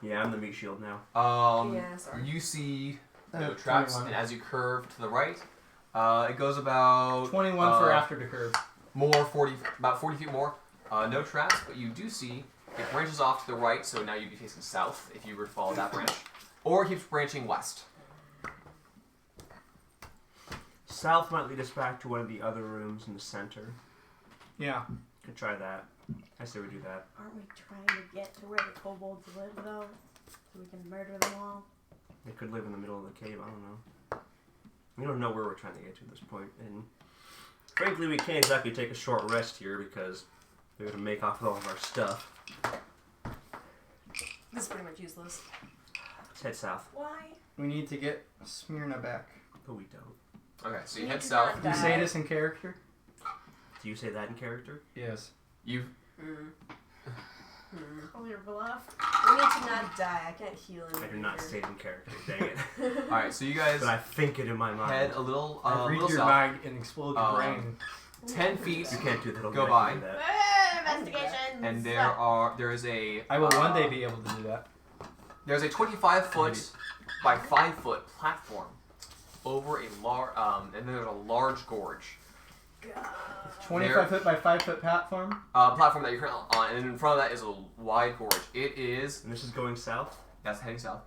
Yeah, I'm the meat shield now. Yeah, sorry. You see no 21. traps, and as you curve to the right, it goes about 21 for after the curve. about 40 feet more. No traps, but you do see it branches off to the right, so now you'd be facing south if you were to follow that branch, or it keeps branching west. South might lead us back to one of the other rooms in the center. Yeah. Could try that. I say we do that. Aren't we trying to get to where the kobolds live, though? So we can murder them all? They could live in the middle of the cave. I don't know. We don't know where we're trying to get to at this point, and frankly, we can't exactly take a short rest here because they're gonna make off with all of our stuff. This is pretty much useless. Let's head south. Why? We need to get Smyrna back. But we don't. Okay, so you We head did south. not Do you die. say this in character? Do you say that in character? Yes. You Call your bluff. We need to not die. I can't heal him. I do not say it in character. Dang it. all right? So you guys But I think it in my mind. head a little, I read little your south. mind and explode your brain. 10 feet, You can't do that. Go by. Do that. Investigation. and there is a. I will one day be able to do that. There's a 25-foot by 5-foot platform over a large, and then there's a large gorge. 25 foot by 5 foot platform. Platform that you're currently on, and in front of that is a wide gorge. It is. And this is going south? That's heading south.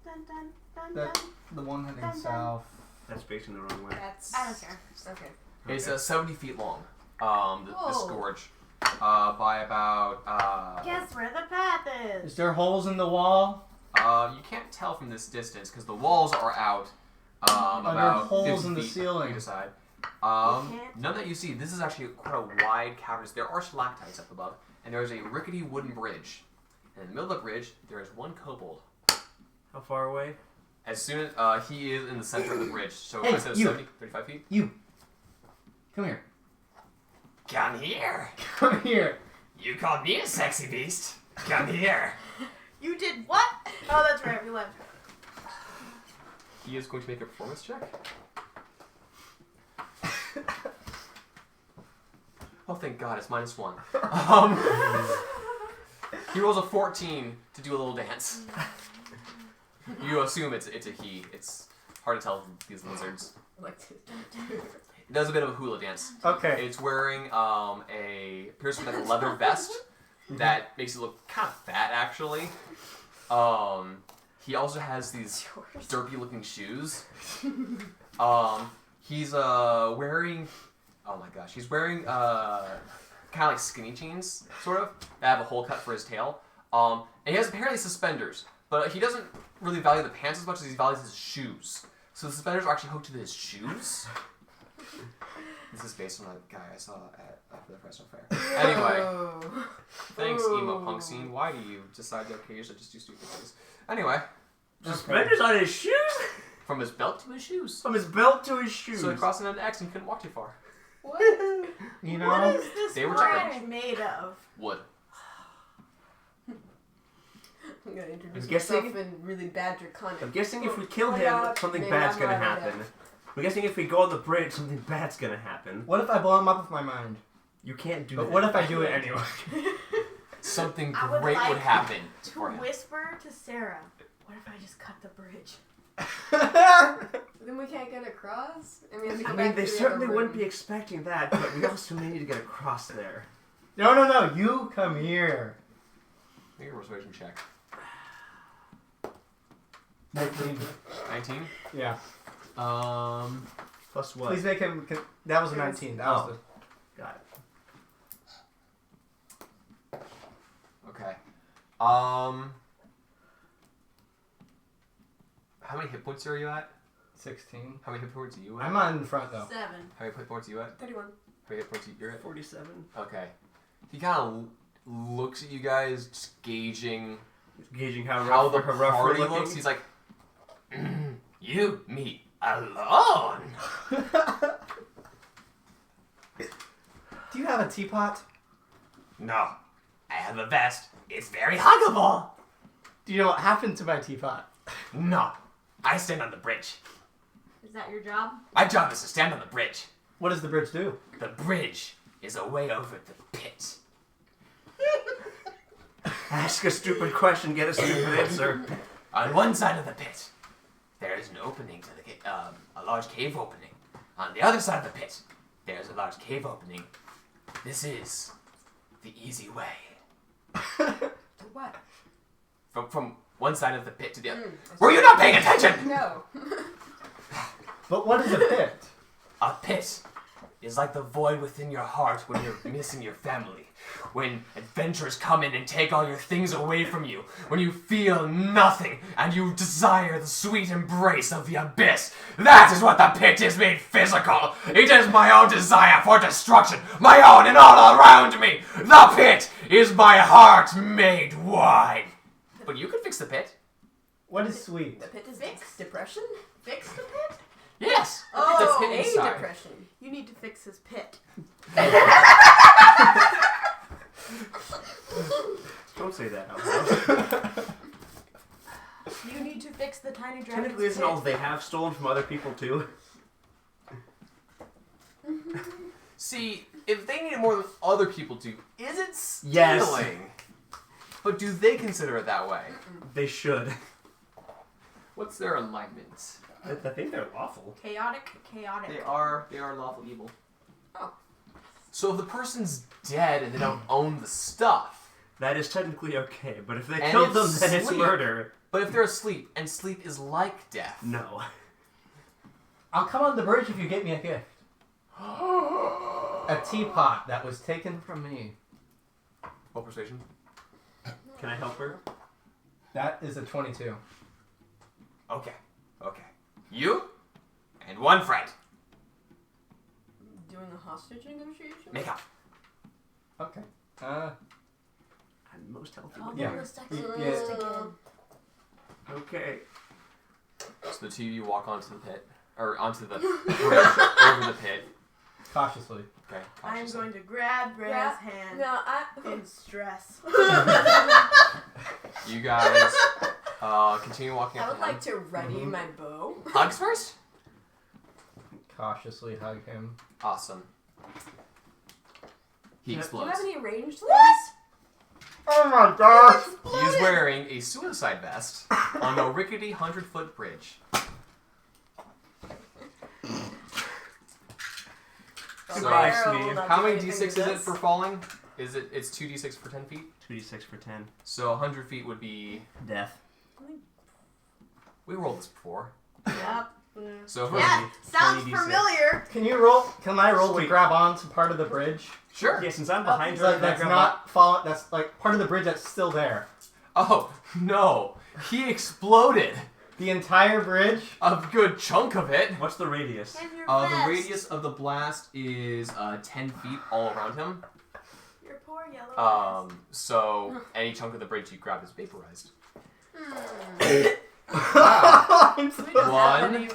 Dun, dun, dun, That's dun. the one heading Dun, dun. south. That's facing the wrong way. That's. I don't care. Okay. It's Okay. 70 feet long. This Whoa. gorge, by about. Guess where the path Is is? there holes in the wall? You can't tell from this distance because the walls are out. About holes 50 in the feet ceiling? either side. can't- None that you see. This is actually quite a wide cavern. There are stalactites up above, and there is a rickety wooden bridge. And in the middle of the bridge, there is one kobold. How far away? As soon as he is in the center of the bridge, so Hey, instead of you. 70, 35 feet. You. Come here. Come here. Come here. You called me a sexy beast. Come here. You did what? Oh, that's right. We left. He is going to make a performance check. Oh, thank God, it's -1. He rolls a 14 to do a little dance. You assume it's a he. It's hard to tell from these lizards. Like to. It does a bit of a hula dance. Okay. It's wearing appears to be like a leather vest that makes it look kind of fat, actually. He also has these derpy looking shoes. He's wearing, oh my gosh, he's wearing kind of like skinny jeans, sort of, that have a hole cut for his tail. And he has apparently suspenders, but he doesn't really value the pants as much as he values his shoes. So the suspenders are actually hooked to his shoes. This is based on a guy I saw at the Fresno Fair. Anyway, Oh. thanks, emo punk scene. Why do you decide to occasionally just do stupid things? Anyway, Suspenders on his shoes? from his belt to his shoes. From his belt to his shoes. So he crossed an X and couldn't walk too far. What? You What know, is this They were bridge checkers. made of? Wood. I'm gonna introduce I'm guessing- myself in really bad draconic. I'm guessing if we kill Oh, him, yeah, something maybe bad's I'm gonna right, happen. I'm guessing if we go on the bridge, something bad's gonna happen. what if I blow him up with my mind? You can't do But that. what if I do it anyway? Something I would great like would happen To for him. whisper to Sarah, what if I just cut the bridge? Then we can't get across. I mean, I mean, they certainly wouldn't be expecting that, but we also need to get across there. No, you come here. Make a persuasion check. 19. 19? Yeah. Plus what? Please make him. That was a 19. That was Got it. Okay. How many hit points are you at? the 16. How many hit points are you at? I'm on in front though. 7. How many hit points are you at? 31. How many hit points you're at? 47. Okay. He kind of looks at you guys, just gauging Gauging how how rough, the how rough we're party looking. looks. He's like, you, me, alone. Do you have a teapot? No, I have a vest. It's very huggable. Do you know what happened to my teapot? No, I stand on the bridge. Is that your job? My job is to stand on the bridge. What does the bridge do? The bridge is a way over the pit. Ask a stupid question, get a stupid answer. On one side of the pit, there is an opening to a large cave opening. On the other side of the pit, there's a large cave opening. This is the easy way. What? From one side of the pit to the other. Were you not paying attention? No. But what is a pit? A pit is like the void within your heart when you're missing your family. When adventurers come in and take all your things away from you. When you feel nothing and you desire the sweet embrace of the abyss. That is what the pit is made physical. It is my own desire for destruction. My own and all around me. The pit is my heart made wide. But you can fix the pit. What is sweet? The pit is Fix? depression? Fix the pit? Yes. Oh, the pit A inside. depression. You need to fix his pit. Don't say that out loud. You need to fix the tiny dragon's Technically, isn't pit. all they have stolen from other people too? See, if they need it more than other people do, is it stealing? Yes. But do they consider it that way? They should. What's their alignment? I think they're lawful. Chaotic. They are lawful evil. Oh. So if the person's dead and they don't own the stuff, That is technically okay, but if they And killed them, it's then it's sleep. murder. but if they're asleep, and sleep is like death. No. I'll come on the bridge if you get me a gift. A teapot that was taken from me. What persuasion? Can I help her? That is a 22. Okay. You and one friend. Doing a hostage negotiation? Make up. Okay. I'm most healthy. I'll Yeah. give the sex Yeah. list again. Okay. So the two of you walk onto the pit, or onto the bridge over the pit. Cautiously. Okay. I'm cautiously. going to grab Rhea's Yeah. hand No, in stress. You guys continue walking I up would the like to ready my bow. Hugs first? Cautiously hug him. Awesome. He Do you explodes. have any ranged ones? Oh my gosh! He is wearing a suicide vest on a rickety 100-foot bridge. Goodbye, Arrow Steve. will not How do many anything d6 is to it this. for falling? It's 2d6 for 10 feet? 2d6 for 10. So 100 feet would be... Death. We rolled this before. Yep. So for Yeah, sounds 20d6. familiar. Can you roll? Can I roll to Sweet. grab onto part of the bridge? Sure. Yeah, since I'm behind It's her, like can I that's grab not fallen. That's like part of the bridge that's still there. Oh, no. He exploded. The entire bridge. A good chunk of it. What's the radius? And your The vest. radius of the blast is 10 feet all around him. Your poor yellow vest. So any chunk of the bridge you grab is vaporized. I'm so- We don't have One. any-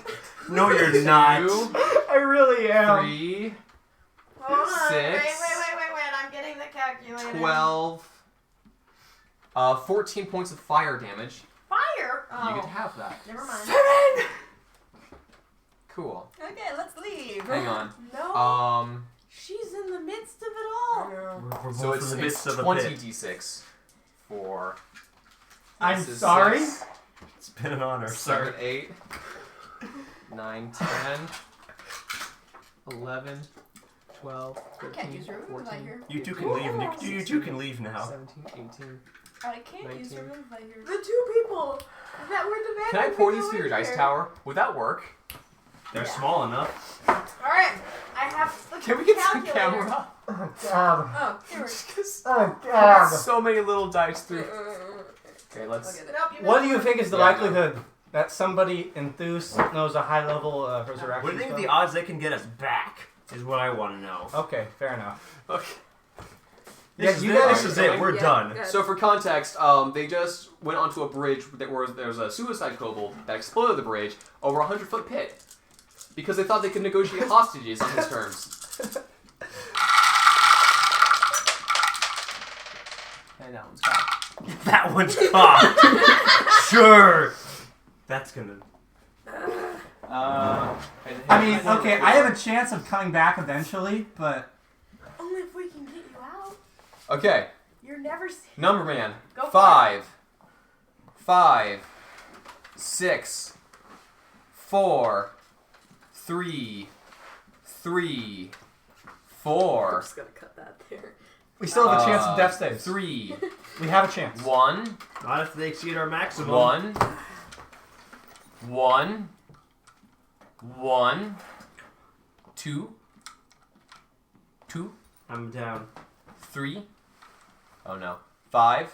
No, you're not. 2, I really am. 3, Hold on. 6, Wait. I'm getting the calculator. 12, 14 points of fire damage. Fire? Oh. You get to have that. Never mind. Cool. Okay, let's leave. Hang on. No. She's in the midst of it all. We're So both it's in the midst of the 20 pit. d6 for. I'm this is sorry. 6, It's been an honor, 7, sir. 8, 9, 10, 11, 12, I 13, can't use remove if I 14, hear. You two can leave. You two can leave now. 17, 18. I can't use 19. remove if I hear. The two people that were demanding. Can I pour me these go through your in dice here. tower? Would that work? They're Yeah. small enough. All right. I have the Can we get some calculator. camera? Oh God. Oh, here Oh God. So many little dice through. we Okay, let's. go. Nope, you What missed do you think is the Yeah, I know. likelihood that somebody enthused knows a high level resurrection? What do you think spell? the odds they can get us back is what I want to know. Okay, fair enough. Okay. Yeah, This you is it. guys- This is it. We're Yeah, done. yeah. So for context, they just went onto a bridge that where there was a suicide kobold that exploded the bridge over a 100-foot pit because they thought they could negotiate hostages on his terms. And that one's cocked. That one's cocked. Sure. That's gonna. I mean, okay, I have a chance of coming back eventually, but Only if we can get you out. Okay, You're never. Number man. Go for 5, 6, 4, 3, 4. I'm just gonna cut that there. We still have a chance of death saves. 3, We have a chance. 1, Not if they exceed our maximum. 1, 2, 2, I'm down. 3. Oh no. 5,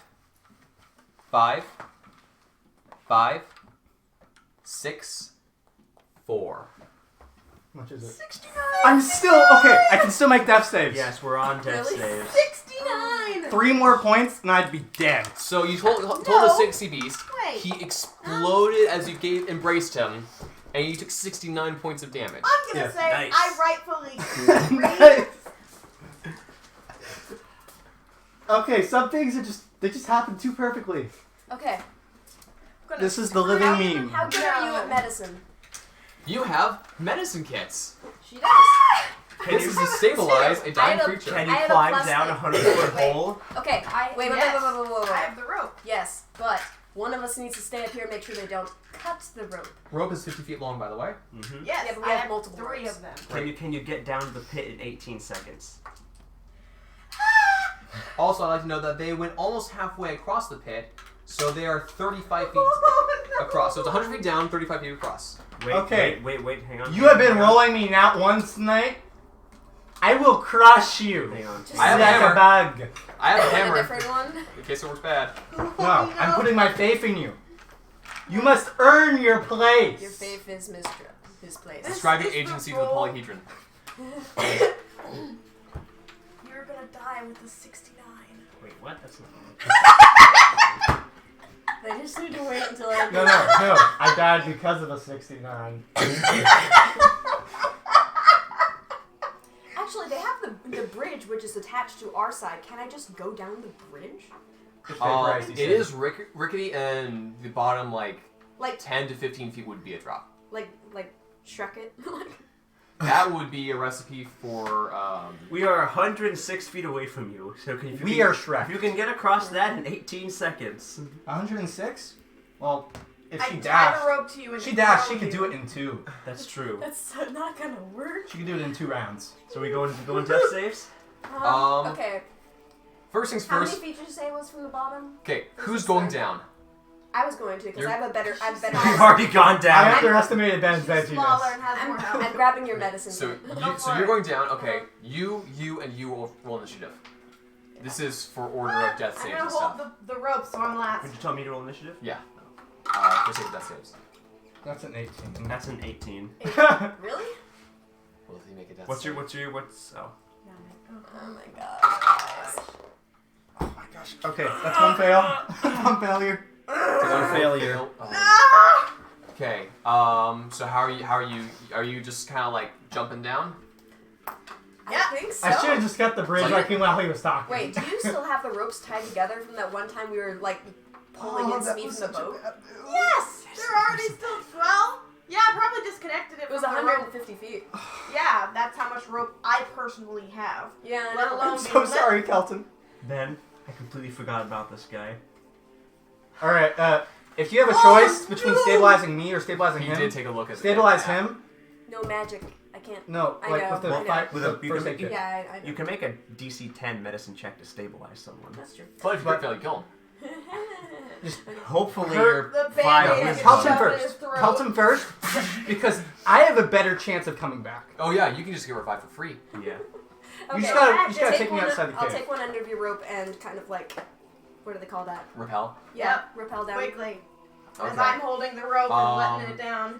6, 4. How much is it? 69. I'm still okay. I can still make death saves. Yes, we're on death Really? saves. 69. 3 more points and I'd be dead. So you told the No. 60 beast. Wait. He exploded as you embraced him, and you took 69 points of damage. I'm gonna Yeah, say nice. I rightfully agree. Nice. Okay, some things they just happen too perfectly. Okay. I'm gonna This is the living screw meme. How good are you at medicine? You have medicine kits. She does. This is to stabilize a dying I have a- creature. Can I you have a climb plus down a eight. 100-foot Wait. hole? Okay. Wait. Yes. Wait. I have the rope. Yes, but one of us needs to stay up here and make sure they don't cut the rope. Rope is 50 feet long, by the way. Mm-hmm. Yes, Yeah, but we I have multiple 3 ropes. of them. Can you get down to the pit in 18 seconds? Also, I'd like to know that they went almost halfway across the pit, so they are 35 feet across. So it's 100 feet down, 35 feet across. Wait, Okay. wait, hang on. You have been Hang on. rolling me not once tonight. I will crush you. Hang on. Just I have a like hammer. a bug. I have a Want a hammer different one? in case it works bad. No, I'm putting my faith in you. You must earn your place. Your faith is misplaced. Describing is the agency to the roll. polyhedron. You're gonna die with the 69. Wait, what? That's not. They just need to wait until I. No. I died because of a 69. Actually, they have the bridge which is attached to our side. Can I just go down the bridge? It is rickety, and the bottom, like Like 10 to 15 feet would be a drop. like Shrek it. That would be a recipe for. We are 106 feet away from you, so if you We can, are Shrek. If you can get across that in 18 seconds. 106? Well, if I she tied dashed, a rope to you and she dashed. She throw could you. do it in 2. That's true. That's not gonna work. She could do it in 2 rounds. So we going death saves? Okay. First things How many first. feet did you say was from the bottom? Okay, This who's is going fine. down? I was going to because You're- I have better. You've already gone I down. underestimated Ben's She's smaller vegginess. and has more health. I'm grabbing your medicine. So, kit. Go so for you're it. going down. Okay, you roll initiative. This is for order of death I'm saves gonna and hold stuff. the rope so I'm last. Would you tell me to roll initiative? Yeah. For sake of death saves. That's an 18. That's an 18. Really? Will he make a death What's save? oh. Oh my god. Oh my gosh. Okay, that's one fail. One failure. One failure. Okay. So how are you? Are you just kind of like jumping down? Yeah. I think so. I should have just cut the bridge like while he was talking. Wait, do you still have the ropes tied together from that one time we were like pulling in me from the boat? Yes! They're already still 12? Yeah, I probably disconnected it It was from the rope. 150 feet. Yeah, that's how much rope I personally have. Yeah, I Let know. alone I'm so sorry, Kelton. Ben, I completely forgot about this guy. Alright, if you have a Oh, choice between no. stabilizing me or stabilizing He him, did take a look at stabilize the map. him. No magic. I can't. No, I like know, with the I know. fight, With the a- you first can aid make- kit. Yeah, I know. You can make a DC 10 medicine check to stabilize someone. That's true. But if you fail, you kill him. Hopefully Her- you're The fine band-aid with is Help him shoved in his first. throat. Help him first, because I have a better chance of coming back. Oh yeah, you can just get revived for free. Yeah. Okay. You just gotta take me one outside the I'll cave. take one under your rope and kind of like, what do they call that? Repel. Yeah, rappel down. Quickly. As Okay. I'm holding the rope and letting it down.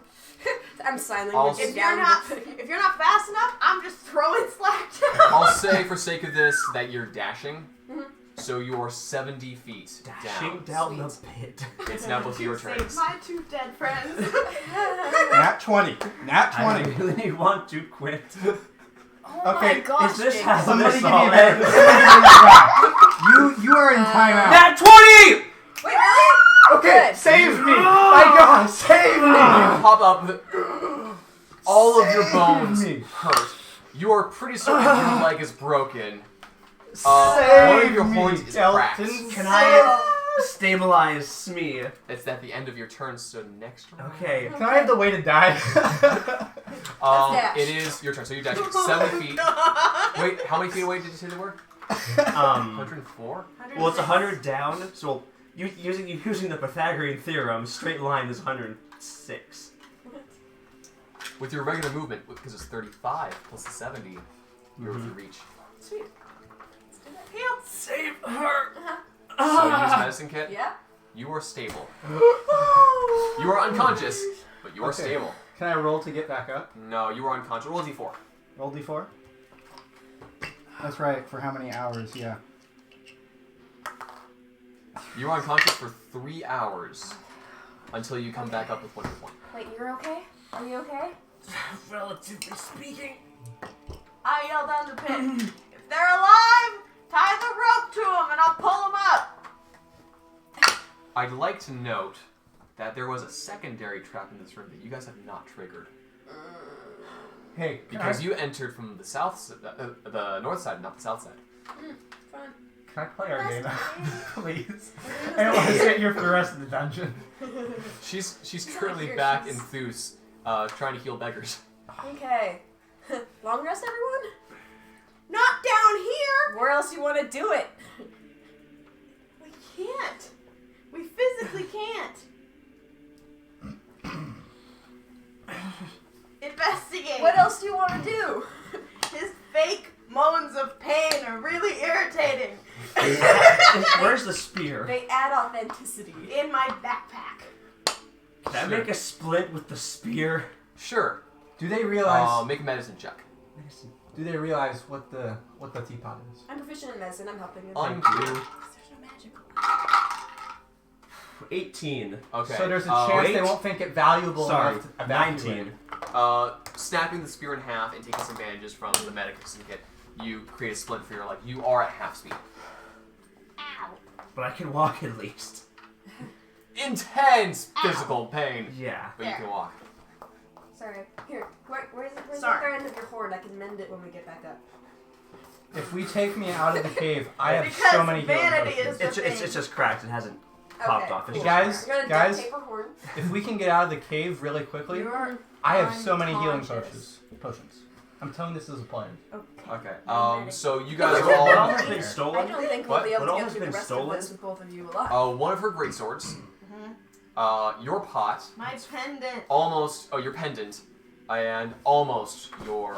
I'm silent. I'll- If you're not fast enough, I'm just throwing slack down. I'll say for sake of this that you're dashing. Mhm. So you're 70 feet Dashing down. down the pit. It's now both your Save turns. my 2 dead friends. Nat 20. Nat I 20. really want to quit. Oh Okay, my gosh, is this Jake. how- Somebody this give me a all bed. ends? You are in timeout. Nat 20! Wait, really? Okay, Good. save me! My God, save me! You pop up. All of your bones me. hurt. You are pretty certain your leg is broken. One of your me, horns is Elton. cracked. Can I stabilize Smee? It's at the end of your turn, so next round. Okay. Can I have the way to die? dash. It is your turn. So you dash 7 feet. Wait, how many feet away did you say they were? 104? Well, it's 100 down, so using the Pythagorean theorem, straight line is 106. With your regular movement, because it's 35 plus the 70, you're within reach. Sweet. Heal. Save her! So you use medicine kit. Yeah. You are stable. You are unconscious, but you are Okay. stable. Can I roll to get back up? No, you are unconscious. Roll a d4. Roll d4. That's right. For how many hours? Yeah. You are unconscious for 3 hours until you come back up with 1 hit point. Wait, you're okay? Are you okay? Relatively speaking. I yell down the pit. If they're alive, tie the rope to them and I'll pull them up. I'd like to note that there was a secondary trap in this room that you guys have not triggered. Hey, Because you entered from the the north side, not the south side. Fine. can I play our game now, please? I don't want to sit here for the rest of the dungeon. She's not currently here, back in she's- Thus, trying to heal beggars. Okay. Long rest, everyone? Not down here. Where else you want to do it? We can't. We physically can't. Investigate. What else do you want to do? His fake moans of pain are really irritating. Where's the spear? They add authenticity. In my backpack. Can I make a splint with the spear? Sure. Do they realize? Make a medicine check. Do they realize what the teapot is? I'm proficient in medicine. I'm helping you. Undo. There's no magical. 18. Okay. So there's a chance they wait. won't think it valuable Sorry, enough to evacuate 19. it. Snapping the spear in half and taking some bandages from the medicine kit, you create a splint for your leg. You are at half speed. Ow. But I can walk at least. Intense physical pain, Yeah. but you can walk. Sorry. Here. Where's the Sorry. other end of your horn? I can mend it when we get back up. If we take me out of the cave, I have Because so many healing vanity potions. is- It's just cracked. It hasn't popped off. It's cool. just Guys, You're gonna guys, duct tape her horn. if we can get out of the cave really quickly, You're I have so many healing unconscious. potions. I'm telling this as a player. Okay. So you guys are What all all. has been I stolen? don't think What? we'll be able What to all get has through the been rest stolen? of this with both of you alive. One of her great swords. Your pot. My pendant. Almost. Oh, your pendant. And almost your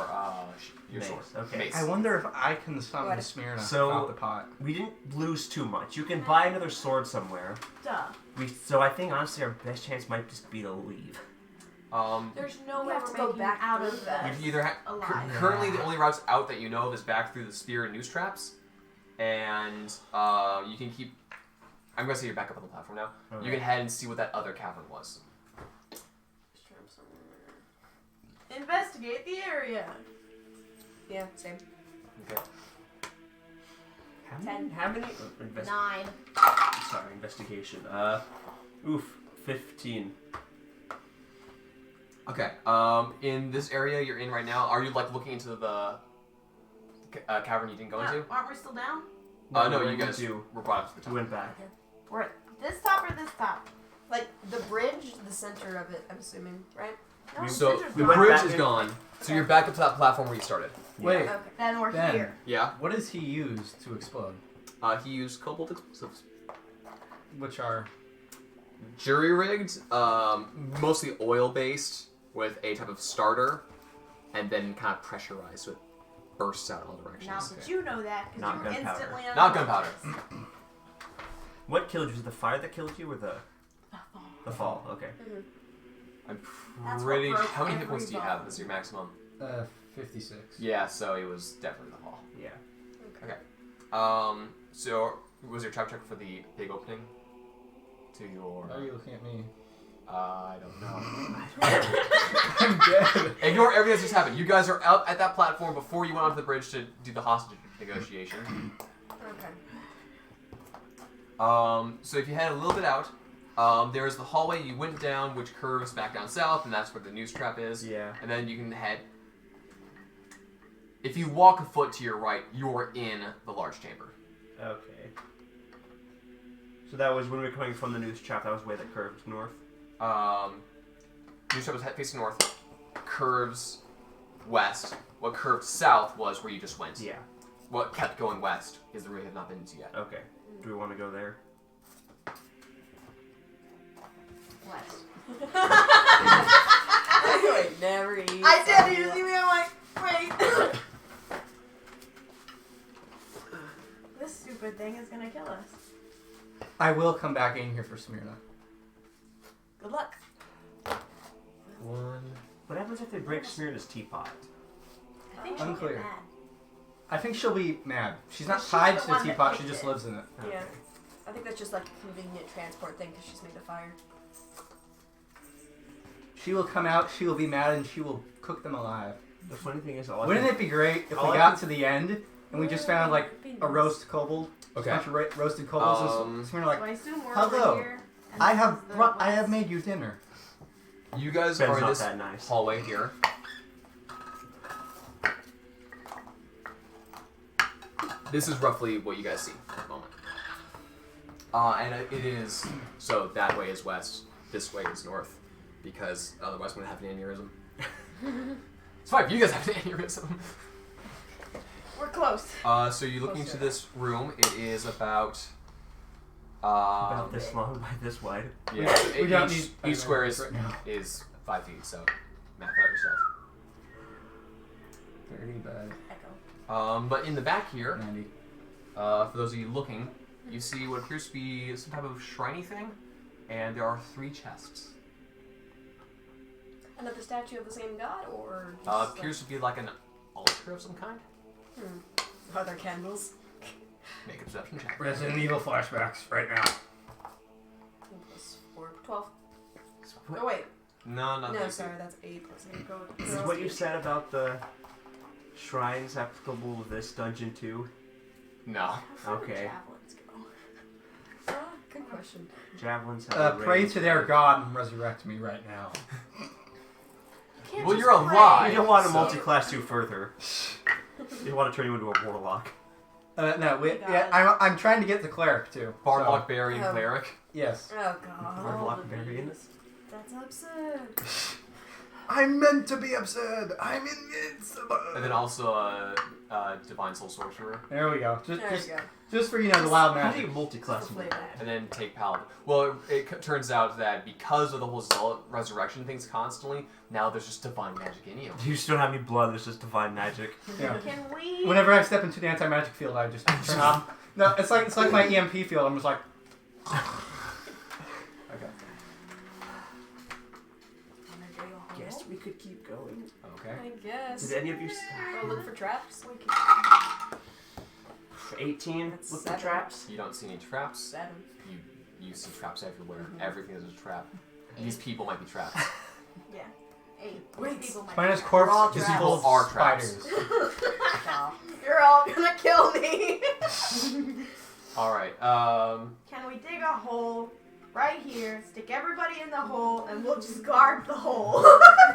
Mace, sword. okay. Mace. I wonder if I can summon What? the Smyrna So- out the pot. We didn't lose too much. You can buy another sword somewhere. Duh. So I think honestly our best chance might just be to leave. There's no We way have we're to go making back out through of that. You either alive. currently the only routes out that you know of is back through the spear and noose traps, and you can keep. I'm gonna say you're back up on the platform now. Okay. You can head and see what that other cavern was. Investigate the area. Yeah, same. Okay. How many? 9. Sorry, investigation. 15. Okay. In this area you're in right now, are you like looking into the cavern you didn't go into? Aren't we still down? No, we you guys do. were brought up to the top. We went back. We're at this top or this top? Like the bridge, the center of it, I'm assuming, right? No, We- So Cinder's the gone. bridge back is in. gone. So you're back up to that platform where you started. Wait, Okay. Then we're Ben. here. Yeah. what does he use to explode? He used Kobold explosives. Which are Jury rigged, mostly oil based, with a type of starter, and then kind of pressurized, so it bursts out in all Now directions. did you know that? Because Not you were gunpowder. instantly Not gunpowder. What killed you? Was it the fire that killed you or the fall? Okay. I'm That's pretty. what broke How many hit points do you every have? bone. This is your maximum. 56. Yeah, so it was definitely the hall. Yeah. So was your trap check for the big opening? To your. Why are you looking at me? I don't know. I'm dead. Ignore everything that's just happened. You guys are out at that platform before you went onto the bridge to do the hostage negotiation. Okay. So if you head a little bit out, there is the hallway you went down, which curves back down south, and that's where the noose trap is. Yeah. And then you can head If you walk a foot to your right, you're in the large chamber. Okay. So that was when we were coming from the news trap. That was the way that curved north. New was facing north, curves west. What curved south was where you just went. Yeah. What kept going west is the room we have not been to yet. Okay. Do we want to go there? West. Like, never eat. I did. You see me? I'm like, wait. This stupid thing is gonna kill us. I will come back in here for Smyrna. Good luck. One. What happens if they break Smyrna's teapot? I think she'll Unclear. get mad. I think she'll be mad. She's not She's tied the to the one that teapot, she picked just it. lives in it. Yeah. I think that's just like a convenient transport thing because she's made a fire. She will come out, she will be mad, and she will cook them alive. The funny thing is, Wouldn't it be great if all we I got can- to the end and we just found like a roast kobold? Okay. A bunch of roasted kobolds and Smyrna So like, I assume we're hello. over here. and I this have is the I have west. made you dinner. You guys Ben's are in not this that nice. hallway here. This is roughly what you guys see at the moment. And it is, so that way is west, this way is north, because otherwise I'm going to have an aneurysm. It's fine if you guys have an aneurysm. We're close. So you're looking Closer. to this room. It is about, About this long by this wide. yeah, We don't each need square is, right now. is 5 feet, so map it out yourself. 30 by Echo. But in the back here, 90. for those of you looking, you see what appears to be some type of shriny thing, and there are 3 chests. Another statue of the same god, or just Appears to be like an altar of some kind. Are there candles? Make a perception check. Resident Evil flashbacks right now. 4, 12. What- Oh wait, No, not no, this. sorry, that's 8 plus 8. Go. This is what you said about the shrines applicable to this dungeon too? No. How far do Okay. javelins go? Ah, good question. Javelins have a Pray range. to their god and resurrect me right now. You can't Well, just you're pray. alive. You don't want to So- multi-class you further. You want to turn you into a warlock. No, my God. yeah, I'm trying to get the cleric too. Bardlock, So, Barian, Oh. Cleric. yes. Oh god. Warlock Barian. That's absurd. I'm meant to be absurd. I'm invincible. And then also Divine Soul Sorcerer. There we go. There you go. Just for the loud How do you magic. multi-class Just with flavor. that? And then take Paladin. Well, it turns out that because of the whole Zealot resurrection things constantly, now there's just Divine Magic in you. You just don't have any blood, there's just divine magic. Yeah. Can we? Whenever I step into the anti-magic field, I just turn off. No, it's like my EMP field. I'm just like. Okay. Wanna dig a hole? Guess we could keep going. Okay. I guess. Did any of you... Go look for traps. We can- 18? That's Look for 7. traps? You don't see any traps. 7. You see traps everywhere. Everything is a trap. These people might be traps. Yeah. 8. Wait, People might Spina's be We're all corpse is traps. full of People are traps. spiders. Wow. You're all gonna kill me. All right. Can we dig a hole right here, stick everybody in the hole, and we'll just guard the hole?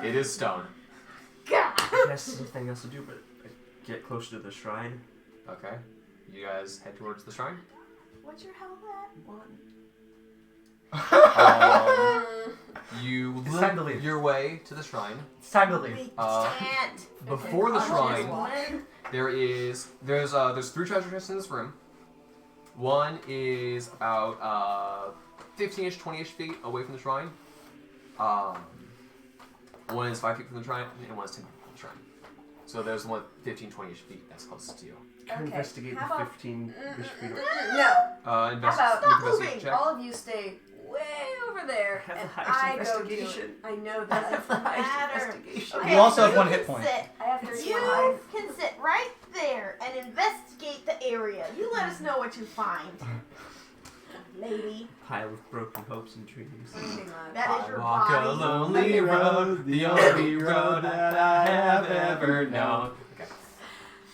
It is stone. God. I guess there's nothing else to do but get closer to the shrine. Okay. You guys head towards the shrine. What's your health at? 1. You It's time to limp leave. your way to the shrine. It's time to leave. We Uh, can't. Before the Just shrine, one. there's 3 treasure chests in this room. One is about 15-ish, 20-ish feet away from the shrine. One is 5 feet from the shrine, and one is 10 feet from the shrine. So there's one 15, 20-ish feet that's closest to you. Can Okay, investigate how the about- 15-ish feet. No. How about- Stop moving! check. All of you stay way over there, Have the and highest I go do investigation. it. I know that. Doesn't matter. Investigation. Okay, You also have you 1 can hit point. sit. I have 31 You life. can sit right there and investigate the area. You let us know what you find, lady. Pile of broken hopes and dreams. Anything live. That is your walk a body. lonely road, the only road that I have ever known. Okay.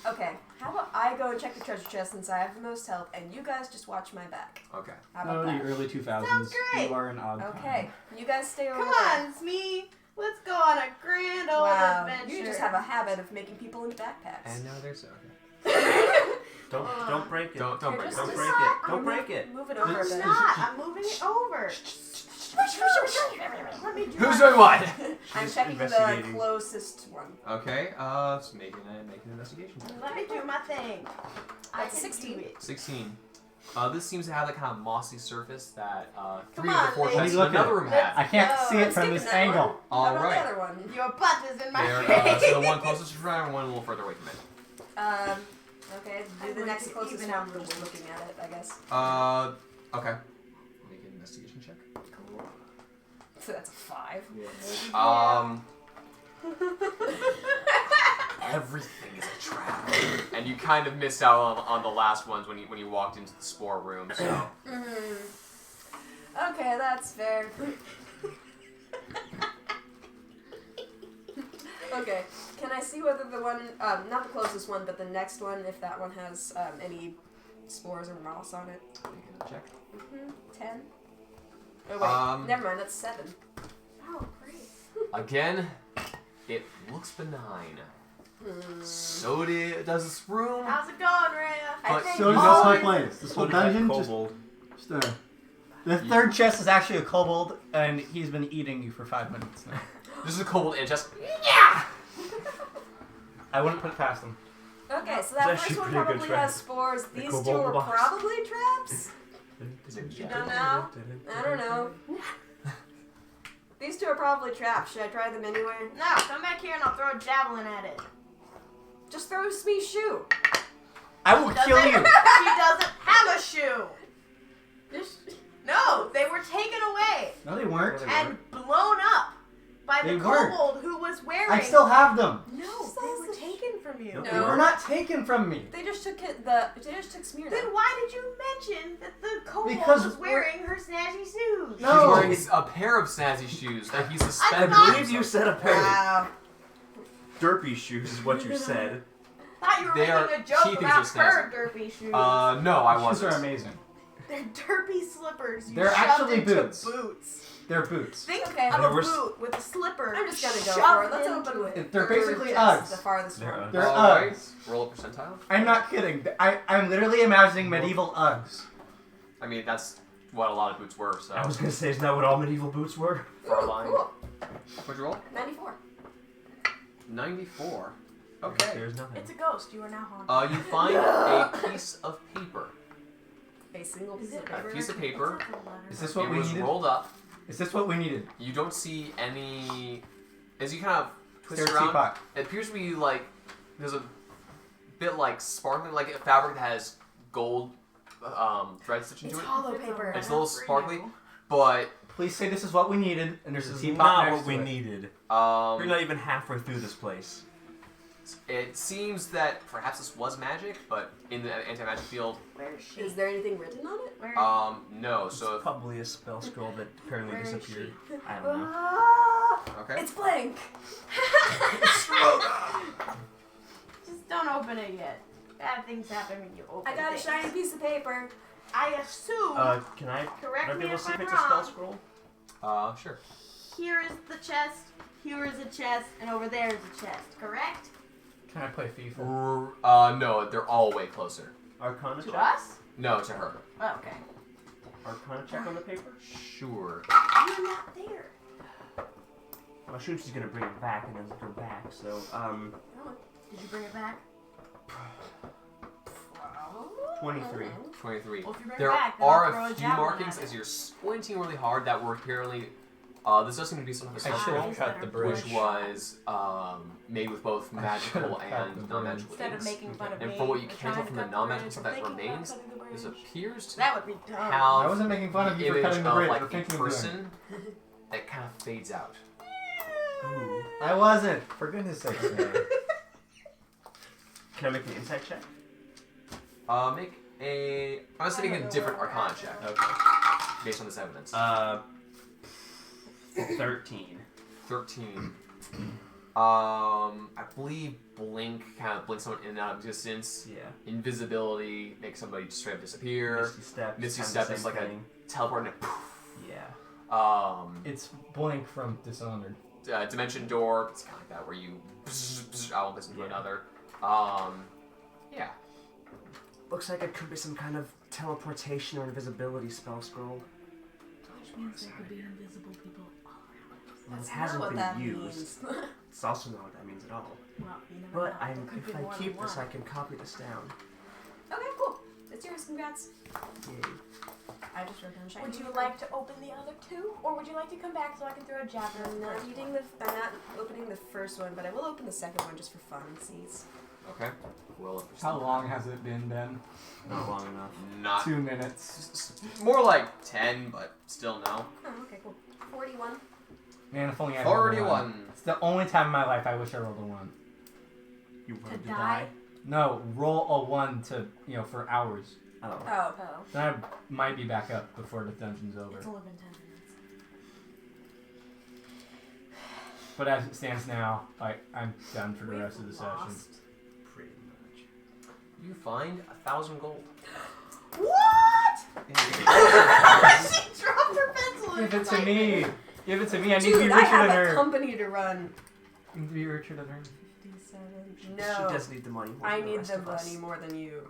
Okay, how about I go and check the treasure chest since I have the most health, and you guys just watch my back. Okay. How Oh, about the that? early 2000s. Sounds great. You are an odd Okay, you guys stay over Come there. on, Smee. Let's go on a grand old Wow, adventure. you just have a habit of making people into backpacks. And now there's okay. Don't break it. Don't Here, break. just- Don't just- break it. Don't break it. Move it over a I'm bit. not. I'm moving it over. Let me do Who's my- doing what? I'm She's checking the investigating. closest one. Okay. Let's make an investigation. Let me do my thing. I That's can 16. do it. 16. This seems to have that kind of mossy surface that three Come of the on, four ladies. chests in Look at another it. room Let's- have. I can't No, see it I'm from skipping this that angle. one. How about Alright. the other one? Your butt is in my They're, face. so the one closest to Ryan and one a little further away from it. Okay, I'm do the going next to closest even one. out We're the just weight. looking at it, I guess. Okay. Make an investigation check. Cool. So that's a 5. Everything is a trap, and you kind of missed out on the last ones when you walked into the spore room. So Okay, that's fair. Okay, can I see whether the one, not the closest one, but the next one, if that one has any spores or moss on it? make a check. 10? Oh wait, never mind, that's 7. Oh, great. Again, it looks benign. So does this room. How's it going, Rhea? But- So does all this whole place. This whole dungeon just. Kobold. The third chest is actually a kobold, and he's been eating you for 5 minutes now. This is a kobold and just I wouldn't put it past him. Okay, so that It's first actually one pretty good probably trap. has spores. The These two kobold are box. probably traps? Is it You don't know? I don't know. These two are probably traps. Should I try them anyway? No, come back here and I'll throw a javelin at it. Just throw me shoe. I will kill you! She doesn't have a shoe. No, they were taken away No, they weren't. and blown up by They the weren't. kobold who was wearing. I still have them. No, they were taken from you. No. They were not taken from me. They just took Smyrna. Then why did you mention that the kobold Because was wearing her snazzy shoes? No. He's wearing a pair of snazzy shoes that he I suspended. believe you said a pair of Wow. derpy shoes is what you said. Thought you were They are- making a he joke thinks about they're her derpy shoes. No, I Shoes wasn't. are amazing. They're derpy slippers. You They're shoved actually into boots. boots. They're boots. Think Okay. of There a were boot with a slipper. I'm just gonna go shoved for it. Let's into open it. They're the basically chest, Uggs. The farthest They're one. Uggs. They're Alright. Uggs. Roll a percentile. I'm not kidding. I'm literally imagining medieval Uggs. I mean, that's what a lot of boots were. So I was gonna say, isn't that what all medieval boots were? for our Ooh, line. cool. What'd you roll? 94. 94. Okay. There's nothing. It's a ghost. You are now haunted. You find a piece of paper. A single Is piece it of A paper. piece of paper. Is this what It we was needed? rolled up. Is this what we needed? You don't see any. As you kind of twist Third around, teapot. it appears to be like there's a bit like sparkling, like a fabric that has gold thread stitched into It's it. hollow paper. It's a little sparkly, but Please say this is what we needed, and there's This a is teapot not next what we to it. needed. We're um, not even halfway through this place. it seems that perhaps this was magic, but in the anti-magic field, Where is she? Is there anything written on it? Where no. It's So probably a spell scroll that apparently Where is disappeared. she? I don't know. Ah, okay. It's blank. just don't open it yet. Bad things happen when you open I got a things. shiny piece of paper. I assume. Can I Correct be me able to if see if I'm it's a spell wrong. scroll? Sure. Here is the chest. Here is a chest, and over there is a chest. Correct? Can I play FIFA? No, they're all way closer. Arcana To check? us? No, to her. Oh, okay. Arcana check on the paper? Sure. You're not there. Well, I assume she's gonna bring it back and then go back, so, Did you bring it back? 23. 23. Well, if you bring There it back, then I'll are throw a few javelin markings at it. as you're squinting really hard that were apparently. This does seem to be some of a I spell should scroll, have cut the bridge. which was made with both magical should've cut the and bridge. non-magical Instead of inks. making fun of And me from what you for can tell trying from to the cut non-magical bridge, stuff that thinking about remains, cutting the this bridge. appears to That would be dumb. I have wasn't making fun of the you for image cutting the of bridge. like We're a thinking of doing it. person that kind of fades out. Ooh. I wasn't. For goodness sakes, man. Can I make an insight check? Make a. I'm gonna make a different Arcana check Okay. based on this evidence. 13. 13. I believe blink kind of blinks someone in and out of existence. Yeah. Invisibility makes somebody straight up disappear. Misty Step. Misty kinda Step the is same like a thing. teleport and a poof. Yeah. Um, It's Blink from Dishonored. dimension door. It's kind of like that where you out this into another. Yeah. Looks like it could be some kind of teleportation or invisibility spell scroll. Which means there could be invisible people all around us. Well, it That's hasn't not what been that used. means. It's also not what that means at all. Well, you never But know. There could if be I more keep than this, one. I can copy this down. Okay, cool. It's yours. Congrats. Yay. I just wrote down shiny. Would you like to open the other two, or would you like to come back so I can throw a javelin? I'm not eating the. I'm not opening the first one, but I will open the second one just for fun. Sees. Okay. Well, How long has it been, Ben? Not long enough. Not 2 minutes. more like 10, but still no. Oh, okay, cool. 41. Man, if only I rolled a 41. It's the only time in my life I wish I rolled a 1. You wanted to die? die? No, roll a 1 to, for hours. Oh. Oh. Oh, Then I might be back up before the dungeon's over. it's only been 10 minutes. But as it stands now, I'm done for the We've rest of the session. lost. Pretty much. You find 1,000 gold. What? She dropped her pencil. Give it to me. Give it to me. I need Dude, to be I richer have than a her. company to run. I need to be richer than her. 57. She No. does need the money. more I than the need rest the of us. money more than you.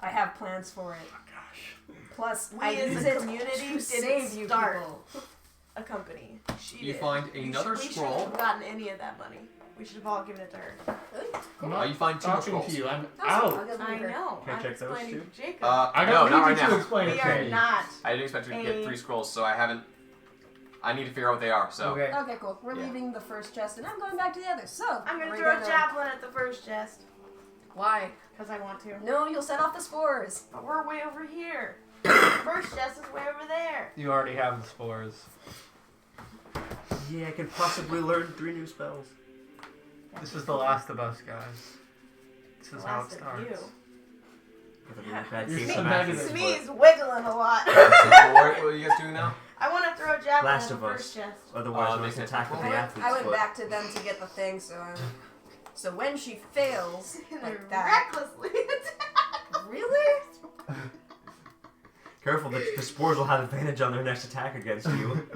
I have plans for it. Gosh. Plus, We I as use a it community to didn't save you start people. a company. She You did. find another we scroll. shouldn't have gotten any of that money. We should have all given it to her. Really? I'm You find 2 more talking scrolls. to you. I'm Awesome. I'll out. give them I to her. know. Can I I'm check those explaining too? to Jacob. I no, don't not need right you to now. explain We it to are me. not. I didn't expect you to get A- 3 scrolls, so I need to figure out what they are, so. Okay. Okay, cool. We're Yeah. leaving the first chest, and I'm going back to the others. So I'm gonna we're throw a javelin at the first chest Why? because I want to. No, you'll set off the spores. But we're way over here. The first chest is way over there. You already have the spores. Yeah, I could possibly learn 3 new spells. This is the last of us, guys. This is The how it last of starts. you. With a really bad You're case so of negative. acid. Smee's wiggling a lot. So what are you guys doing now? I want to throw a javelin Last at the of us. first chest. Otherwise, Makes let's sense. attack with I the went, athlete's I went foot. back to them to get the thing, so when she fails And like that, recklessly. really? Careful, the spores will have advantage on their next attack against you.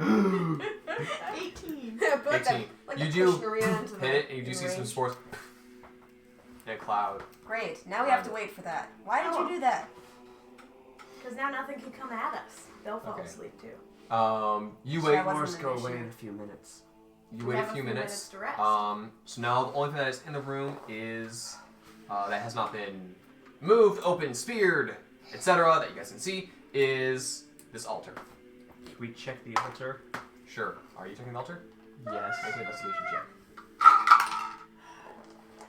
18. But 18. like You a do push Maria into the Hit it, and you do in see some range. spores in a cloud. Great. Now we have to wait for that. Why did you do that? Because now nothing can come at us. They'll fall Okay. asleep too. You So wait. that wasn't Morse an go issue. away in a few minutes. You We wait a have few minutes. to rest. So now the only thing that is in the room is that has not been moved, opened, speared, etc. that you guys can see is this altar. Can we check the altar? Sure. Are you checking the altar? Yes. Make an investigation check.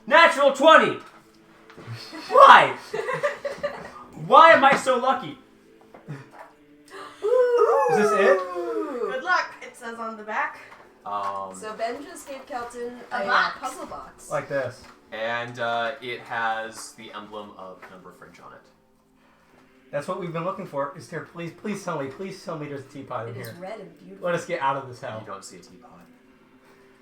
Natural 20! Why? Why am I so lucky? Is this it? Ooh. Good luck, it says on the back. So Ben just gave Kelton A a box. puzzle box. Like this. and it has the emblem of Number Fringe on it. That's what we've been looking for. Is there? Please tell me there's a teapot in It is here. red and beautiful. Let us get out of this hell. You don't see a teapot.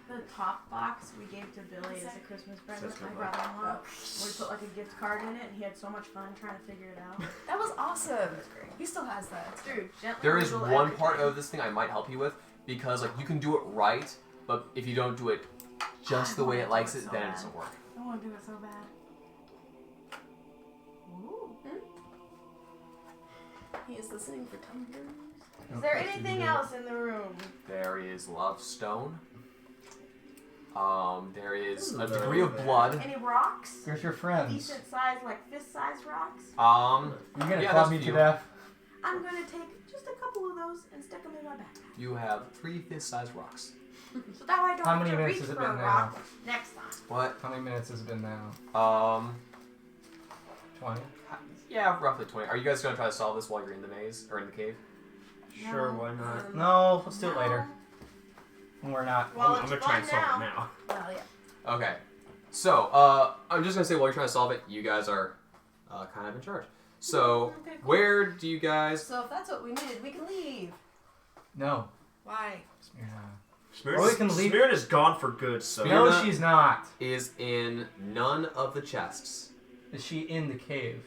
The top box we gave to Billy as a Christmas present, Says my good brother-in-law. Oh. We put like a gift card in it, and he had so much fun trying to figure it out. That was awesome. He still has that. Dude, gently There is wiggle one everything. part of this thing I might help you with because like you can do it right, but if you don't do it just the way it likes it, so then it bad. doesn't work. I want to do it so bad. Ooh. He is listening for tumblers. Is there anything else in the room? There is love stone. There is a Hello degree of there. blood. Any rocks? Where's your friends? Decent size, like fist-size rocks? You're gonna Yeah, club there's me a to few. death. I'm gonna take just a couple of those and stick them in my backpack. You have 3 fist-sized rocks. So that way I don't How have many to minutes reach has it for a been now? rock next time. What? How many minutes has it been now? 20. Yeah, roughly 20. Are you guys gonna try to solve this while you're in the maze or in the cave? Sure, why not? No, let's do it later. When we're not. Well, I'm it's gonna try and fun solve now. it now. Well, yeah. Okay. So, I'm just gonna say while you're trying to solve it, you guys are kind of in charge. So, Okay, cool. where do you guys? So if that's what we needed, we can leave. No. Why? Or we can leave- Spirit is gone for good, so... No, not- she's not. Is in none of the chests. Is she in the cave?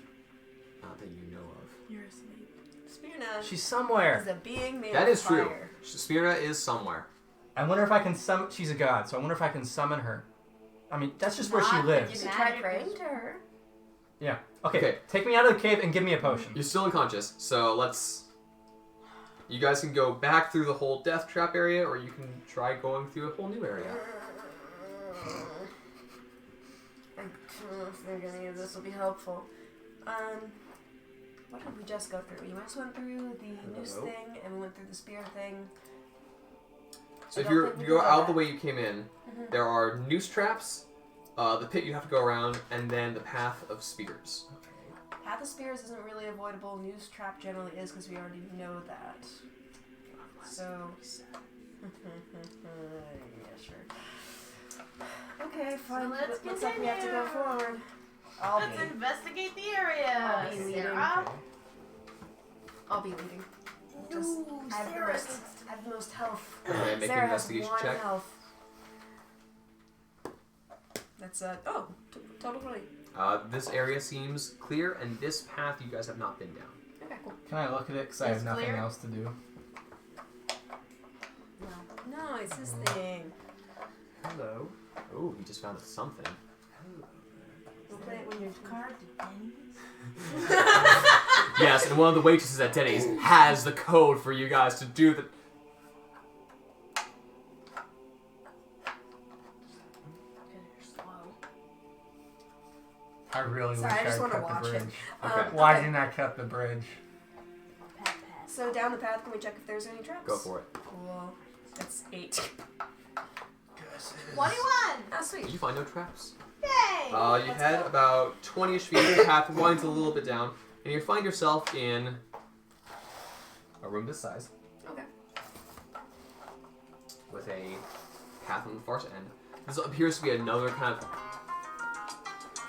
Not that you know of. You're asleep. Spirna She's is somewhere. a being made That of is true. fire. Spira is somewhere. I wonder if I can summon. She's a god, so I wonder if I can summon her. I mean, that's just where she Not lives. You can Magic try praying is- to her. Yeah. Okay. Okay. Take me out of the cave and give me a potion. You're still unconscious, so let's. You guys can go back through the whole death trap area, or you can try going through a whole new area. I don't think any of this will be helpful. What did we just go through? You just went through the noose Hello? thing, and we went through the spear thing. So I if don't you think we go can go out back. the way you came in, Mhm. there are noose traps, the pit you have to go around, and then the path of spears. Path of Spears isn't really avoidable. Noose Trap generally is because we already know that. So. Yeah, sure. Okay, fine. let's Looks like we have to go continue. forward. I'll Let's be. investigate the area. I'll be leading. Sarah. I'll be leading. Just, Ooh, I have the Sarah. most. I have the most health. Okay, make an Sarah has investigation 1 check. health. That's total 20. This area seems clear, and this path you guys have not been down. Okay, cool. Can I look at it? Because I It's have nothing clear? else to do. No, it's this thing. Hello. Oh, you just found something. We'll play it when you're Card to Denny's. Yes, and one of the waitresses at Denny's has the code for you guys to do the. I really Sorry, wish I just I wanna cut watch the it. bridge. Okay. Why okay. didn't I cut the bridge? So down the path, can we check if there's any traps? Go for it. Cool. That's 8. 21. Ah, sweet. Did you find no traps? Yay. You Let's head go. about 20-ish feet. The path winds a little bit down, and you find yourself in a room this size Okay. with a path on the far end. This appears to be another kind of.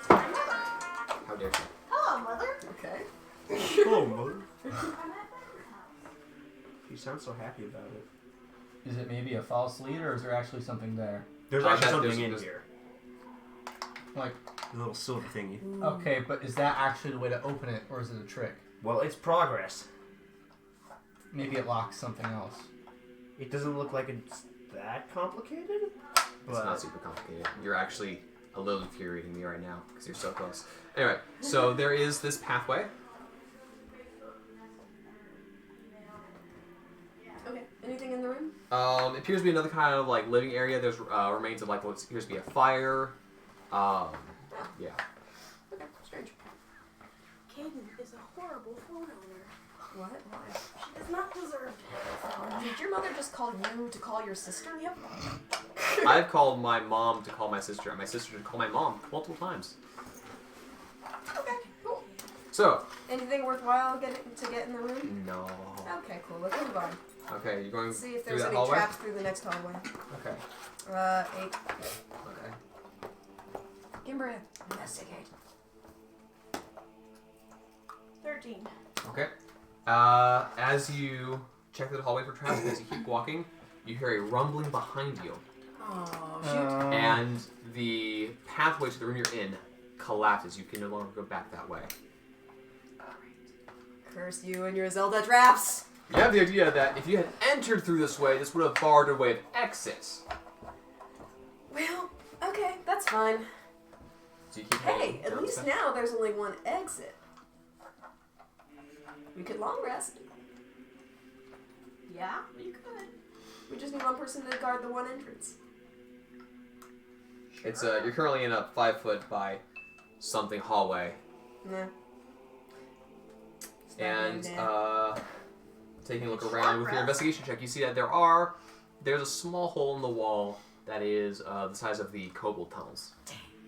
How dare you? Hello, mother. Okay. Hello, mother. I'm at Ben's house. You sound so happy about it. Is it maybe a false lead, or is there actually something there? There's Uh, actually that- something there's- in there's- here. Like, A little silver thingy. okay, but is that actually the way to open it, or is it a trick? Well, it's progress. Maybe it locks something else. It doesn't look like it's that complicated. It's not super complicated. You're actually a little infuriating me right now because you're so close. Anyway, so there is this pathway. Okay. Anything in the room? It appears to be another kind of like living area. There's remains of like what appears to be a fire. Yeah. Okay. Strange. Caden is a horrible phone owner. What? Why? She does not deserve to. Did your mother just call you to call your sister? Yep. I've called my mom to call my sister, and my sister to call my mom multiple times. Okay. Cool. So, Anything worthwhile get in the room? no. Okay. Cool. Let's move on. Okay, you're going Let's see if through there's that any hallway? traps through the next hallway. Okay. 8. Okay. Gimbria. Investigate. 13. Okay. As you check the hallway for traps, as you keep walking, you hear a rumbling behind you, Oh shoot. and the pathway to the room you're in collapses. You can no longer go back that way. Curse you and your Zelda traps. You have the idea that if you had entered through this way, this would have barred a way of exit. Well, okay, that's fine. So you keep Hey, heading at down least the- now there's only one exit. We could long rest. Yeah, you could. We just need one person to guard the one entrance. It's you're currently in a 5-foot by something hallway, Nah. It's not and really bad. taking a look Short around with your rest. investigation check, you see that there's a small hole in the wall that is the size of the Kobold tunnels.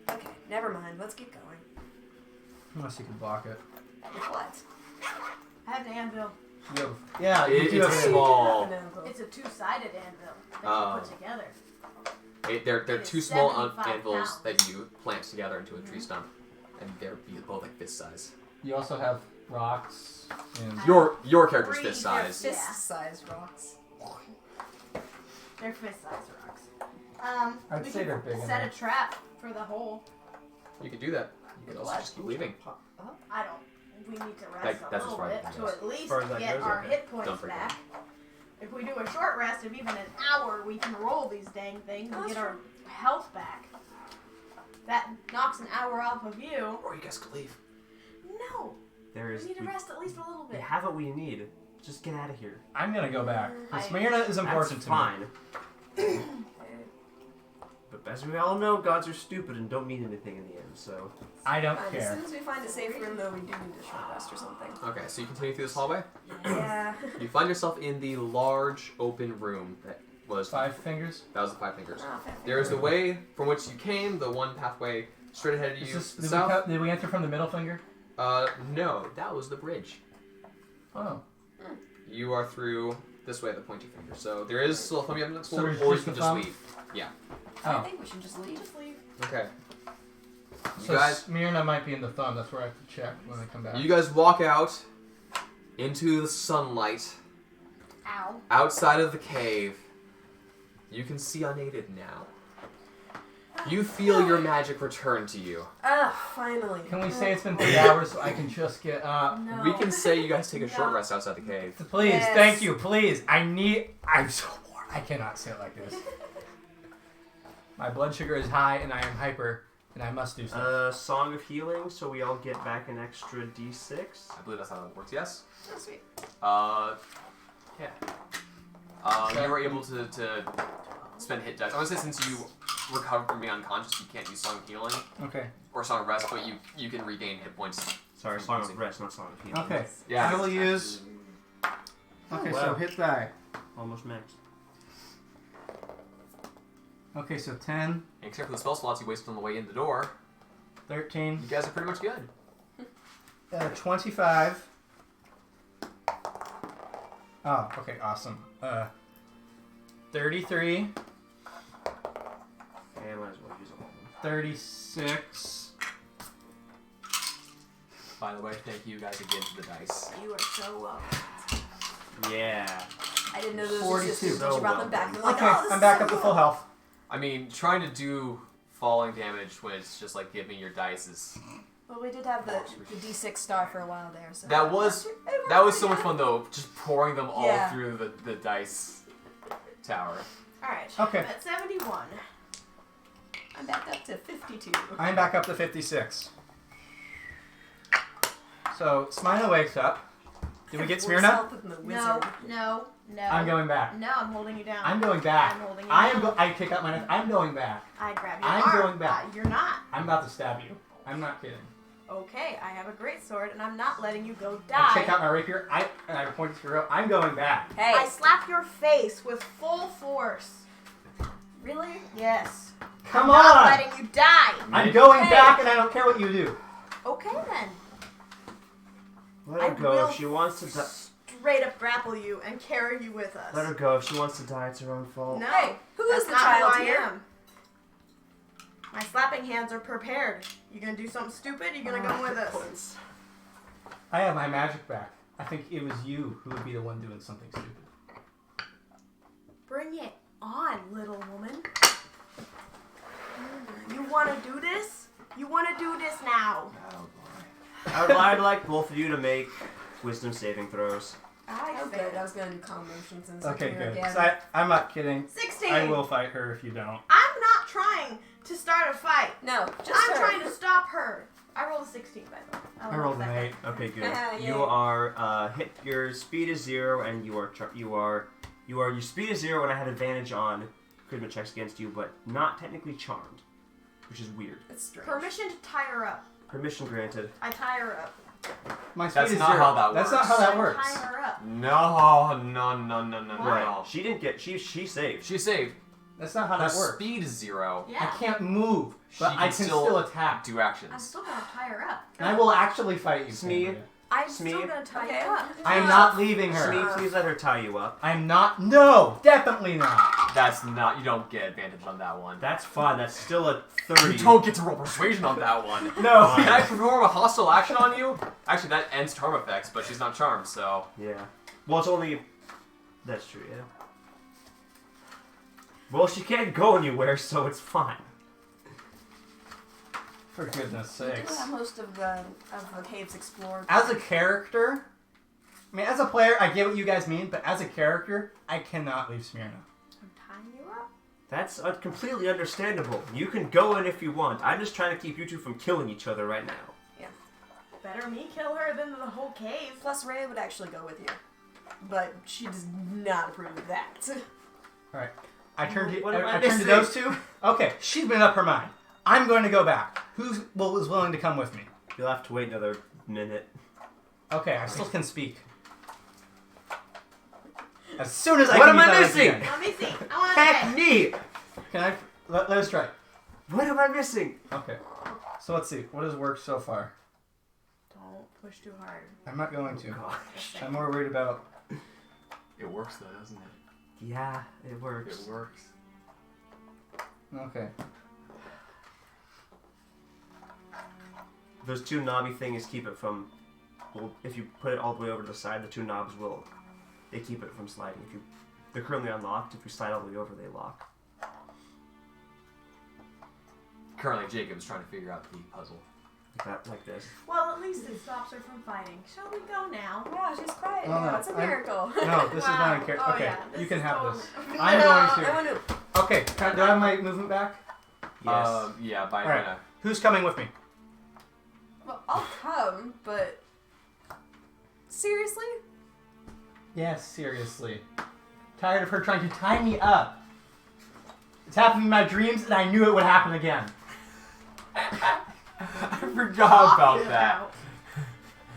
Okay, never mind. Let's keep going. Unless you could block it. With what? I have an anvil. Yeah, you do It's have small. An anvil. It's a two-sided anvil that Oh. you put together. They're It is two small 75 anvils pounds. that you plant together into a tree stump, and they're both like this size. You also have rocks and Your character's Three this They're size. Yeah. fist-sized rocks. They're fist-sized rocks. I'd We say could they're big set enough. a trap for the hole. You could do that. You could With also what? just keep leaving. I don't. We need to rest That's a as little far as bit that to goes. at least far as that get goes, our okay. hit points Don't break back. If we do a short rest of even an hour, we can roll these dang things and That's get our health back. That knocks an hour off of you. Or you guys could leave. No, There is. we need to rest at least a little We bit. have what we need. Just get out of here. I'm gonna go back. I- Smyrna is important That's to me. fine. But as we all know, gods are stupid and don't mean anything in the end. So I don't As care. soon as we find a safe room, though, we do need a short rest or something. Okay, so you continue through this hallway. Yeah. You find yourself in the large open room that was 5 fingers. That was the 5 fingers. Oh, okay. There is the way from which you came, the one pathway straight ahead of you. Is this, to the did, south. did we enter from the middle finger? No, that was the bridge. Oh. You are through this way, the pointy finger. So there is still a thumb you have to So explore, there's or you just can the just thumb? leave. I Oh. think we should just leave. Just leave. Okay. You So guys, Smyrna might be in the thumb. That's where I have to check when I come back. you guys walk out into the sunlight Ow. outside of the cave. You can see unaided now. You feel your magic return to you. Ah, finally. Can we say it's been 3 hours so I can just get up? No. We can say you guys take a short No. rest outside the cave. Please, Yes. thank you, please. I'm so bored. I cannot sit like this. My blood sugar is high and I am hyper, and I must do something. Song of Healing, so we all get back an extra D6. I believe that's how it works. Yes. Oh, sweet. Yeah. You were able to spend hit dice. I want to say since you recovered from being unconscious, you can't use Song of Healing Okay. or Song of Rest, but you can regain hit points. Sorry, Song of Rest, not Song of Healing. Okay. Yeah. I will use. Okay, wow. so hit die. Almost max. Okay, so 10, Except for the spell slots you wasted on the way in the door, 13, you guys are pretty much good. 25. Oh, okay, awesome. 33, And might as well use all of them. 36. By the way, thank you guys again for the dice. You are so welcome. Yeah. I didn't know those 42. existed until So you brought well them back. I'm done. like, Okay, oh, this I'm is back so up to cool. full health. I mean, trying to do falling damage when it's just like giving your dice is Well, we did have the D6 star for a while there, so that was so much fun though. Just pouring them all Yeah. through the dice tower. Alright. Okay. I'm at 71. I'm back up to 52. I'm back up to 56. So, Smyrna wakes up. Did we get Worse Smyrna? health than the wizard. No. I'm going back. No, I'm holding you down. I'm going back. I'm holding you I am. down. I pick up my knife. I'm going back. I grab your I'm arm. going back. You're not. I'm about to stab you. I'm not kidding. Okay, I have a great sword and I'm not letting you go I die. take out my rapier. And I point to your. I'm going back. Hey, I slap your face with full force. really? Yes. Come I'm not on! letting you die. I'm going Hey. back, and I don't care what you do. Okay then. Let I her go will if she wants to die. Straight up grapple you and carry you with us. Let her go if she wants to die. It's her own fault. No. Hey, who is That's the not child who I here? am. My slapping hands are prepared. You gonna do something stupid? You gonna come with us? I have my magic back. I think it was you who would be the one doing something stupid. Bring it on, little woman. You wanna do this? You wanna do this now? I'd like both of you to make wisdom saving throws. Oh, good. I was gonna do calm motions and Okay, something good. again. 'Cause I'm not kidding. 16. I will fight her if you don't. I'm not trying to start a fight. No, just I'm her. trying to stop her. I rolled a 16, by the way. I rolled an 8. Okay, good. Yeah, You yay. are hit. Your speed is 0, and your speed is 0, and I had advantage on charisma checks against you, but not technically charmed, which is weird. It's strange. Permission to tie her up. Permission granted. I tie her up. My speed That's is not 0. how that That's works. not how that I works. tie her up. No. Why? She didn't get. She saved. She saved. That's not how Her that works. speed is 0. Yeah. I can't move, but She I can can still still attack. Do actions. I'm still gonna tie her up. And I will actually fight you. Smee. Sandra. I'm Smee. still gonna tie Okay. you up. I am not leaving her. Smee, please let her tie you up. I'm not. No, definitely not. That's not. You don't get advantage on that one. That's fine. That's still a You 30. don't get to roll persuasion on that one. No. Can I perform a hostile action on you? Actually, that ends charm effects, but she's not charmed, so. Yeah. Well, it's only. That's true. Yeah. Well, she can't go anywhere, so it's fine. For goodness We do sakes. have most of the caves explored. As a character, I mean, as a player, I get what you guys mean, but as a character, I cannot leave Smyrna. I'm tying you up. That's completely understandable. You can go in if you want. I'm just trying to keep you two from killing each other right now. Better me kill her than the whole cave. Plus, Rhea would actually go with you. But she does not approve of that. Alright. I turned to, What am I I turned to missing? those two. Okay, she's made up her mind. I'm going to go back. Who's is willing to come with me? You'll have to wait another minute. Okay, I still can speak. As soon as I What can am I use that missing? again. Let me see. I want Heck to me! Can I? Let us try. What am I missing? Okay. So let's see. What has worked so far? Don't push too hard. I'm not going to. Gosh. I'm more worried about. It works though, doesn't it? Yeah, it works. It works. Okay. Those two knobby things keep it from. Well, if you put it all the way over to the side, the two knobs will. They keep it from sliding. If you, they're currently unlocked. If you slide all the way over, they lock. Currently, Jacob's trying to figure out the puzzle. Like this. Well, at least it stops her from fighting. Shall we go now? Yeah, she's quiet Oh, now. no, It's a I'm- miracle. No, this is not a character. Oh, Okay, yeah, you this can is have totally- this. I'm going I to. want to. Okay, do I have my movement back? Yes. Yeah, by Alright. Who's coming with me? Well, I'll come, but seriously? Yes, seriously. Tired of her trying to tie me up. It's happened in my dreams, and I knew it would happen again. I forgot about that.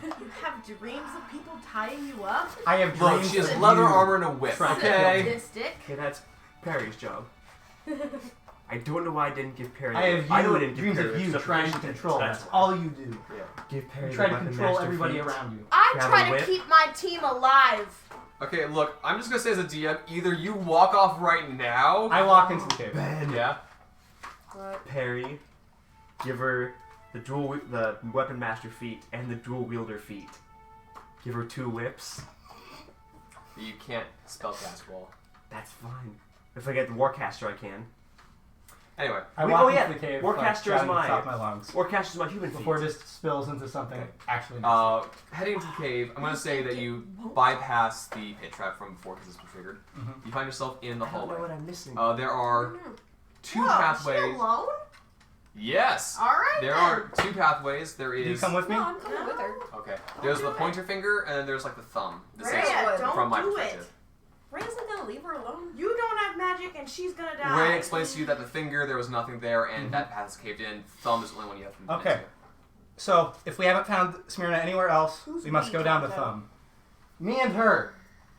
You have dreams of people tying you up? I have Look, dreams she has of leather you. armor and a whip. Trying to Okay. Sadistic. Okay, that's Perry's job. I don't know why I didn't give Perry. I have I know I you, didn't give dreams Perry of you stuff trying to efficient, control. so That's why. all you do. Give Perry You try the to weapon control master everybody feat. around you. I Grab a try to whip. keep my team alive. Okay, look, I'm just gonna say as a DM, either you walk off right now. I walk into the cave. Yeah. What? Perry, give her the weapon master feat and the dual wielder feat. Give her 2 whips. You can't spellcast wall. That's fine. If I get the warcaster, I can. Anyway, I Wait, walk oh, into yeah, the cave, Warcaster like, is shouting at the mine. top of my lungs. Warcaster's my human feat. Before this spills into something Okay. actually nice. heading into the cave, I'm gonna say that you bypass the pit trap from before because it's been triggered. Mhm. You find yourself in the I don't know hallway. what I'm missing. There are 2 Whoa, is she pathways. alone? Yes. All right. There then. are 2 pathways. There Do you is. come with me? No, I'm coming with her. Okay. There's the do it. pointer finger, and then there's like the thumb. This is Rhea, don't from my do perspective. Rhea's not gonna leave her alone. You don't have magic, and she's gonna die. Ray explains to you that the finger, there was nothing there, and that path is caved in. Thumb is the only one you have to Okay. So, if we haven't found Smyrna anywhere else, Who's we must we, go down the Tonto? thumb. Me and her.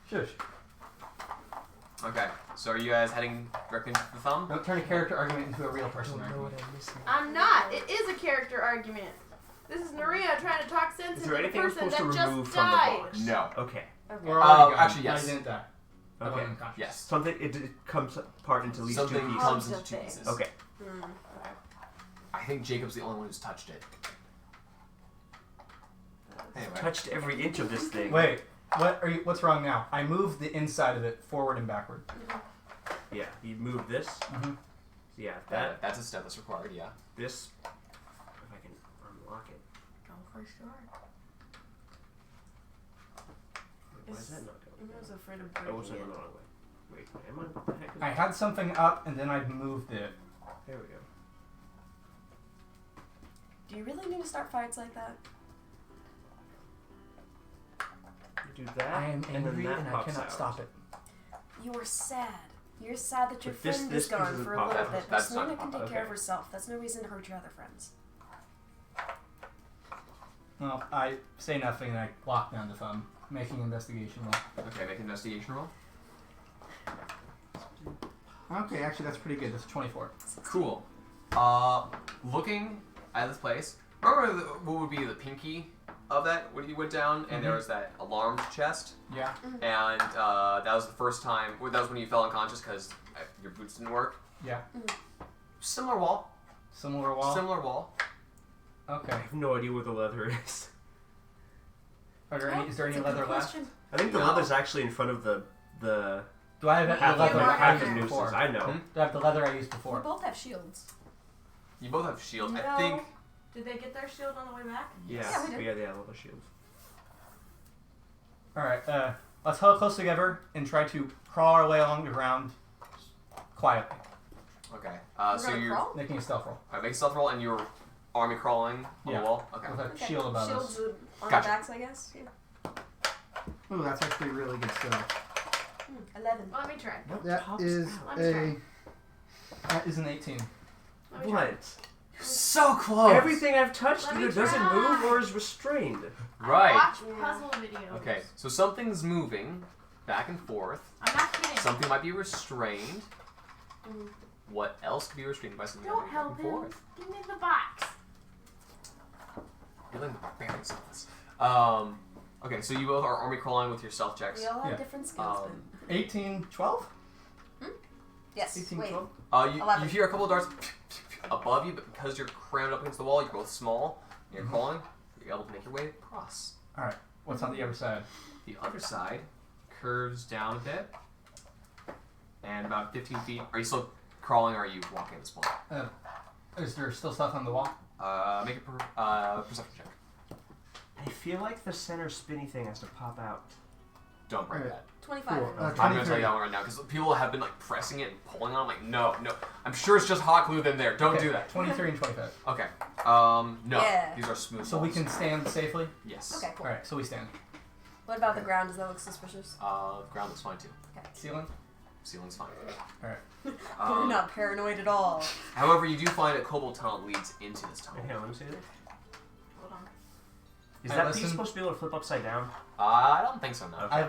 Shush. Okay. So are you guys heading directly into the thumb? Don't turn a character argument into a real I person don't know argument. what I'm missing. I'm not. It is a character argument. This is Naria trying to talk sense Is into there the anything we're person supposed to that remove just from the died. box? No. Okay. We're already gone. Actually, yes. I didn't die. I Okay. wasn't unconscious. Yes. Something it comes apart into at least 2 Something pieces. comes into Comes 2 a pieces. Okay. I think Jacob's the only one who's touched it. Anyway. Touched every inch of this thing. Wait, what's wrong now? I moved the inside of it forward and backward. Yeah, you move this. Mhm. Yeah, that, That's a step that's required, yeah. this. If I can unlock it. Go for sure. Why is that not going? I was afraid of Oh, breaking was I it. going the wrong way? Wait, am I? What the heck is I had something up and then I moved it. There we go. Do you really need to start fights like that? You do that. I am and then angry that and I pops cannot out. stop it. You are sad. You're sad that your But this- friend this is piece gone doesn't for a pop little out. bit. But That's not Selena can pop take out, care of okay. herself. That's no reason to hurt your other friends. Well, I say nothing and I lock down the thumb, making an investigation roll. Okay, make an investigation roll. Okay, actually that's pretty good. That's 24. Cool. Looking at this place, remember what would be the pinky of that when you went down, and there was that alarmed chest, Yeah. and that was the first time. That was when you fell unconscious because your boots didn't work. Yeah. Similar wall. Similar wall. Similar wall. I Okay. have no idea where the leather is. Is there any That's a good leather left? question. I think the No. leather's actually in front of the Do I have the half, leather of, I half used of before? nooses. I know. Hmm? Do I have the leather I used We before? both have shields. You both have shields. I No. think. Did they get their shield on the way back? Yeah, Yeah, we did. yeah, they have leather shields. Alright, let's huddle close together and try to crawl our way along the ground quietly. Okay. We're So gonna you're crawl? Making a stealth roll. make a stealth roll, and you're army crawling on Yeah. the wall. Okay. With a Okay. shield above Shields us. on Gotcha. our backs, I guess. Yeah. Ooh, that's actually really good stealth. 11. Let me try. What That pops is out? that is an 18. Let me try. What? So close. Everything I've touched Let me either doesn't try. move or is restrained. Right. Watch Yeah. puzzle videos. Okay. So something's moving back and forth. I'm not kidding. Something might be restrained. Mm. What else could be restrained by something Don't moving back help and him. forth? Give me the box. You're like the barbarians of this. Okay, so you both are army crawling with your stealth checks. We all have Yeah. different skills, Um, 18, 12? but... Yes. 18, Wait. 12? You 11. hear a couple of darts above you, but because you're crammed up against the wall, you're both small, and you're crawling, you're able to make your way across. Alright, what's on the other side? The other side curves down a bit, and about 15 feet. Are you still crawling, or are you walking at this point? Is there still stuff on the wall? Make a perception check. I feel like the center spinny thing has to pop out. Don't break Alright. that. 25. Cool. I'm going to tell 23. you that one right now, because people have been like pressing it and pulling on it. I'm like, no. I'm sure it's just hot glue in there. Don't Okay, do that. 23 and 25. Okay. No. Yeah. These are smooth So we walls. can stand safely? Yes. Okay, cool. Alright, so we stand. What about the ground? Does that look suspicious? Ground looks fine too. Ceiling? Ceiling's fine. Alright. We're not paranoid at all. However, you do find a kobold tunnel leads into this tunnel. Hey, let me see that. Hold on. Is I that listen- piece supposed to be able to flip upside down? I don't think so, no. I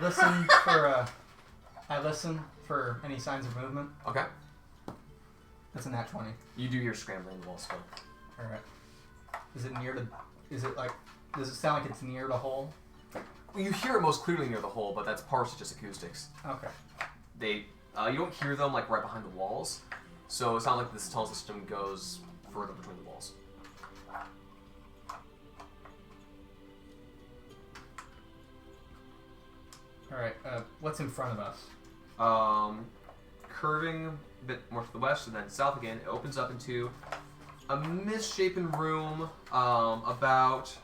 listen for any signs of movement. Okay. That's a nat 20. You do hear scrambling in the wall still. Alright. Is it near the... Is it like... Does it sound like it's near the hole? You hear it most clearly near the hole, but that's partially just acoustics. Okay. You don't hear them like right behind the walls, so it's not like this tunnel system goes further between the walls. Alright, what's in front of us? Curving a bit more to the west and then south again, it opens up into a misshapen room, about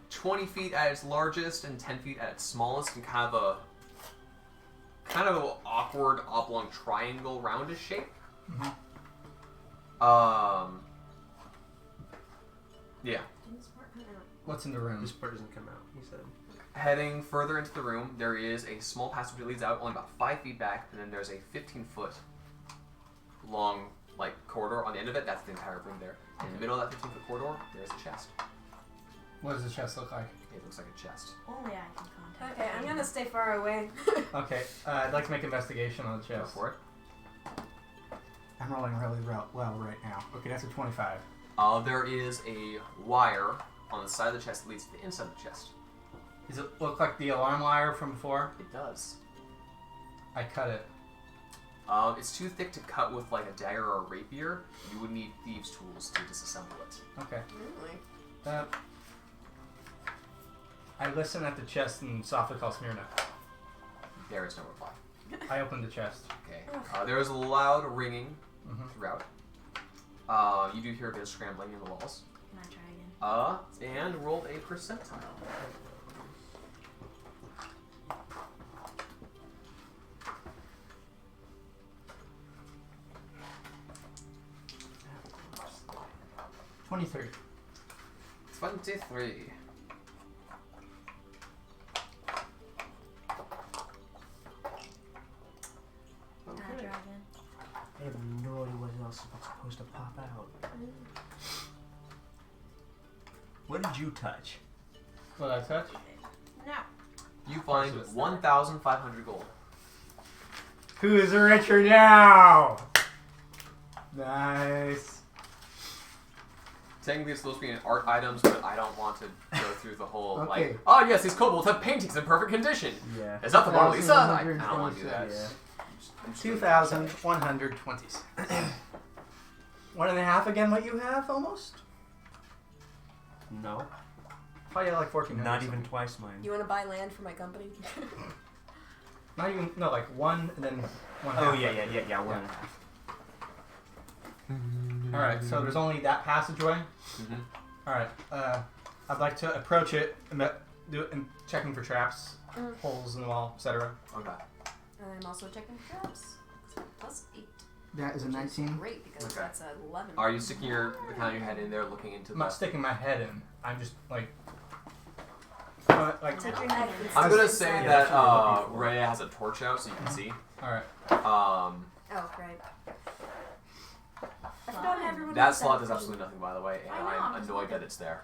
20 feet at its largest and 10 feet at its smallest, and kind of an awkward oblong triangle roundish shape. Mhm. Yeah. What's in the room? This part doesn't come out, he said. Heading further into the room, there is a small passage that leads out only about 5 feet back, and then there's a 15-foot long corridor on the end of it. That's the entire room there. In the middle of that 15-foot corridor, there's a chest. What does the chest look like? It looks like a chest. Only I can contact. Okay, I'm gonna stay far away. Okay, I'd like to make investigation on the Go chest. for it. I'm rolling really well right now. Okay, that's a 25. There is a wire on the side of the chest that leads to the inside of the chest. Does it look like the alarm wire from before? It does. I cut it. It's too thick to cut with like a dagger or a rapier. You would need thieves' tools to disassemble it. Okay. Really? I listen at the chest and softly call Smyrna. There is no reply. I open the chest. Okay. There is a loud ringing Mm-hmm. throughout. You do hear a bit of scrambling in the walls. Can I try again? And roll a percentile. Mm-hmm. 23. 23. Can I try again? I have no idea what else is supposed to pop out. What did you touch? What did I touch? No. You find So it's 1,500 gold. Who is richer now? Nice. Technically, it's supposed to be art items, but I don't want to go through the whole Okay. oh yes, these kobolds have paintings in perfect condition. Yeah. Is that the Mona Lisa? I don't want to do that. Yeah. 2,126. 1.5 again what you have, almost? No. Probably like 1,400. Not even twice mine. You want to buy land for my company? Not even, no, like 1 and then 1 Oh, half. yeah, 1.5. Alright, so there's only that passageway. Mhm. Alright, I'd like to approach it and do it and checking for traps, Mm. holes in the wall, etc. Okay. I'm also checking for traps. Plus 8. That is a which is 19. great because Okay. that's a 11. Are you sticking the kind of your head in there, looking into I'm not the? sticking my head in. I'm just like Touching I- it. I'm gonna say Inside. that that's what we're looking for. Rhea has a torch out, so you can see. all right. Oh, right. I forgot everyone That else slot had does to- absolutely nothing, by the way, and I know, I'm I'm just annoyed looking. that it's there.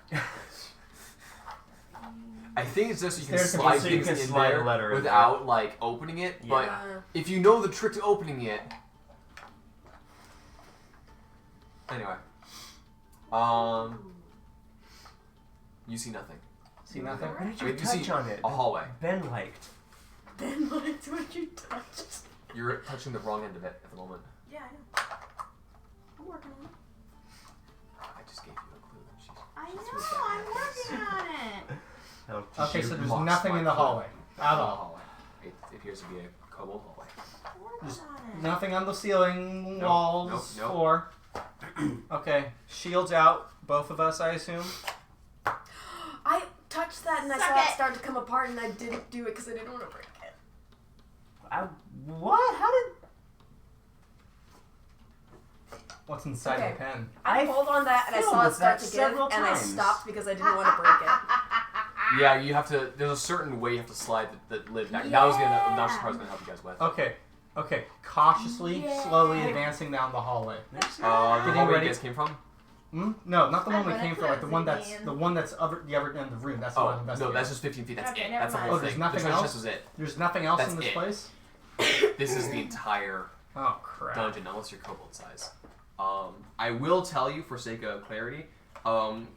I think it's just so you can There's a- slide so you things can in slide a there letter in without like opening it. Yeah. But if you know the trick to opening it, anyway, you see nothing. See nothing? Why did Wait, you you touch see on it? a hallway. Ben liked. Ben liked what you touched. You're touching the wrong end of it at the moment. Yeah, I know. I'm working on it. I just gave you a clue. She's I know, I'm working on it. Okay, so there's Must nothing in the like hallway. At the all. hallway. It appears to be a kobold hallway. I'm working Just on it. Nothing on the ceiling, Nope, walls, nope, nope. floor. Okay, shields out, both of us, I assume. I touched that and I Suck saw it it. start to come apart and I didn't do it because I didn't want to break it. What? How did? What's inside Okay. the pen? I I pulled on that and I fiddled saw it with start that to give several and I times. stopped because I didn't want to break it. Yeah, you have to. There's a certain way you have to slide the lid back. That was the that was the part I was gonna help you guys with. Okay. Cautiously, Yeah. slowly advancing down the hallway. The Getting hallway ready. you guys came from? Hmm? No, not the one I'm we gonna came from. Like the one close that's again. the one that's the other end of the room. That's the one I'm Oh no, investigating. that's just 15 feet. That's Okay, it. never That's the mind. whole Oh, there's thing. nothing the treasure else? chest was it. There's nothing else That's in this it. place. This is the entire Oh crap! dungeon, unless you're kobold size. I will tell you, for sake of clarity,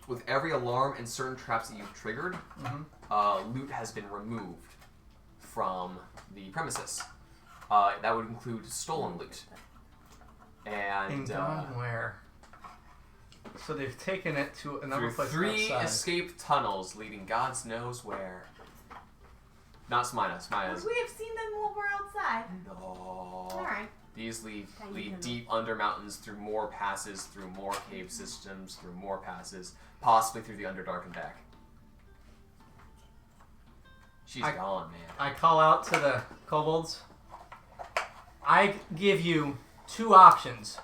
with every alarm and certain traps that you've triggered, Mhm. loot has been removed from the premises. That would include stolen loot. In And gone where? So they've taken it to another through place 3 outside. escape tunnels leading God's knows where. Not Smina. Smina's. We have seen them while we're outside. No. Alright. These lead Tiny tunnel. deep under mountains, through more passes, through more cave systems, through more passes, possibly through the Underdark and back. She's I- gone, man. I call out to the kobolds. I give you 2 options.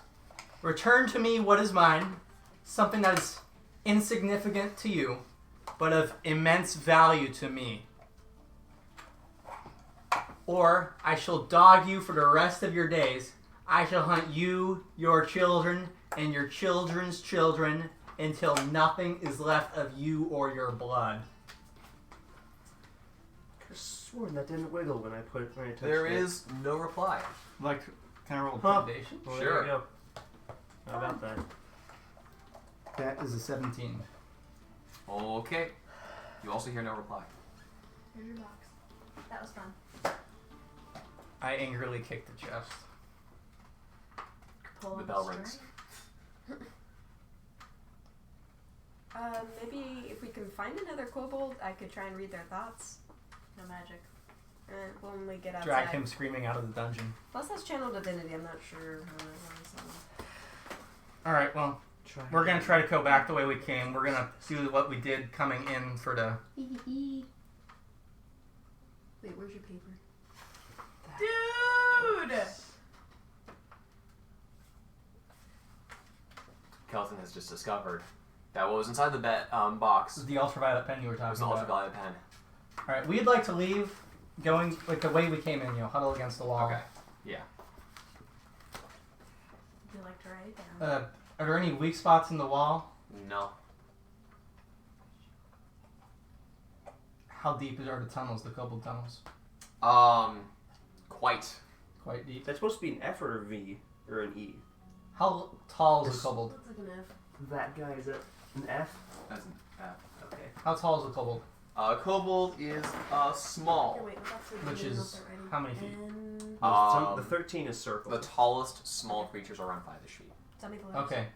Return to me what is mine, something that is insignificant to you, but of immense value to me. Or I shall dog you for the rest of your days. I shall hunt you, your children, and your children's children until nothing is left of you or your blood. I could have sworn that didn't wiggle when I touched There it. is no reply. Like, can I roll Huh. intimidation? Well, Sure. There you go. How about that? That is a 17. Okay. You also hear no reply. Here's your box. That was fun. I angrily kick the chest. Pull The up bell string. rings. Maybe if we can find another kobold, I could try and read their thoughts. No magic. When we get outside. Drag him screaming out of the dungeon. Plus that's channel divinity. I'm not sure how that works. Alright, well, we're gonna try to go back the way we came. We're gonna do what we did coming in for the... Wait, where's your paper? Dude! Kelton has just discovered that what was inside the box The ultraviolet pen you were was talking the about. ultraviolet pen. Alright, we'd like to leave going like the way we came in, huddle against the wall. Okay. Yeah. Would you like to write it down? Are there any weak spots in the wall? No. How deep are the tunnels, the kobold tunnels? Quite. Quite deep. That's supposed to be an F or a V or an E. How tall is This- a kobold? Looks like an F. That guy is an F. That's an F. Okay. How tall is a kobold? Kobold is small. Okay, wait, that's the Which reading, is not the writing. how many feet? And The 13 is circle. The tallest small creatures are around 5 feet. tell me the letters. Okay.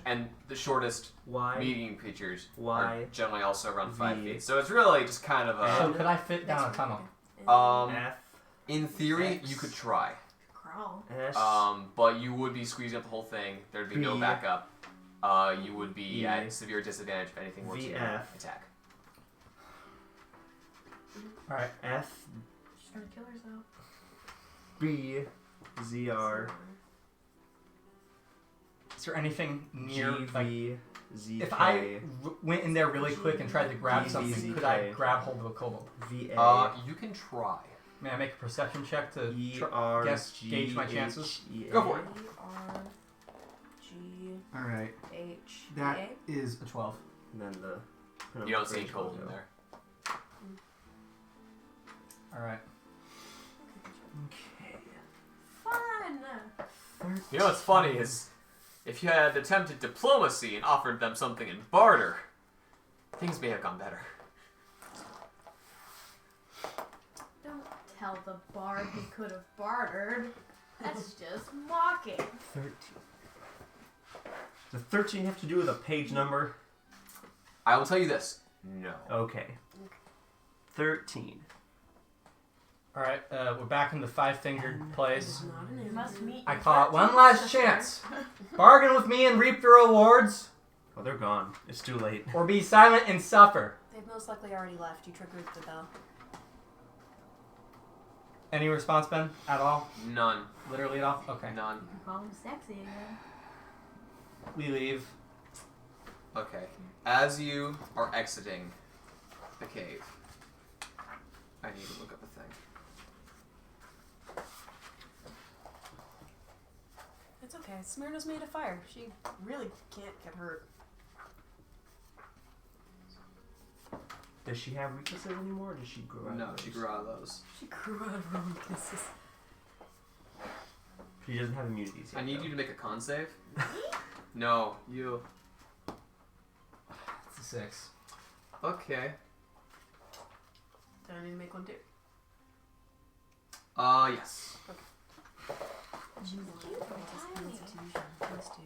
And the shortest Y. medium creatures Y. are generally also around 5 V. feet. So it's really just kind of So a. could I fit down a Next tunnel? one. Okay. F. In theory, X. you could try. Crawl. S. But you would be squeezing up the whole thing. There'd be no B. backup. You would be at severe disadvantage if anything were to VF. attack. Alright. F She's gonna kill herself. B ZR Is there anything near? G Like, V Z if I K went in there really quick and tried to grab DVZK. something, could I grab hold of a kobold? V A You can try. May I make a perception check to E R G gauge my chances? H E A. Go for it. Alright. E-R-G-H. That is A 12. And then the. You don't see cold in there. Alright. Okay. Fun. You know what's funny is, if you had attempted diplomacy and offered them something in barter, things may have gone better. Don't tell the bard he could have bartered. That's just mocking. 13. Does 13 have to do with a page number? I will tell you this. No. Okay. 13. Alright, we're back in the five-fingered place. You must meet. I your call it one 13th last sister. chance. Bargain with me and reap the rewards, Oh, they're gone. It's too late. or be silent and suffer. They've most likely already left. You triggered the bell. Any response, Ben? At all? None. Literally at all? Okay. None. Call him sexy again. We leave. Okay. As you are exiting the cave, I need to look up a thing. It's okay. Smyrna's made of fire. She really can't get hurt. Does she have weaknesses anymore, or does she grow out No, of those? she grew out of those. She grew out of her weaknesses. She doesn't have immunities yet. I need though. you to make a con save. No, you. It's a 6. Okay. Do I need to make one too? Yes. Constitution. Plus 2.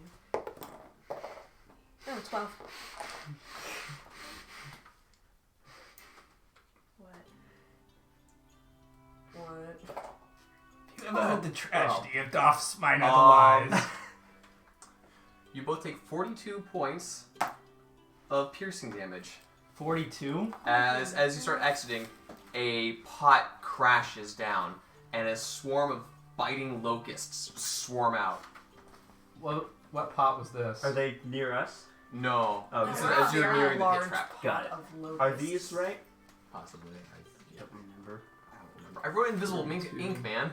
Oh, 12. What? What? You ever heard the tragedy of Doff's mine Um, otherwise? You both take 42 points of piercing damage. 42? As you start exiting, a pot crashes down, and a swarm of biting locusts swarm out. What pot was this? Are they near us? No. Oh, This is okay. as you're Very nearing the large pit trap. pot Got it. of locusts. Are these right? Possibly. I Don't remember. don't remember. I wrote invisible ink, man.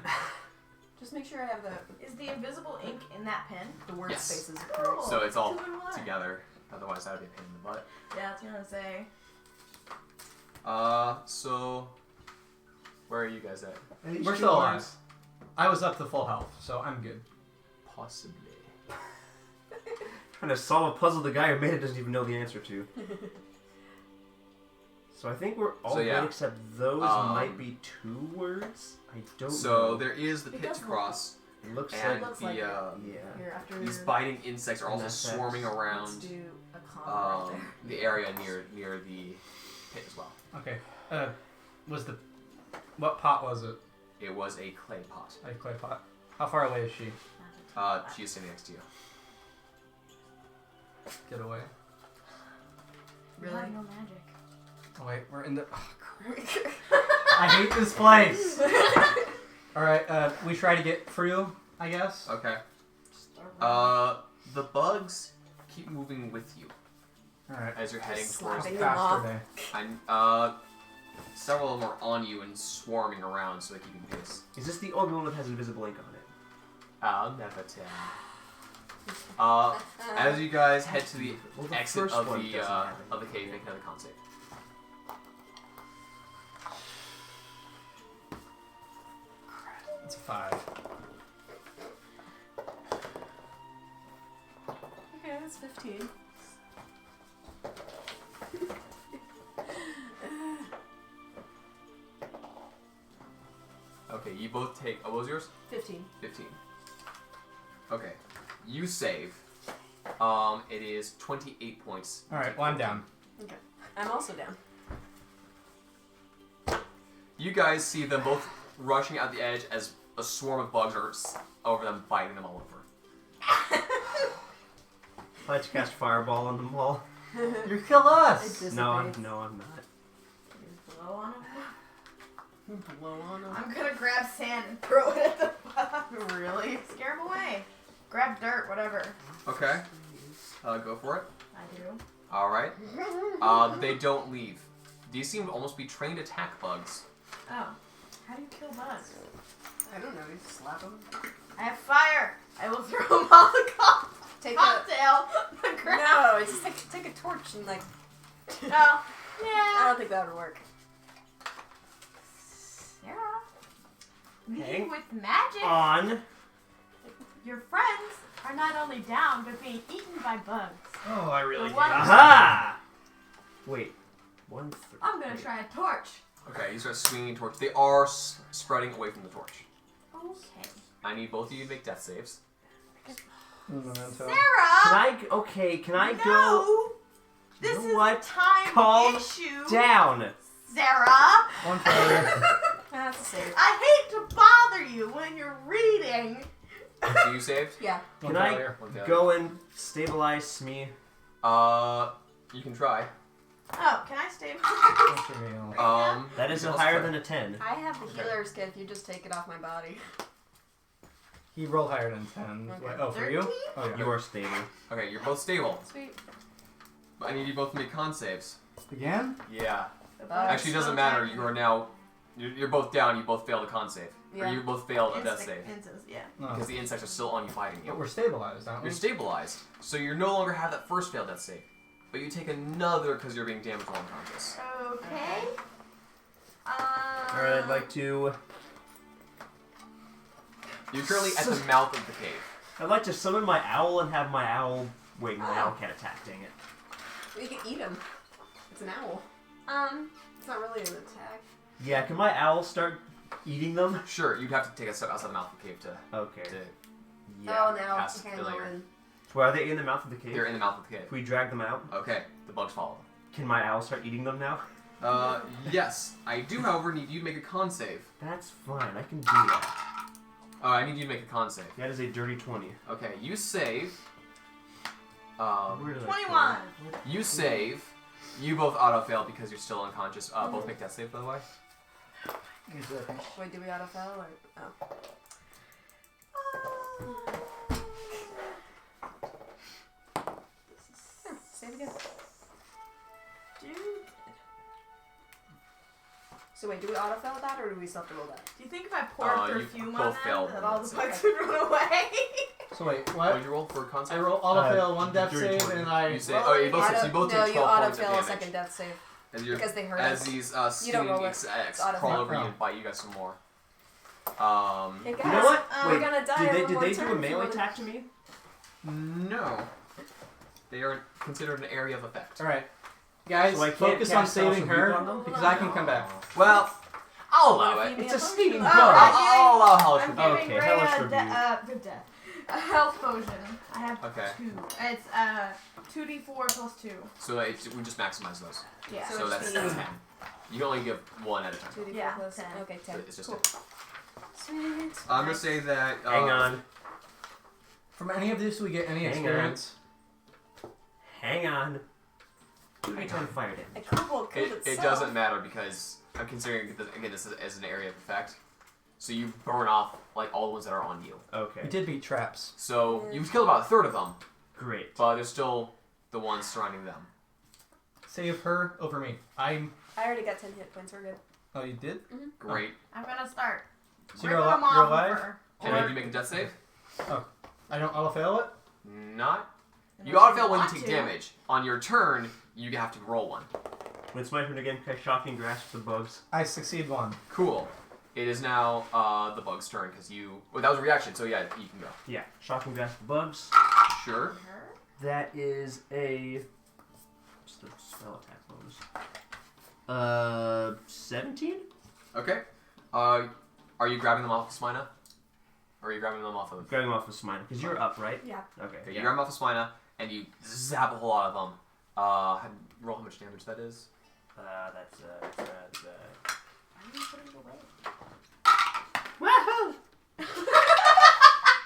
Just make sure I have the Is the invisible ink in that pen? word Yes. spaces Cool. correct. So it's all 2 in 1. together. Otherwise, that would be a pain in the butt. Yeah, I was gonna say. So where are you guys at? We're still alive. I was up to full health, so I'm good. Possibly. Trying to solve a puzzle the guy who made it doesn't even know the answer to. So I think we're all So, yeah. good except those might be 2 words. I don't know. So there is the It pit does to look- cross, It looks and looks the like it. yeah. Here, after these biting insects are also And that's- swarming let's around do a comma right there. the area near the pit as well. Okay. What pot was it? It was a clay pot. A clay pot. How far away is she? She's sitting next to you. Get away. You have no magic. Oh wait, we're in the. I hate this place. All right, we try to get through, I guess. Okay. The bugs keep moving with you All right. as you're heading Just towards slapping the them off. Faster day. And several of them are on you and swarming around, so they're keeping pace. Is this the only one that has invisible ink on it? I'll never tell. As you guys head to the Well, the exit first of one the doesn't have of the cave, make another con save. It's a 5. Okay, that's 15. Okay, you both take. What was yours? 15. 15. Okay, you save. It is 28 points. All right. Well, I'm down. Okay. I'm also down. You guys see them both rushing out the edge as a swarm of bugs are over them, biting them all over. Let's cast Fireball on them all. You kill us. No, I'm not. Blow on him. Blow on them. I'm gonna grab sand and throw it at the bugs. Really? Scare him away. Grab dirt, whatever. Okay. Go for it. I do. All right. They don't leave. These seem to almost be trained attack bugs. Oh. How do you kill bugs? I don't know. You just slap them. I have fire. I will throw them off the Take a. cocktail. The ground. No, it's just like take a torch and like. Oh. I Yeah. don't think that would work. Sarah. Hang Leading with magic. On. Your friends are not only down, but being eaten by bugs. Oh, I really The one- Aha! Wait. 1, 3. I'm gonna try a torch. Okay, you start swinging a torch. They are spreading away from the torch. Okay. I need both of you to make death saves. Memento. Sarah! Can I go No! This know is what? a time Calm issue. down? Sarah! One failure. That's a save. I hate to bother you when you're reading. Do you save? Yeah. One Can I failure. One failure. go and stabilize Smee? You can try. Oh, can I stay? One failure. That is you can higher also than a 10. I have the healer skin. If you just take it off my body. He rolled higher than 10. Okay. Wait, oh, for you? 13? Oh, yeah. You are stable. try. Okay, you're both stable. Sweet. But I need you both to make con saves. Again? Yeah. The bugs Actually, it doesn't still matter. attacking You are now. You're both down. You both failed a con save. Yeah. Or you both failed a death Insect- save. insects, yeah. No. Because the insects are still on you fighting But you. we're stabilized, aren't we? You're stabilized. So you no longer have that first failed death save. But you take another because you're being damaged while unconscious. Okay. Alright, I'd like to. You're currently at the mouth of the cave. I'd like to summon my owl and have my owl. Wait, my Oh. owl can't attack. Dang it. You can eat him. It's an owl. It's not really an attack. Yeah, can my owl start eating them? Sure, you'd have to take a step outside the mouth of the cave to Okay. yeah, Oh, now pass I can't familiar. go in. Where are they in the mouth of the cave? They're in the mouth of the cave. If we drag them out, Okay, the bugs follow can my owl start eating them now? them. Yes. I do, however, need you to make a con save. That's fine. I can do that. I need you to make a con save. That is a dirty 20. Okay, you save. Where did I 21. put it? You save. You both auto fail because you're still unconscious. Both make death save, by the way. Wait, do we auto fail or oh? Save again. Dude. So wait, do we auto fail that or do we still have to roll that? Do you think if I poured You perfume both on them failed that one, all that's the bugs okay. would run away? So wait, What what? did you roll for a con I save? roll auto fail one death dirty save 20. and I. You say, oh, you both, so you both no, take you 12 auto points of fail a damage. second death save As, you're, because they hurt as us. these You don't stinging roll it. insects auto crawl fail. over you Oh. and bite you guys some more. Hey guys, You know what? we're Wait, gonna die. did in they one did more they turn do a if you melee wanna- attack to me? No. They are considered an area of effect. Alright. Guys, So I can't focus on cast Spells saving of her Reap on them? because I can come back. Well, I'll Wanna allow feed it. me It's a potion? steaming Oh, bug. I'll allow hellish I'm rebuke. giving Okay, Rhea hellish a rebuke. good death. A health potion. I have Okay. 2. It's 2d4 plus 2. So we just maximize those. Yeah. So So it's that's the- 10. You can only give one at a time. 2d4 Yeah, plus 10. okay, 10. It's just cool. 10. Sweet. I'm gonna say that. Hang on. From any of this, we get any Hang on. experience. Hang on. I turn fire A damage. kobold killed It itself. doesn't matter because I'm considering this as an area of effect. So you burn off like all the ones that are on you. We Okay. did beat traps. So you killed about a third of them, Great. but there's still the ones surrounding them. Save her over me. I already got 10 hit points. We're good. Oh, you did? Great. I'm gonna start. So you're, ripping them you're off of alive? her. And did you make a death save? I don't auto fail it? Not. And You if auto fail when you want take to- damage. On your turn, you have to roll one. When it's my turn again, can I shocking grasp the bugs? I succeed one. Cool. It is now the bug's turn because you. Well, that was a reaction, so yeah, you can go. Yeah. Shocking grasp the bugs. Sure. Her? That is a. What's the spell attack bonus? 17? Okay. Are you grabbing them off of Smina? Or are you grabbing them off of? Grabbing them off of Smina, because you're up, right? Yeah. Okay. Okay, you Yeah. grab them off of Smina, and you zap a whole lot of them. Roll how much damage that is. That's Why are you putting it away?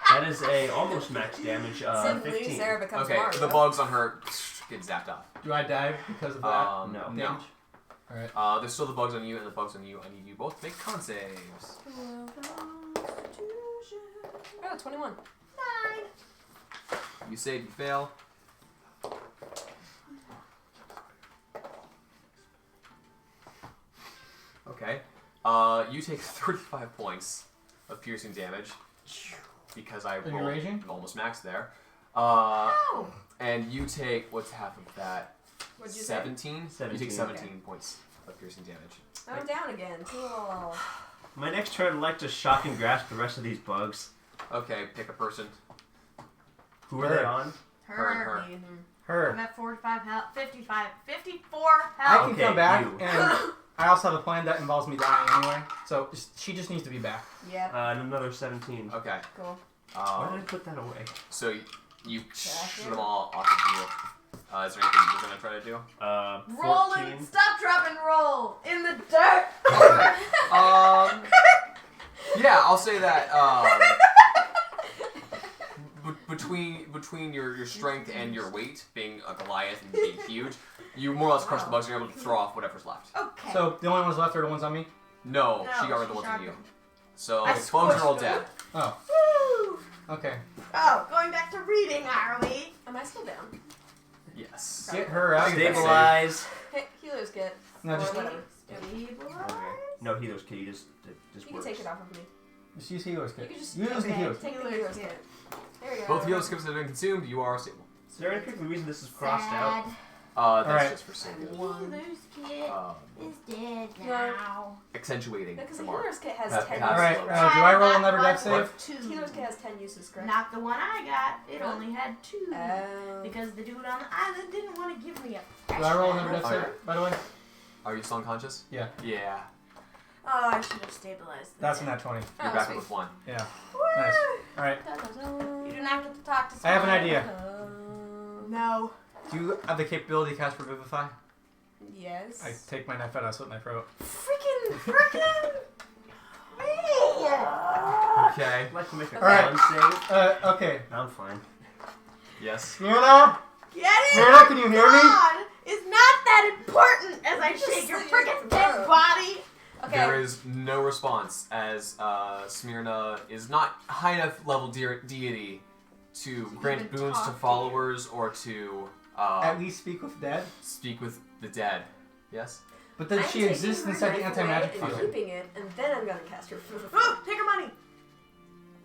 That is a almost almost max damage. Suddenly, 15. Sarah becomes Okay, Mario. the bugs on her get zapped off. Do I die because of that? No. damage? Alright. There's still the bugs on you and the bugs on you. I need you both to make con saves. Oh, 21. 9. You save, you fail. Okay. You take 35 points of piercing damage because I you rolled raging? almost max there. Ow! And you take what's half of that? What'd you 17? You 17, take 17 okay. points of piercing damage. say? I'm down again. Cool. My next turn, I'd like to shock and grasp the rest of these bugs. Okay, pick a person. Who are they on? Her and her. Me. I'm Her. at 45 health. 54 I health. can Okay, come back, you. and I also have a plan that involves me dying anyway. So she just needs to be back. Yep. And another 17. Okay. Cool. Why did I put that away? So you Jack shoot it. them all off of you. Is there anything you're gonna try to do? roll 14. and stop, drop, and roll in the dirt. Yeah, I'll say that. Between your strength and your weight, being a Goliath and being huge, you more or less crush the bugs and you're able to throw off whatever's left. Okay. So the only ones left are the ones on me? No, No, she got rid of the she ones shot on you. them. So I the bugs are all squished dead. them. Oh, Woo! okay. Oh, going back to reading, are we? Am I still down? Yes. Get her out. Stabilize. Hey, healers get. No, or just whatever. Okay. No, healers kit. You just You can works. take it off of me. just use healer's You kit. can just Use the okay, healers. Take the Healer's healers kit. kit. There we go. Both heal skips have been consumed. You are stable. Is there any particular reason this is crossed out? That's Alright. just for saving. Healer's kit is dead now. Accentuating Because the the mark. healer's kit has That 10 has Alright, slow. do I roll another death What? save? Two. Healer's kit has 10 uses, correct? Not the one I got. It Really? only had 2. Oh. Because the dude on the island didn't want to give me a. Do I roll another death Alright. save, by the way? Are you still unconscious? Yeah. Yeah. Oh, I should have stabilized. the That's dead. a nat 20. You're Oh, back sweet. with 1. Yeah. Woo! Nice. Alright. You do not get to talk to. I have an someone. idea. No. Do you have the capability to cast Revivify? Yes. I take my knife out, I slit my throat. Freaking. Me. Okay. I'd like to make a Alright. con save. Okay. I'm fine. Yes. Myrna? Get it? Myrna, can you hear me? God is not that important as I Just shake your slit your freaking dead throat. body. Okay. There is no response as Smyrna is not high enough level deity to grant even boons talk to to you. followers or to At least speak with dead? speak with the dead. Yes? But then I'm she taking exists her inside the knife anti-magic away and field. keeping it, and then I'm gonna cast her. Ooh, take her money.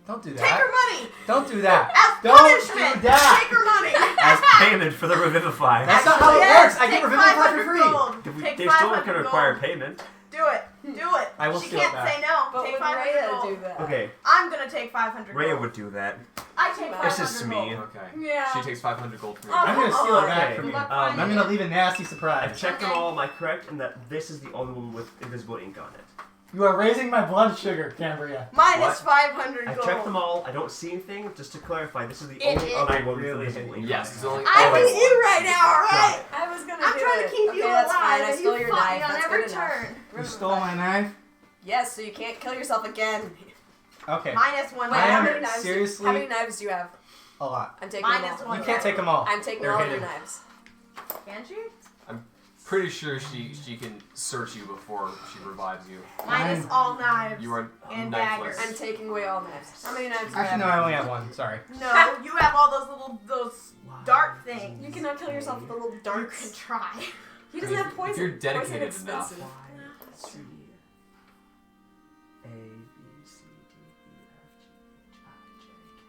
Don't do Take her that. money. Don't do that. As Don't punishment. do that. Take her money. As payment for the Revivify. That's not how it Yes, works. I get take Revivify for 500 free. gold. Take They still 500 can require gold. payment. Do it. Do it. I will she steal can't it back. say no. But take would 500 Rhea gold. do that? Okay, I'm gonna take 500 Rhea gold. would do that. I take 500 It's just me. gold. Okay. Yeah. She takes 500 gold from you. Oh, I'm gonna come steal on. it back Okay. from you. Good luck Um, I'm finding gonna it. leave a nasty I surprise. checked them Okay. all, am I correct? And that this is the only one with invisible ink on it. You are raising my blood sugar, Cambria. Minus What? 500 I gold. checked them all, I don't see anything. Just to clarify, this is the It only is. other I one with really invisible ink Yes, on it's it. only. I'm oh, with you right now, alright? I was gonna I'm do trying it. to keep okay, you that's alive, fine. I and stole you your fought knife. me on That's every good enough. turn. You stole my knife? Yes, so you can't kill yourself again. Okay. Minus 1 Wait, I how am many knives? seriously- How many knives do you have? A lot. I'm taking Minus them all. one. You can't take them all. I'm taking They're all of hidden. your knives. Can she? Pretty sure she can search you before she revives you. Minus Mine- all knives. You are And knifeless. I'm taking away all knives. How many knives do you Actually, have? no, I only have one. Sorry. No, you have all those dart things. You cannot kill yourself with a little You darts. can try. He doesn't have poison. If you're Poison dedicated is enough. expensive.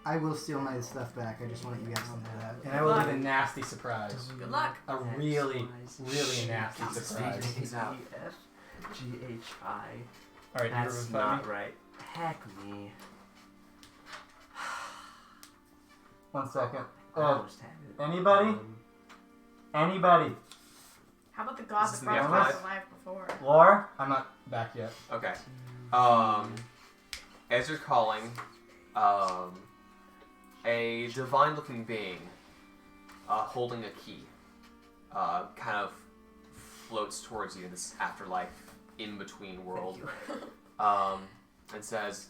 I will steal my stuff back. I just want you guys to know that. And I will leave a nasty surprise. Good luck. A really, really nasty surprise. Things out. G-H-I. Alright, you That's revive not me. right. Heck me. 1 second. I almost had it. Anybody? Anybody? How about the god Is that this in the brought us afterlife? alive before? Laura? I'm not back yet. Okay. As you're calling, a divine-looking being, holding a key, kind of floats towards you in this afterlife, in-between world, and says,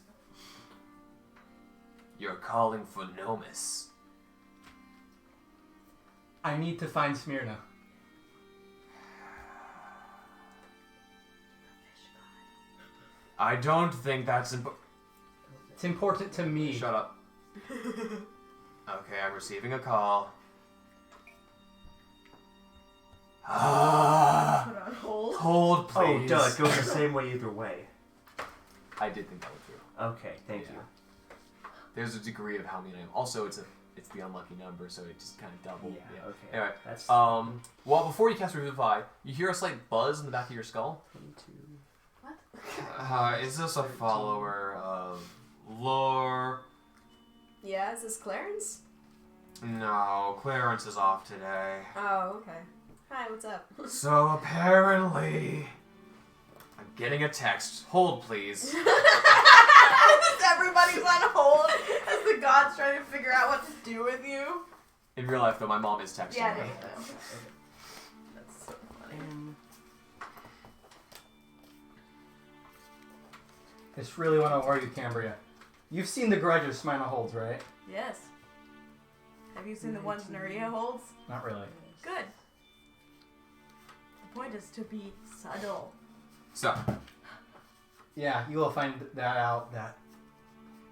You're calling for Nomus. I need to find Smyrna. I don't think that's important. It's important to me. Shut up. Okay, I'm receiving a call. Put on hold. Hold, Oh, please. duh, it goes the same way either way. I did think that was true. Okay, thank you. There's a degree of how many I am. Also, it's the unlucky number, so it just kind of doubled. Yeah, okay. Anyway, That's well, before you cast Revivify, you hear a slight buzz in the back of your skull. 22. Is this a follower of lore? Yeah, is this Clarence? No, Clarence is off today. Oh, okay. Hi, what's up? So apparently, I'm getting a text. Hold, please. Everybody's on hold as the gods trying to figure out what to do with you. In real life, though, my mom is texting Yeah, me. no, no. That's so funny. I just really want to argue Cambria. You've seen the Grudge of Smyrna holds, right? Yes. Have you seen the ones Nuria holds? Not really. Good. The point is to be subtle. So, Yeah, you will find that out. That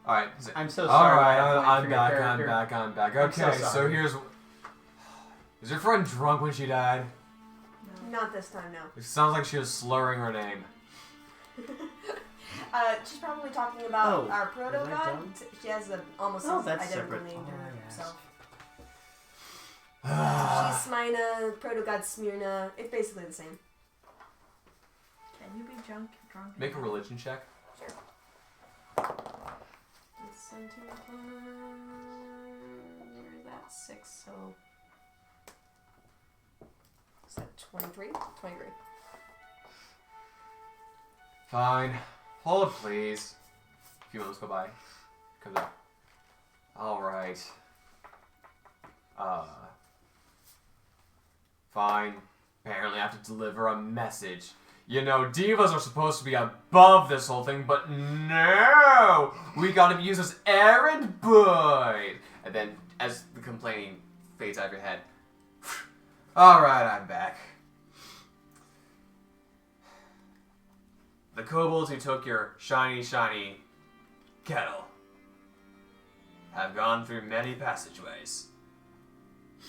alright. I'm so All sorry. right, about I'm for your back. character. I'm back. I'm so Okay, so sorry. here's. Is your friend drunk when she died? No. Not this time, no. It sounds like she was slurring her name. She's probably talking about Oh, our proto was I god. dumb? She has a almost Oh, that's identical separate. name to Oh, yes. herself. She's Smyrna, proto god Smyrna. It's basically the same. Can you be drunk? Make a religion check. Listen to where's that? 6, so is that 23? 23. Fine. Hold, please. A few moments go by. Comes up. Alright. Fine. Apparently I have to deliver a message. You know, divas are supposed to be above this whole thing, but no! We gotta be used as errand boys! And then, as the complaining fades out of your head, alright, I'm back. The kobolds who took your shiny, shiny kettle have gone through many passageways.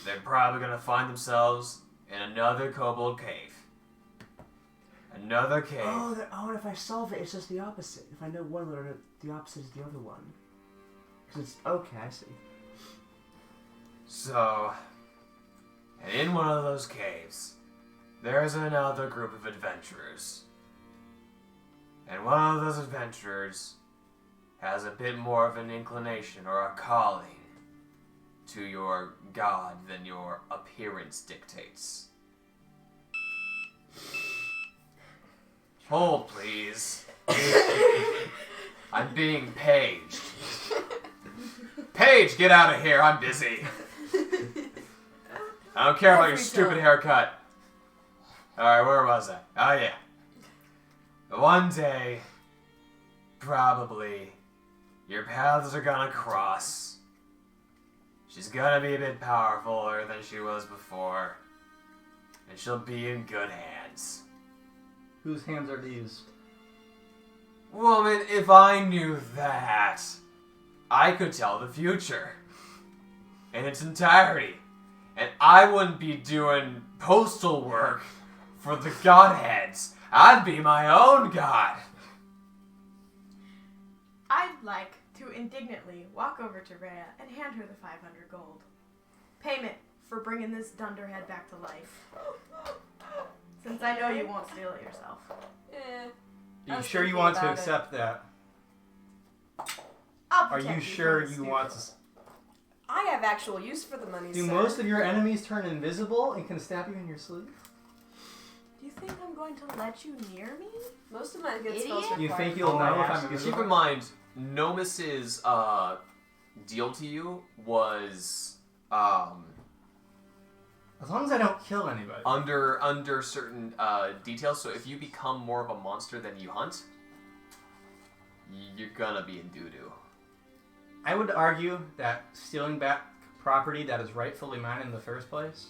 They're probably gonna find themselves in another kobold cave. Another cave. Oh, and if I solve it, it's just the opposite. If I know one letter, the opposite is the other one. Because it's... Okay, I see. So, and in one of those caves, there's another group of adventurers. And one of those adventurers has a bit more of an inclination or a calling to your god than your appearance dictates. Hold, please. I'm being paged. Paige, get out of here. I'm busy. I don't care about your Every stupid time. haircut. Alright, where was I? Oh, yeah. One day, probably, your paths are gonna cross. She's gonna be a bit powerfuler than she was before. And she'll be in good hands. Whose hands are these? Woman, if I knew that, I could tell the future in its entirety. And I wouldn't be doing postal work for the godheads. I'd be my own god. I'd like to indignantly walk over to Rhea and hand her the 500 gold. Payment for bringing this dunderhead back to life. Since I know you won't steal it yourself. I Are you was sure you thinking want to about it. accept that? I'll Are protect you from sure the you stupid. want to... I have actual use for the money, Do sir. most of your enemies turn invisible and can stab you in your sleep? Do you think I'm going to let you near me? Most of my good Idiot. spells You require think you'll Oh, know I if I'm asked you. Keep invisible? in mind, Nomus's deal to you was As long as I don't kill anybody. under certain details. So if you become more of a monster than you hunt, you're gonna be in doo-doo. I would argue that stealing back property that is rightfully mine in the first place.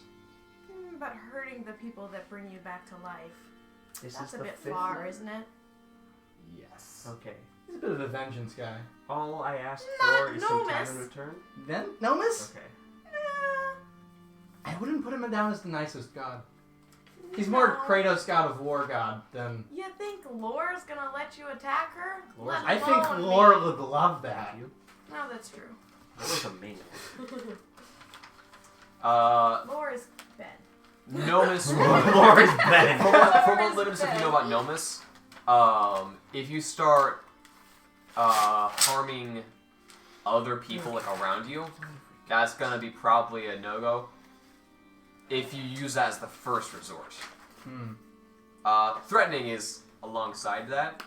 But hurting the people that bring you back to life. This That's is a the bit fifth far, one? isn't it? Yes. Okay. He's a bit of a vengeance guy. All I ask Not for is some time Nomus. in return. Then Nomus? Okay. I wouldn't put him down as the nicest god. He's more Kratos, god of war god, than... You think Lore's gonna let you attack her? Lore's- Let I think alone Lore me. would love that. Thank you. No, that's true. That was amazing. Lore is Ben. Nomus. Lord is Ben. From what Nomus limited stuff you know Ben. about Nomus, if you start harming other people like around you, that's gonna be probably a no-go. If you use that as the first resort. Threatening is alongside that.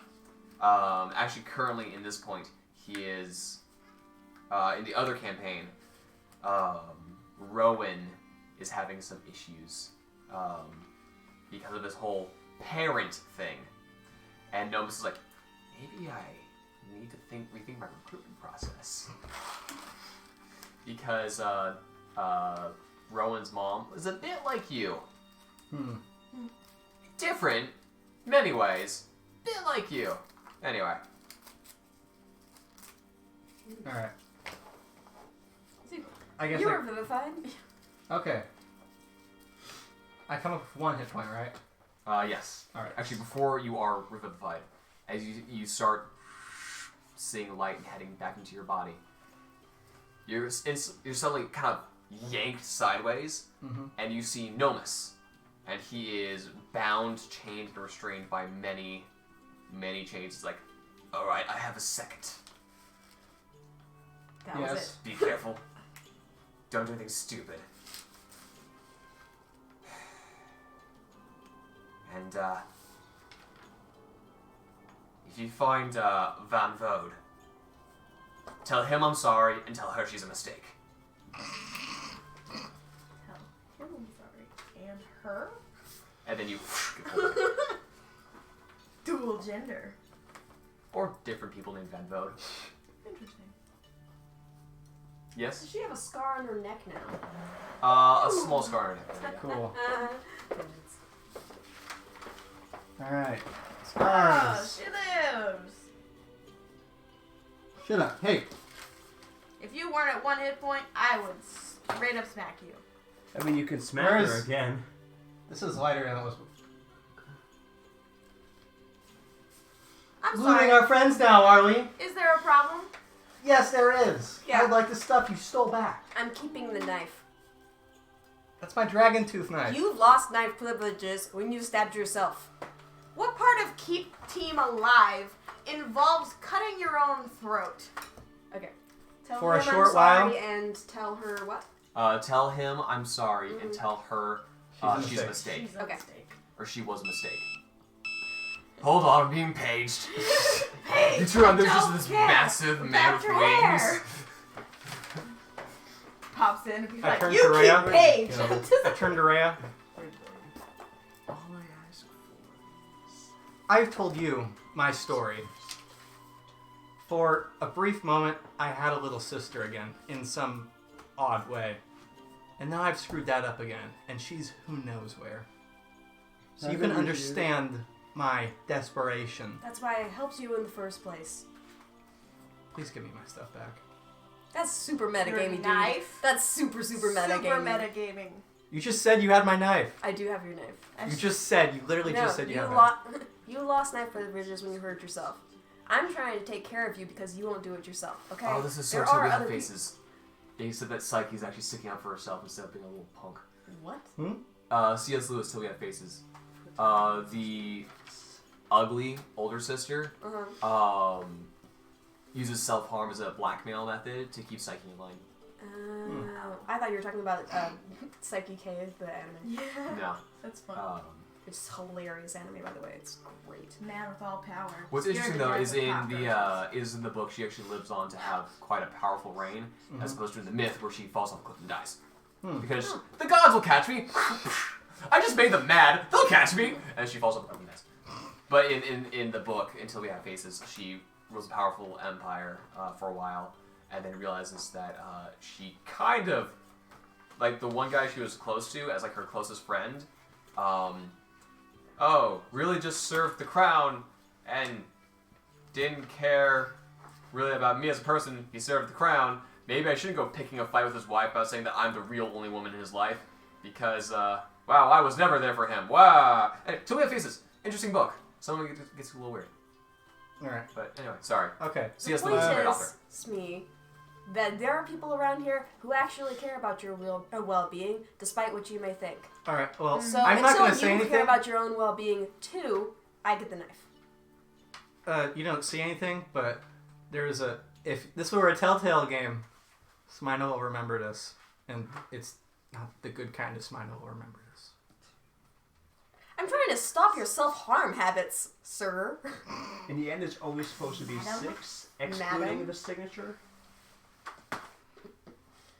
Actually, currently in this point, he is in the other campaign. Rowan is having some issues because of this whole parent thing, and Nomus is like, maybe I need to rethink my recruitment process because Rowan's mom is a bit like you. Different, many ways, bit like you. Anyway. Alright. I guess You were vivified. Okay. I come up with 1 hit point, right? Yes. Alright. Actually, before you are revivified, as you start seeing light and heading back into your body, you're suddenly kind of yanked sideways, and you see Nomus, and he is bound, chained, and restrained by many, many chains. He's like, all right, I have a second. That was Yes. it. Be careful. Don't do anything stupid. And, if you find, Van Vode, tell him I'm sorry and tell her she's a mistake. Tell him I'm sorry. And her? And then you Dual gender. or different people named Van Vode. Interesting. Yes? Does she have a scar on her neck now? A small scar on it. Cool. Uh, Alright. Oh, Scars. she lives. Shut up. Hey. If you weren't at 1 hit point, I would straight up smack you. I mean, you can smack Where her is- again. This is lighter than it was. I'm Looting sorry. our friends now, are we? Is there a problem? Yes, there is. Yeah. I'd like the stuff you stole back. I'm keeping the knife. That's my dragon tooth knife. You lost knife privileges when you stabbed yourself. What part of keep team alive involves cutting your own throat? Okay. Tell For a him short I'm sorry while? and tell her what? Tell him I'm sorry and tell her she's a mistake. She's a Okay. mistake. Or she was a mistake. Hold on, I'm being paged. Hey, You turn around, there's just don't this care massive man about with your wings. hair. Pops in and he's I like, turned you to Rhea. keep Paige. I turned to Rhea. All I ask for. I've told you my story. For a brief moment, I had a little sister again, in some odd way. And now I've screwed that up again, and she's who knows where. So you Nothing can we do. understand my desperation. That's why I helped you in the first place. Please give me my stuff back. That's super Your metagaming, dude. knife? That's super metagaming. Super metagaming. You just said you had my knife. I do have your knife. You just said, you literally No, just said you you, had my lo- you lost knife privileges when you hurt yourself. I'm trying to take care of you because you won't do it yourself, okay? Oh, this is so There exciting. are We have other faces. He said that Psyche's actually sticking out for herself instead of being a little punk. What? C.S. Lewis till we have faces. The ugly older sister Uh-huh. uses self-harm as a blackmail method to keep Psyche in line. I thought you were talking about Psyche K, the anime. Yeah. No. That's fun. It's hilarious anime, by the way. It's great. Man with all power. What's Scared interesting to though death is of in cockroaches. the book she actually lives on to have quite a powerful reign, as opposed to in the myth where she falls off a cliff and dies. Because the gods will catch me. I just made them mad. They'll catch me, and she falls off a cliff and dies. But in the book, Until We Have Faces, she rules a powerful empire for a while, and then realizes that she kind of, like the one guy she was close to as like her closest friend, really just served the crown and didn't care really about me as a person. He served the crown. Maybe I shouldn't go picking a fight with his wife about saying that I'm the real only woman in his life because, wow, I was never there for him. Wow. Anyway, Two We Have Faces. Interesting book. Some of it gets a little weird. Alright. But anyway, sorry. Okay. C.S. The Lewis is a point great author. is, Smee, that there are people around here who actually care about your well-being, despite what you may think. Alright, well, So I'm not until going to say you anything. care about your own well-being too, I get the knife. You don't see anything, but there's a... If this were a Telltale game, Smino will remember this. And it's not the good kind of Smino will remember this. I'm trying to stop your self-harm habits, sir. In the end, it's always supposed to be Madam? 6, excluding Madam? the signature.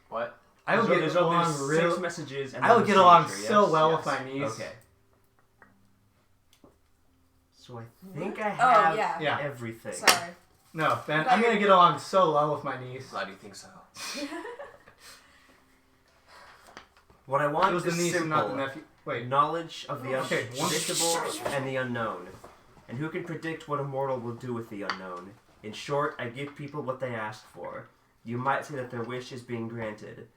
What? I would get there's along 6 real... messages and I then would the get along signature, so yes? well Yes. with my niece. Okay. So I think I Oh, have yeah. Yeah. everything. Sorry. No, Ben, I'm going to get along so well with my niece. Glad you think so. What I It want was the is niece and simple. not the nephew. Wait. Knowledge of the Okay, unpredictable and the unknown. And who can predict what a mortal will do with the unknown? In short, I give people what they ask for. You might say that their wish is being granted.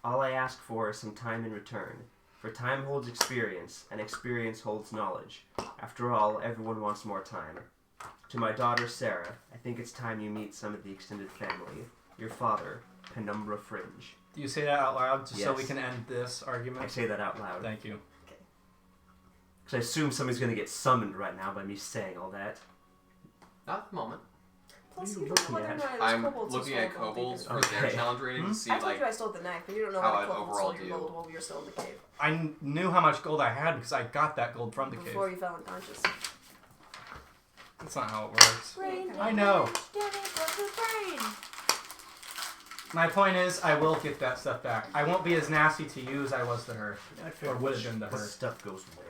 All I ask for is some time in return. For time holds experience, and experience holds knowledge. After all, everyone wants more time. To my daughter, Sarah, I think it's time you meet some of the extended family. Your father, Penumbra Fringe. Do you say that out loud just so Yes. we can end this I argument? say that out loud. Thank you. Because I assume somebody's going to get summoned right now by me saying all that. Not at the moment. Plus, What are you you don't know looking whether or at? not I'm those kobolds looking are at small gold kobolds because- for their Okay. challenge rating to see I told like you I stole the knife, but you don't know how how I'd the kobolds overall stole your do. gold while we were still in the cave. I knew how much gold I had because I got that gold from the cave. Before you fell unconscious. That's not how it works. Brain I know. damage of the brain. My point is, I will get that stuff back. I won't be as nasty to you as I was to her. Or would have been to What her. stuff goes where?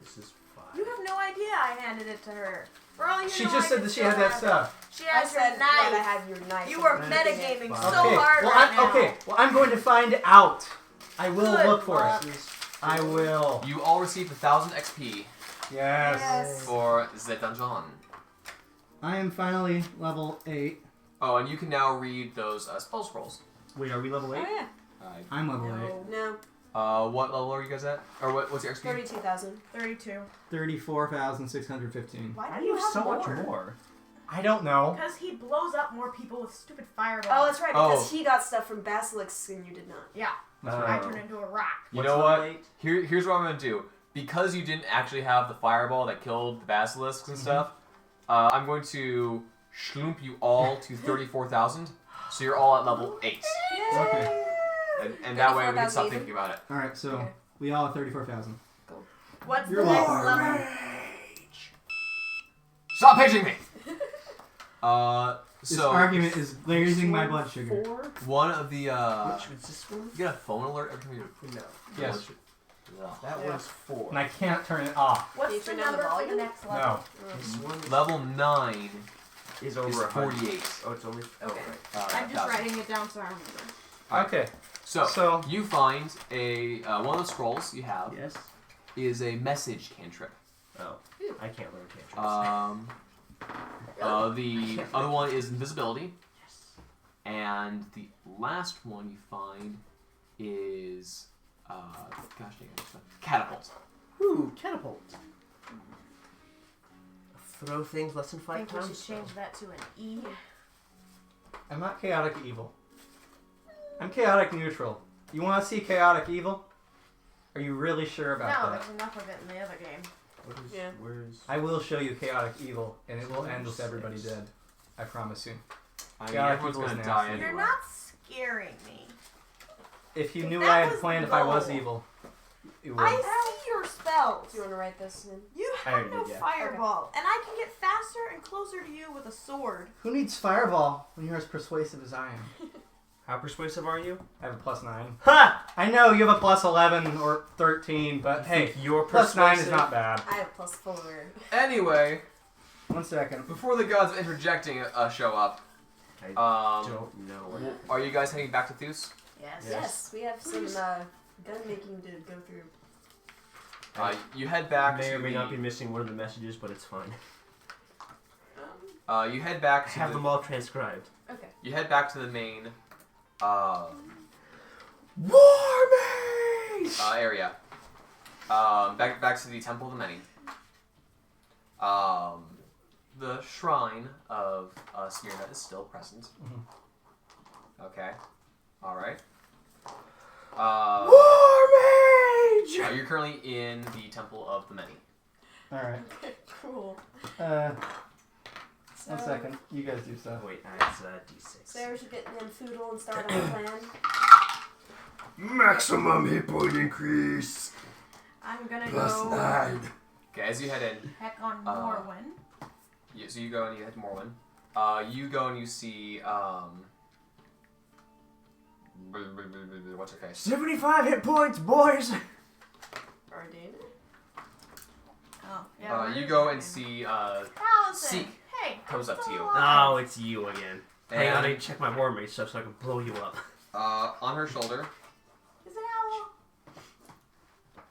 This is fine. You have no idea I handed it to her. For all you She know, just I said could that she still had that have stuff. it. She I has said her that I knife. have your knife. You are and I'm thinking metagaming it- so Okay. hard Well, right now. okay. Well, I'm going to find out. I will Good look for luck. it. I will. you all received 1,000 XP Yes. Yes. for the dungeon. I am finally level 8. Oh, and you can now read those spell scrolls. Wait, are we level 8? Oh yeah. I'm level 8. No. What level are you guys at? Or what's your XP? 32,000. 32. 34,615. Why How do do you you have have so more? much more? I don't know. Because he blows up more people with stupid fireballs. Oh, that's right, because Oh. he got stuff from basilisks and you did not. Yeah. Oh. I turn into a rock. You What's know level what? 8? Here's what I'm gonna do. Because you didn't actually have the fireball that killed the basilisks and stuff, I'm going to schloomp you all to 34,000. So you're all at level 8. Okay. And that way we can 34,000 stop even? thinking about it. Alright, so Okay. we all have 34,000. What's You're the next welcome. level? Stop paging me! This So argument is raising my blood sugar. 4? one of the Which was this one? you get a phone alert every time you No. Yes. That Yeah. was 4. And I can't turn it off. What's Can you the turn down the number for the volume? next level? No. This one Level 9 is is over 48. Oh, it's only... Okay. I'm just 1,000. writing it down so I remember. Okay. So So, you find a one of the scrolls you have Yes? is a message cantrip. Oh. I can't learn cantrips. The other one is invisibility. And the last one you find is gosh dang it, catapult. Ooh, catapult. Throw things less than I 5 think we times. should change that to an E. I'm not chaotic evil. I'm chaotic neutral. You want to see chaotic evil? Are you really sure about No, that? there's enough of it in the other game. What is, Yeah. Where's... I will show you chaotic evil, and it will end with everybody 6. dead. I promise you. I mean, Yeah, everyone's people's gonna nasty. die You're anyway. You're not scaring me. If you If knew that what I had was planned if I was low. evil, you would. I see your spells. Do you want to write this in? You I have already no did, yeah. fireball, and I can get faster and closer to you with a sword. Who needs fireball when you're as persuasive as I am? How persuasive are you? I have a +9. Ha! I know you have a +11 or 13, but hey, You're +9 is persuasive? not bad. I have +4. Anyway, 1 second. before the gods of interjecting show up, I don't know. Well, are you guys heading back to Theus? Yes. Yes, we have some gun making to go through. You head back May to or may not be missing one of the messages, but it's fine. you head back I to have them all transcribed. Okay. You head back to the main War Mage! area. Back to the Temple of the Many. The shrine of Smyrna is still present. Okay. All right. War Mage! You're currently in the Temple of the Many. Alright. Cool. One So, second. You guys do stuff. Wait, it's D6. Sarah should get in Foodle and start on the plan. Maximum hit point increase. I'm gonna Plus go 9. Okay, as you head in, heck on Morwen. so you go and you head to Morwen. You go and you see what's her face? 75 hit points, boys! Ardane? Oh, yeah. You go and see Allison. Seek Hey, comes up to you. Oh, it's you again. Hang on, I And need to check my War Mage stuff so I can blow you up. on her shoulder, Is an owl?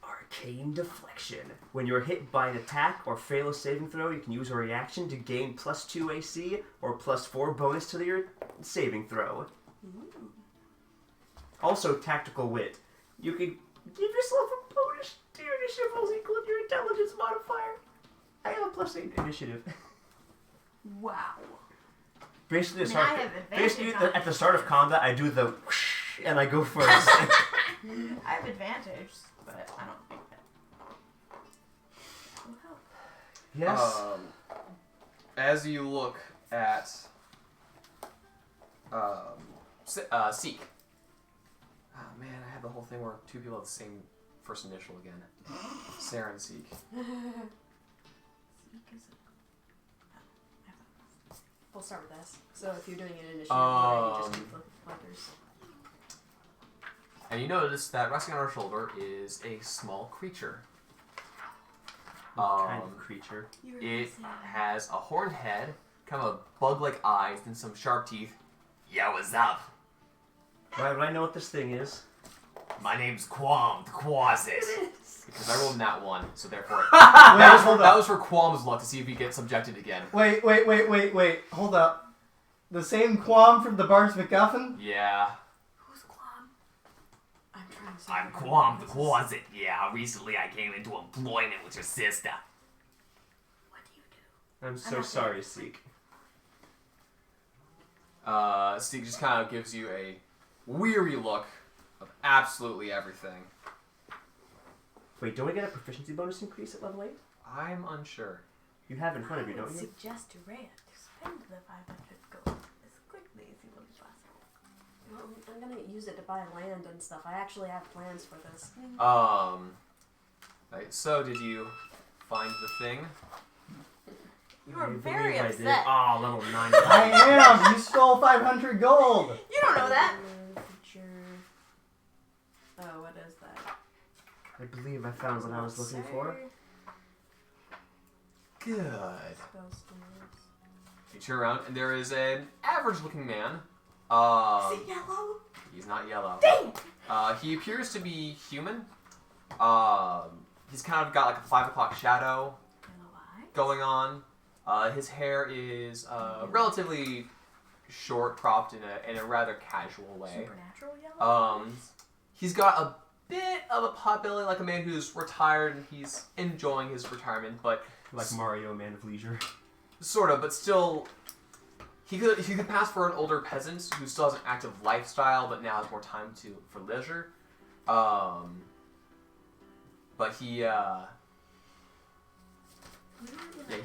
Arcane Deflection. When you're hit by an attack or fail a saving throw, you can use a reaction to gain +2 AC or +4 bonus to your saving throw. Also, Tactical Wit. You can give yourself a bonus to your initiative rolls equal to your intelligence modifier. I have a +8 initiative. Wow. Basically, I mean, I have advantage on at the start of combat, I do the whoosh, and I go first. I have advantage, but I don't think that will help. Yes. as you look at Seek. Oh man, I have the whole thing where two people have the same first initial again. Sarah and Seek. We'll start with S. So if you're doing an initiative, you just do flippers. And you notice that resting on her shoulder is a small creature. What kind of creature? It has a horned head, kind of bug-like eyes, and some sharp teeth. Yeah, what's up? Why would I know what this thing is? My name's Quam, the Quasit. Because I rolled that one, so therefore... Wait, that hold was up. for Quam's luck to see if he gets subjected again. Wait. Hold up. The same Quam from the Barnes MacGuffin? Yeah. Who's Glom? I'm trying to say. I'm Quam, the Quasit. Yeah, recently I came into employment with your sister. What do you do? I'm so sorry, Seek. Seek just kind of gives you a weary look of absolutely everything. Wait, don't we get a proficiency bonus increase at level 8? I'm unsure. You have in front of you, I don't would you? suggest to Rhea to spend the 500 gold as quickly as humanly possible. Well, I'm gonna use it to buy land and stuff. I actually have plans for this. Right, so did you find the thing? You were I very believe I did. upset. Oh, level 9. I am! You stole 500 gold! You don't know that. Feature. Oh, what is that? I believe I found what I was looking for. Good. Spell stones. You turn around, and there is an average-looking man. Is it yellow? He's not yellow. Dang! He appears to be human. He's kind of got like a 5 o'clock shadow Yellow eye? going on. His hair is relatively short, cropped in a rather casual way. Supernatural yellow? He's got a bit of a potbelly, like a man who's retired and he's enjoying his retirement, but Like Mario, Man of Leisure. sort of, but still, he could pass for an older peasant who still has an active lifestyle, but now has more time for leisure. But he, yeah,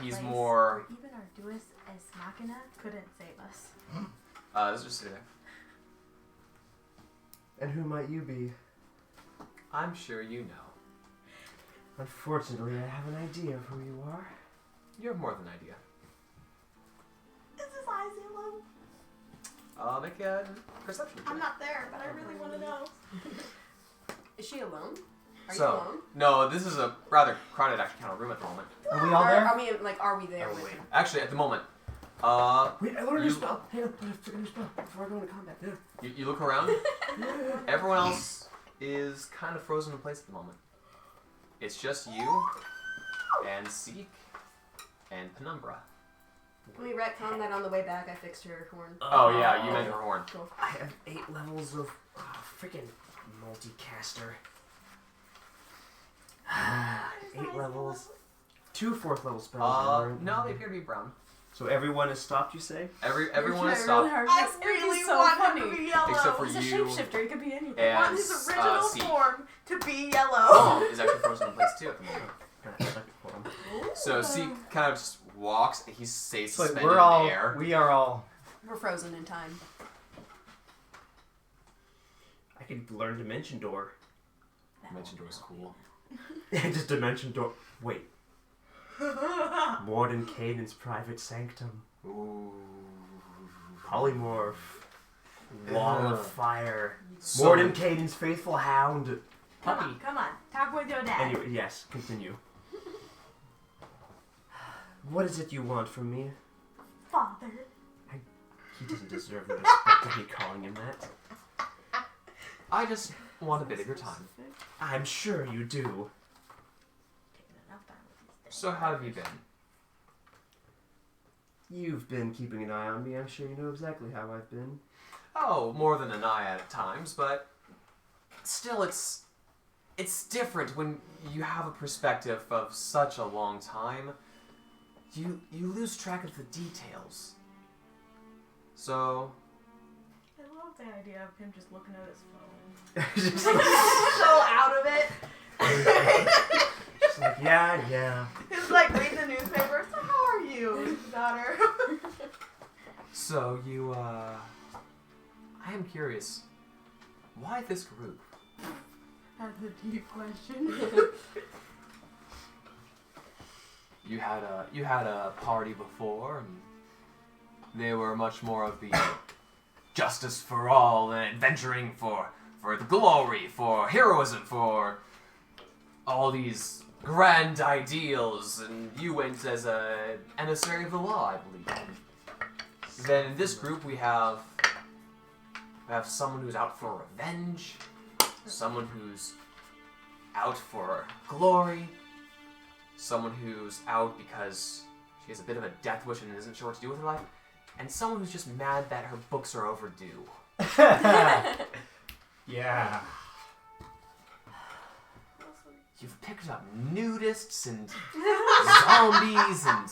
he's more. Even our Deus Ex Machina couldn't save us. Let's just sit there. And who might you be? I'm sure you know. Unfortunately, I have an idea of who you are. You have more than an idea. Is his eyes yellow? Make a perception check. I'm not there, but I really want to know. Is she alone? Are you So, alone? no, this is a rather crowded actually kind of room at the moment. Are we all there? I mean, like, are we there Oh, with wait. her? Actually, at the moment, Wait, I learned a You- spell. Hang on, I forgot a spell before I go into combat. Yeah. You look around. Everyone else is kind of frozen in place at the moment. It's just you and Seek and Penumbra. Can we retcon that on the way back? I fixed her horn. Oh yeah, you meant her horn. Cool. I have 8 levels of freaking multicaster. 8 levels. 2 4th level spells. I learned. No, they appear to be brown. So everyone is stopped, you say? Everyone is stopped I really so want funny. him to be yellow. except for He's a you shapeshifter. He could be anything. I and want his original Seek. form to be yellow. Oh, is actually frozen in place too at the moment. I like the form. So Seek kind of just walks. He stays So suspended we're all, in the air. we are all. We're frozen in time. I could learn Dimension Door. Dimension door is cool. Just Dimension Door. Wait. Morden Caden's private sanctum. Ooh. Polymorph. Wall Ugh. of fire. So- Morden Caden's faithful hound. Come Puppy. on, come on. Talk with your dad. Anyway, yes, continue. What is it you want from me? Father. He doesn't deserve the respect of me calling him that. I just want a bit of your time. I'm sure you do. Taking enough time with these So how have you been? You've been keeping an eye on me. I'm sure you know exactly how I've been. Oh, more than an eye at times, but still, it's different when you have a perspective of such a long time. You lose track of the details. So I love the idea of him just looking at his phone. Just So out of it. like, yeah. He's like reading the newspaper. So how are you, daughter? So you I am curious. Why this group? That's a deep question. You had a party before, and they were much more of the justice for all and adventuring for the glory, for heroism, for all these grand ideals, and you went as a emissary of the law, I believe. Then in this group we have someone who's out for revenge, someone who's out for glory, someone who's out because she has a bit of a death wish and isn't sure what to do with her life, and someone who's just mad that her books are overdue. Yeah. You've picked up nudists and zombies and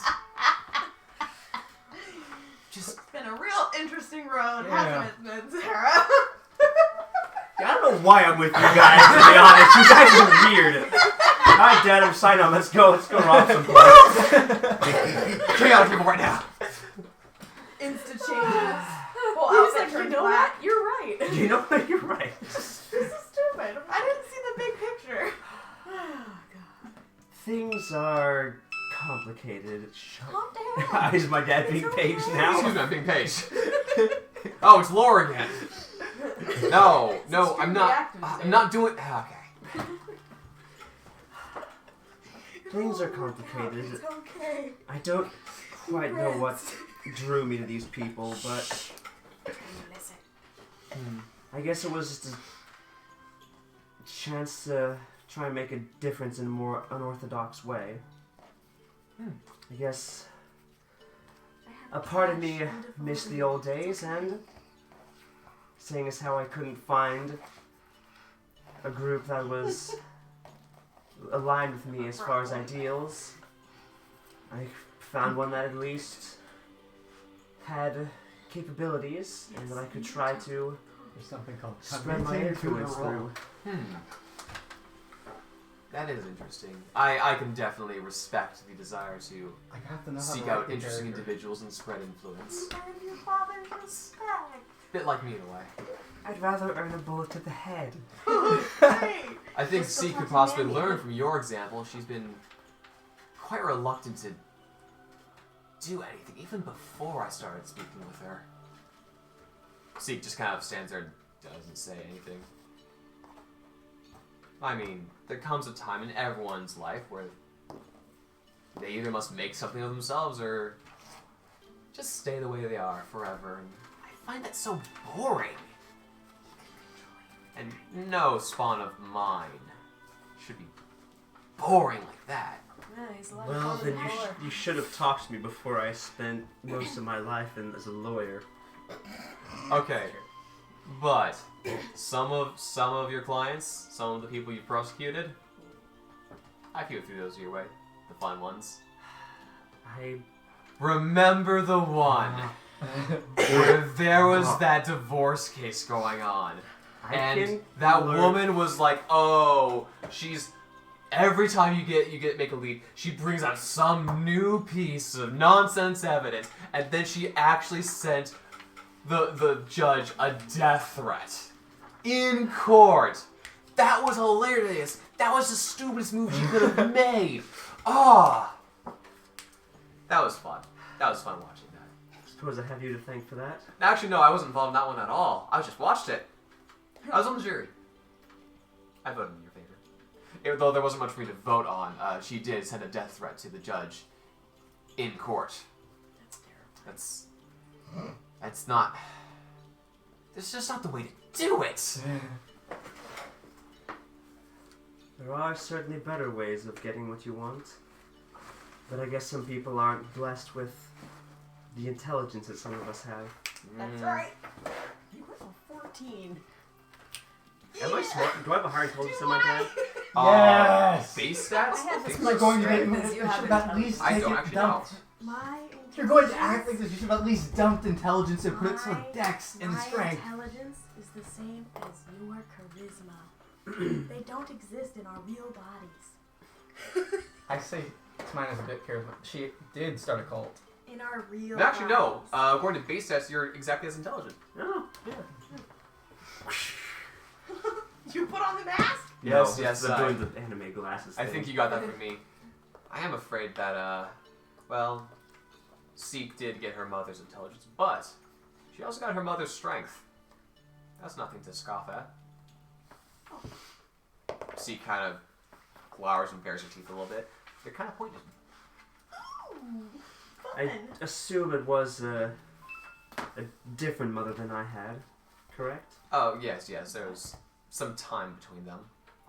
just It's been a real interesting road, Yeah. hasn't it, Sarah? I don't know why I'm with you guys, to be honest. You guys are weird. Alright, Dad, I'm signing on. Let's go rob some place. chaotic people right now. Insta changes. Whole He was outfit like, you turns know black. what? You're right. You know what? You're right. This is stupid. I didn't see the big picture. Things are complicated. Calm down. Is my dad being paged now? Excuse me, I'm being paged. Oh, it's Laura again. No, I'm not. reactive I'm state. not doing. Okay. Things are complicated. It's okay. I don't quite know what drew me to these people, but I guess it was just a chance to try and make a difference in a more unorthodox way. I guess a part of me missed the old days, and seeing as how I couldn't find a group that was aligned with me as far as ideals, I found one that at least had capabilities and that I could try to There's something called spread my Convincing to the influence role. through. That is interesting. I can definitely respect the desire to I have to know how seek to write out the interesting character. individuals and spread influence. Earn your father's respect. Bit like me in a way. I'd rather earn a bullet to the head. Hey. I think Let's go C talk could to possibly Nanny. learn from your example. She's been quite reluctant to do anything, even before I started speaking with her. Seek just kind of stands there and doesn't say anything. I mean, there comes a time in everyone's life where they either must make something of themselves or just stay the way they are forever. And I find that so boring. And no spawn of mine should be boring like that. Yeah, he's a lot Well, of fun then in the floor. you should have talked to me before I spent most of my life as a lawyer. Okay, but some of your clients, some of the people you prosecuted, I feel threw those your way, the fun ones. I Remember the one where there was that divorce case going on, and can that learn- woman was like, "Oh, she's." Every time you make a lead, she brings out some new piece of nonsense evidence, and then she actually sent the judge a death threat in court. That was hilarious. That was the stupidest move she could have made. Ah, that was fun. That was fun watching that. I suppose I have you to thank for that. Actually, no, I wasn't involved in that one at all. I just watched it. I was on the jury. I voted in your favor. Even though there wasn't much for me to vote on, she did send a death threat to the judge in court. That's terrible. That's not... That's just not the way to do it. There are certainly better ways of getting what you want. But I guess some people aren't blessed with the intelligence that some of us have. That's right. You were a 14. Am I smart? Do I have a higher intelligence than my dad? Yes! Base stats? I have think as so. much going to get strength as you have should at least I take don't it actually dumped. My You're going to act like this. You should have at least dumped intelligence and put some dex and my strength. intelligence is the same as your charisma. They don't exist in our real bodies. I say mine is a bit charisma. She did start a cult. In our real No, actually, no. bodies. According to base stats, you're exactly as intelligent. Oh, yeah. You put on the mask? Yes, No, yes, I'm I- doing the anime glasses I thing. think you got that from me. I am afraid that, well, Seek did get her mother's intelligence, but she also got her mother's strength. That's nothing to scoff at. Seek kind of glowers and bares her teeth a little bit. They're kind of pointed. Ooh, I fun. assume it was a different mother than I had, correct? Oh, yes, there was some time between them.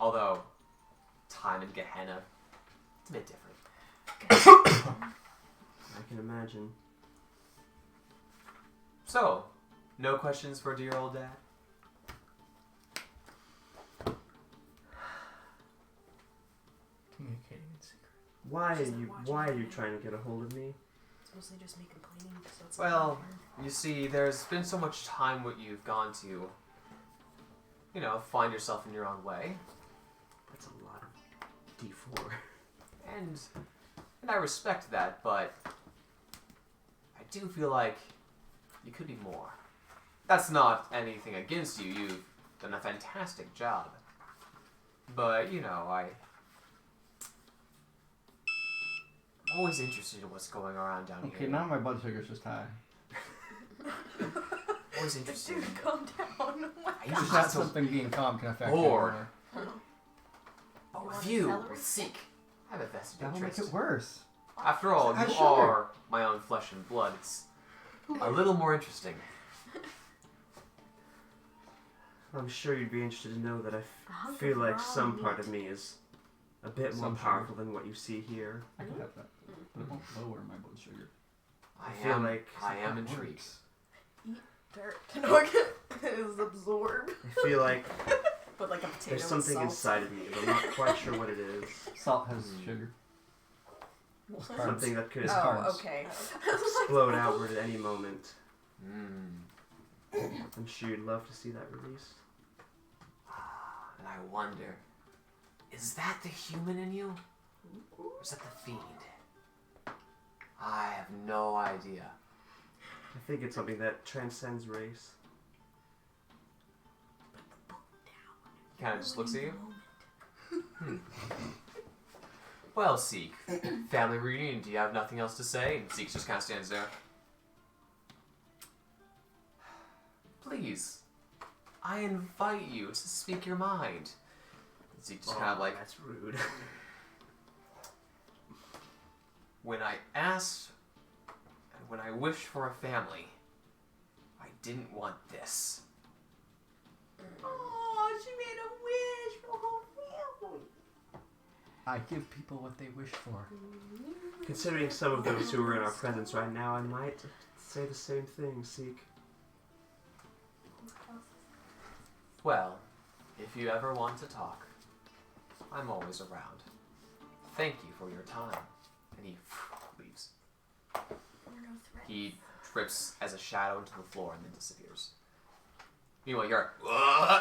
Although, time in Gehenna, it's a bit different. I can imagine. So, no questions for dear old dad? Communicating in secret. Why She's are not you watching Why are you anymore. trying to get a hold of me? It's mostly just me complaining. So it's Well, not hard. you see, there's been so much time what you've gone to, you know, find yourself in your own way. That's a lot of D4. And I respect that, but I do feel like you could be more. That's not anything against you. You've done a fantastic job. But, you know, I'm always interested in what's going around down Okay, here. now my blood sugar's just high. Always interested. Dude, calm down. I It's used not to so something being calm can affect bored. anymore. But with want you, celery? with Seek, I have a vested That'll make interest. it worse. After all, Add you sugar. are my own flesh and blood. It's a little more interesting. I'm sure you'd be interested to know that I A hunk feel of like raw some part meat. of me is a bit more Some sugar. powerful than what you see here. I can have that. But it won't lower my blood sugar. I feel am, like I am It intrigued. works. Dirt. No, it is absorbed. I feel like But like a potato there's something with salt. inside of me, but I'm not quite sure what it is. Salt has sugar. Carbs. Something that could Oh, carbs. okay. explode outward at any moment. Mm. I'm sure you'd love to see that released. And I wonder, is that the human in you? Or is that the fiend? I have no idea. I think it's something that transcends race. He kind of just looks at you. Well, Seek, family reunion, do you have nothing else to say? And Seek just kind of stands there. Please, I invite you to speak your mind. And Zeke just kind of like, that's rude. when I asked and when I wished for a family, I didn't want this. Oh, she made a wish for the whole family. I give people what they wish for. Considering some of those who are in our presence right now, I might say the same thing, Seek. Well, if you ever want to talk, I'm always around. Thank you for your time. And he leaves. He trips as a shadow into the floor and then disappears. Meanwhile, you're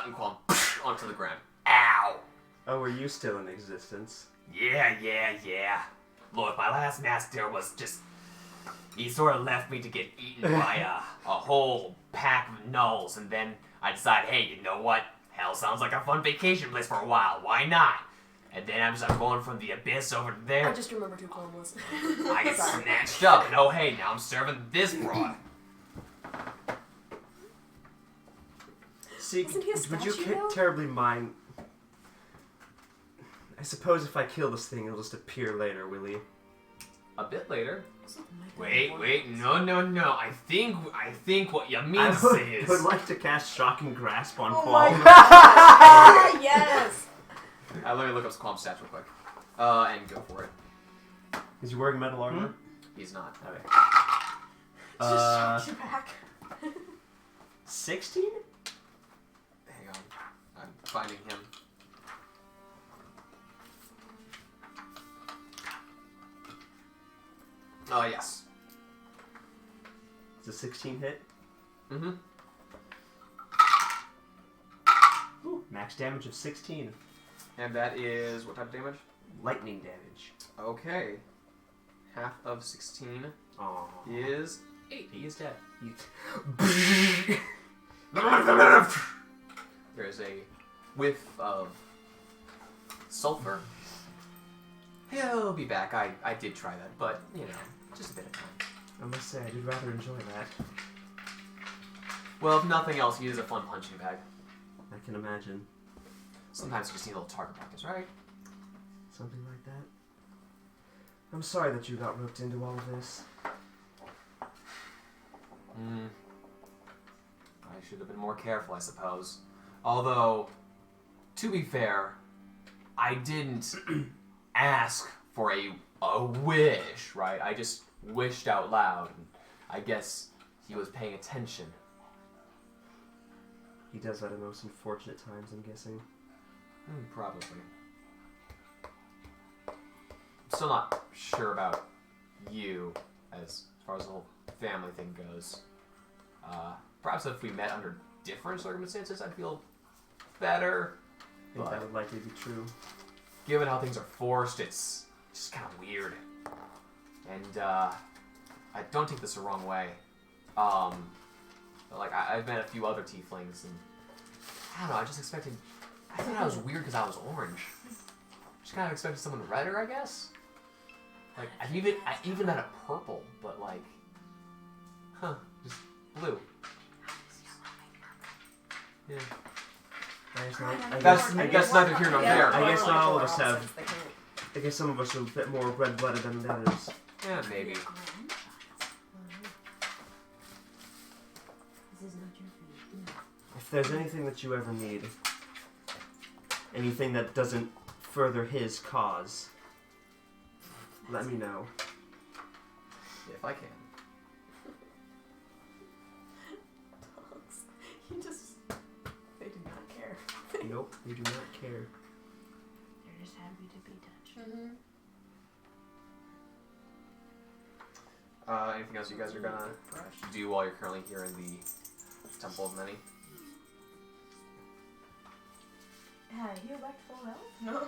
and Qualm onto the ground. Ow! Oh, are you still in existence? Yeah. Look, my last master was just... He sort of left me to get eaten by a whole pack of gnolls, and then I decided, hey, you know what? Hell sounds like a fun vacation place for a while. Why not? And then I'm going from the abyss over there. I just remembered who Colin was. I get snatched up, and oh hey, now I'm serving this broad. Seek, Wasn't he a would you statue, though? terribly mind... I suppose if I kill this thing, it'll just appear later, will he? A bit later. Oh Wait, no. I think what you mean I to say is... would like to cast Shocking Grasp on Oh Qualm. my Yes! Let me look up Qualm's stats real quick. And go for it. Is he wearing metal armor? He's not. Okay. Just shocks you back. 16? Hang on. I'm finding him. Oh, yes. Is a 16 hit? Mm-hmm. Ooh, max damage of 16. And that is what type of damage? Lightning damage. Okay. Half of 16 Aww. is 8. He is dead. There's a whiff of sulfur. He'll be back. I did try that, but, you know, just a bit of time. I must say, I did rather enjoy that. Well, if nothing else, he is a fun punching bag. I can imagine. Sometimes you just need a little target practice, right? Something like that. I'm sorry that you got roped into all of this. I should have been more careful, I suppose. Although, to be fair, I didn't ask for a wish, right? I just wished out loud, and I guess he was paying attention. He does that in most unfortunate times, I'm guessing. Probably. I'm still not sure about you as far as the whole family thing goes. Perhaps if we met under different circumstances, I'd feel better. I think that would likely be true. Given how things are forced, it's just kind of weird. And I don't take this the wrong way. But like I've met a few other tieflings, and I don't know. I thought I was weird because I was orange. Just kind of expected someone redder, I guess. Like I even met a purple, but like, just blue. Yeah. I guess neither here nor there. I guess not all of us Opposites, have. they can't. I guess some of us are a bit more red-blooded than the others. Yeah, maybe. If there's anything that you ever need, anything that doesn't further his cause, let me know. If I can. Dogs. They do not care. Nope, we do not care. They're just happy to be touched. Anything else you guys are gonna do while you're currently here in the Temple of Many? Heal back to full health? No.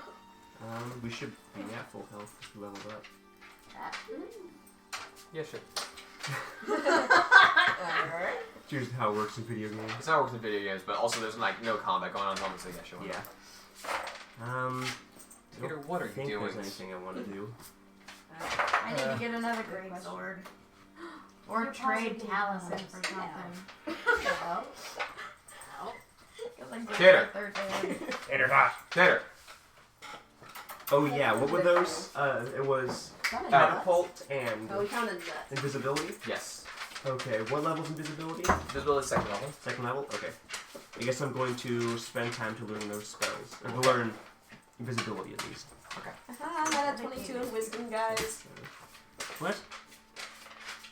We should be at full health if we leveled up. Yeah, sure. Alright. It's usually how it works in video games. It's not working in video games, but also there's like no combat going on, so yeah, sure. Yeah. Peter, what are I you think doing? there's anything I want to do. I need to get another great sword. Or You're trade possibly Taliesin right. for something. Tater. Thursday. Tater. Oh yeah, what were those? It was Counted catapult and nuts. Oh, we counted nuts. invisibility. Yes. Okay, what level's invisibility? Visibility second level. Second level? Okay. I guess I'm going to spend time to learn those spells. Or to learn invisibility at least. I'm at 22 in wisdom, guys. What?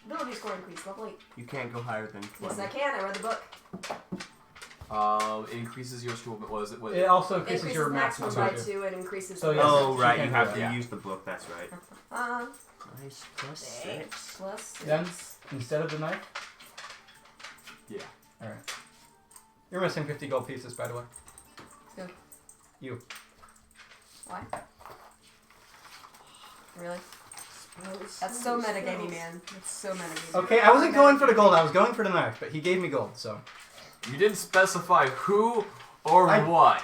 Ability score increase, level 8. You can't go higher than 20. Yes, I can. I read the book. It increases your school. Was it? Was It also It increases your maximum by budget. 2 and increases. So, the yes. Oh, She right, can you do have that. to Yeah. use the book, that's right. Nice, plus 6. Plus 6. Then, instead of the knife? Yeah. Alright. You're missing 50 gold pieces, by the way. Who? You. Why? Really? That's so metagamey, man. That's so metagamey. Okay, I wasn't going for the gold, I was going for the knife, but he gave me gold, so. You didn't specify who or I- what.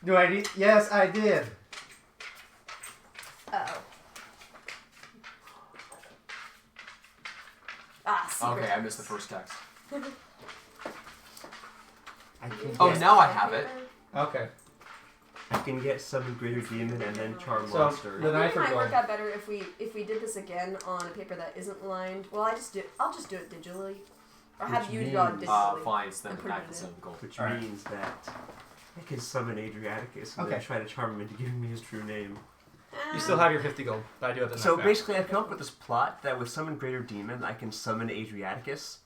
Do I need? Yes, I did. Uh-oh. Ah, secret. Okay, I missed the first text. I can Oh, get, now I have it. Okay. I can get Summon Greater Demon and then Charm So, Monster. the I knife think it or might gold? work out better if we did this again on a paper that isn't lined. Well, I'll just do it digitally, or have Which you draw it means- digitally. Fine, it's then And the put it knife in. instead of gold. Which Alright. means that I can summon Adriaticus and Okay. then try to charm him into giving me his true name. You still have your 50 gold, but I do have the knife So back. basically, I've come up with this plot that with Summon Greater Demon, I can summon Adriaticus,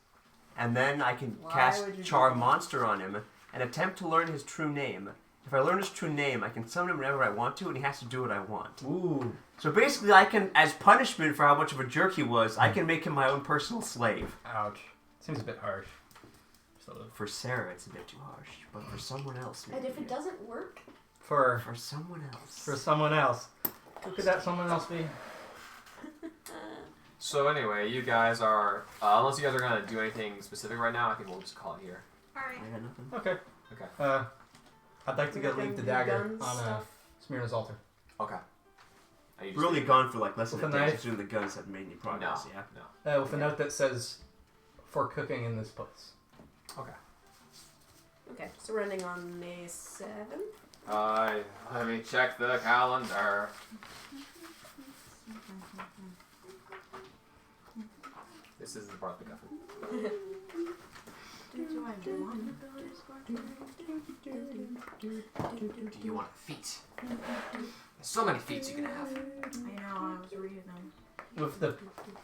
and then I can Why cast would you do Charm that? Monster on him and attempt to learn his true name. If I learn his true name, I can summon him whenever I want to, and he has to do what I want. Ooh. So basically, I can, as punishment for how much of a jerk he was, I can make him my own personal slave. Ouch. Seems a bit harsh. Just a little. For Sarah, it's a bit too harsh, but for someone else, maybe. And if it doesn't work, For someone else. someone else. Who could that someone else be? So anyway, you guys are, unless you guys are gonna do anything specific right now, I think we'll just call it here. Alright. I got nothing. Okay. Okay. I'd like to go leave the dagger on stuff. Smyrna's altar. Okay. Are you We're only gone for like less than With a a day, knife? considering the guns have made any progress, No. yeah? No. With a note that says, for cooking in this place. Okay. okay. So we're ending on May 7th. Let me check the calendar. This is the part of the guffin. Do I want ability score? Do you want a feat? There's so many feats you can have. I know, I was reading them.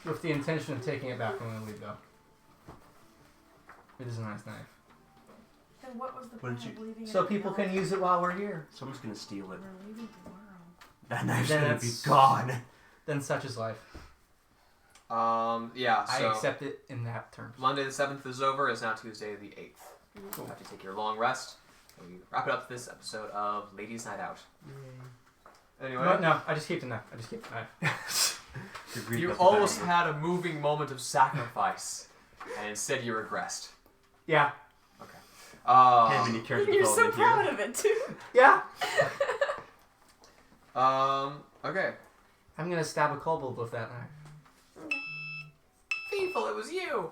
With the intention of taking it back when we leave, though. It is a nice knife. Then what was the What point did of leaving it? So at people the can use it while we're here. Someone's gonna steal it. We're leaving the world. That knife's Then gonna be it's- gone. Then such is life. Yeah, I so accept it in that terms. Monday the 7th is over. It's now Tuesday the 8th. Cool. You have to take your long rest. And we wrap it up this episode of Ladies Night Out. Anyway, No, I just keep the knife. I just keep the knife. Agreed, you that's almost better. had a moving moment of sacrifice, and instead you regressed. Yeah. Can't have any character You're so development proud here. of it too. Yeah. Okay. I'm gonna stab a kobold with that knife. People, it was you.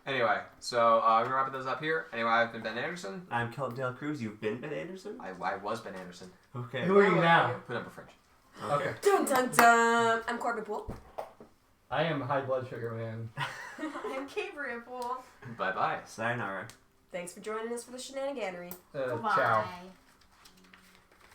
Anyway, so we're gonna wrap this up here. Anyway, I've been Ben Anderson. I'm Kelton Dale Cruz. You've been Ben Anderson? I was Ben Anderson. Okay. Who are you now? Put up a fringe. Okay. Dun dun dun! I'm Corbin Poole. I am high blood sugar man. I'm Gabriel Poole. Bye bye. Sayonara. Thanks for joining us for the shenaniganery. Ciao. Bye.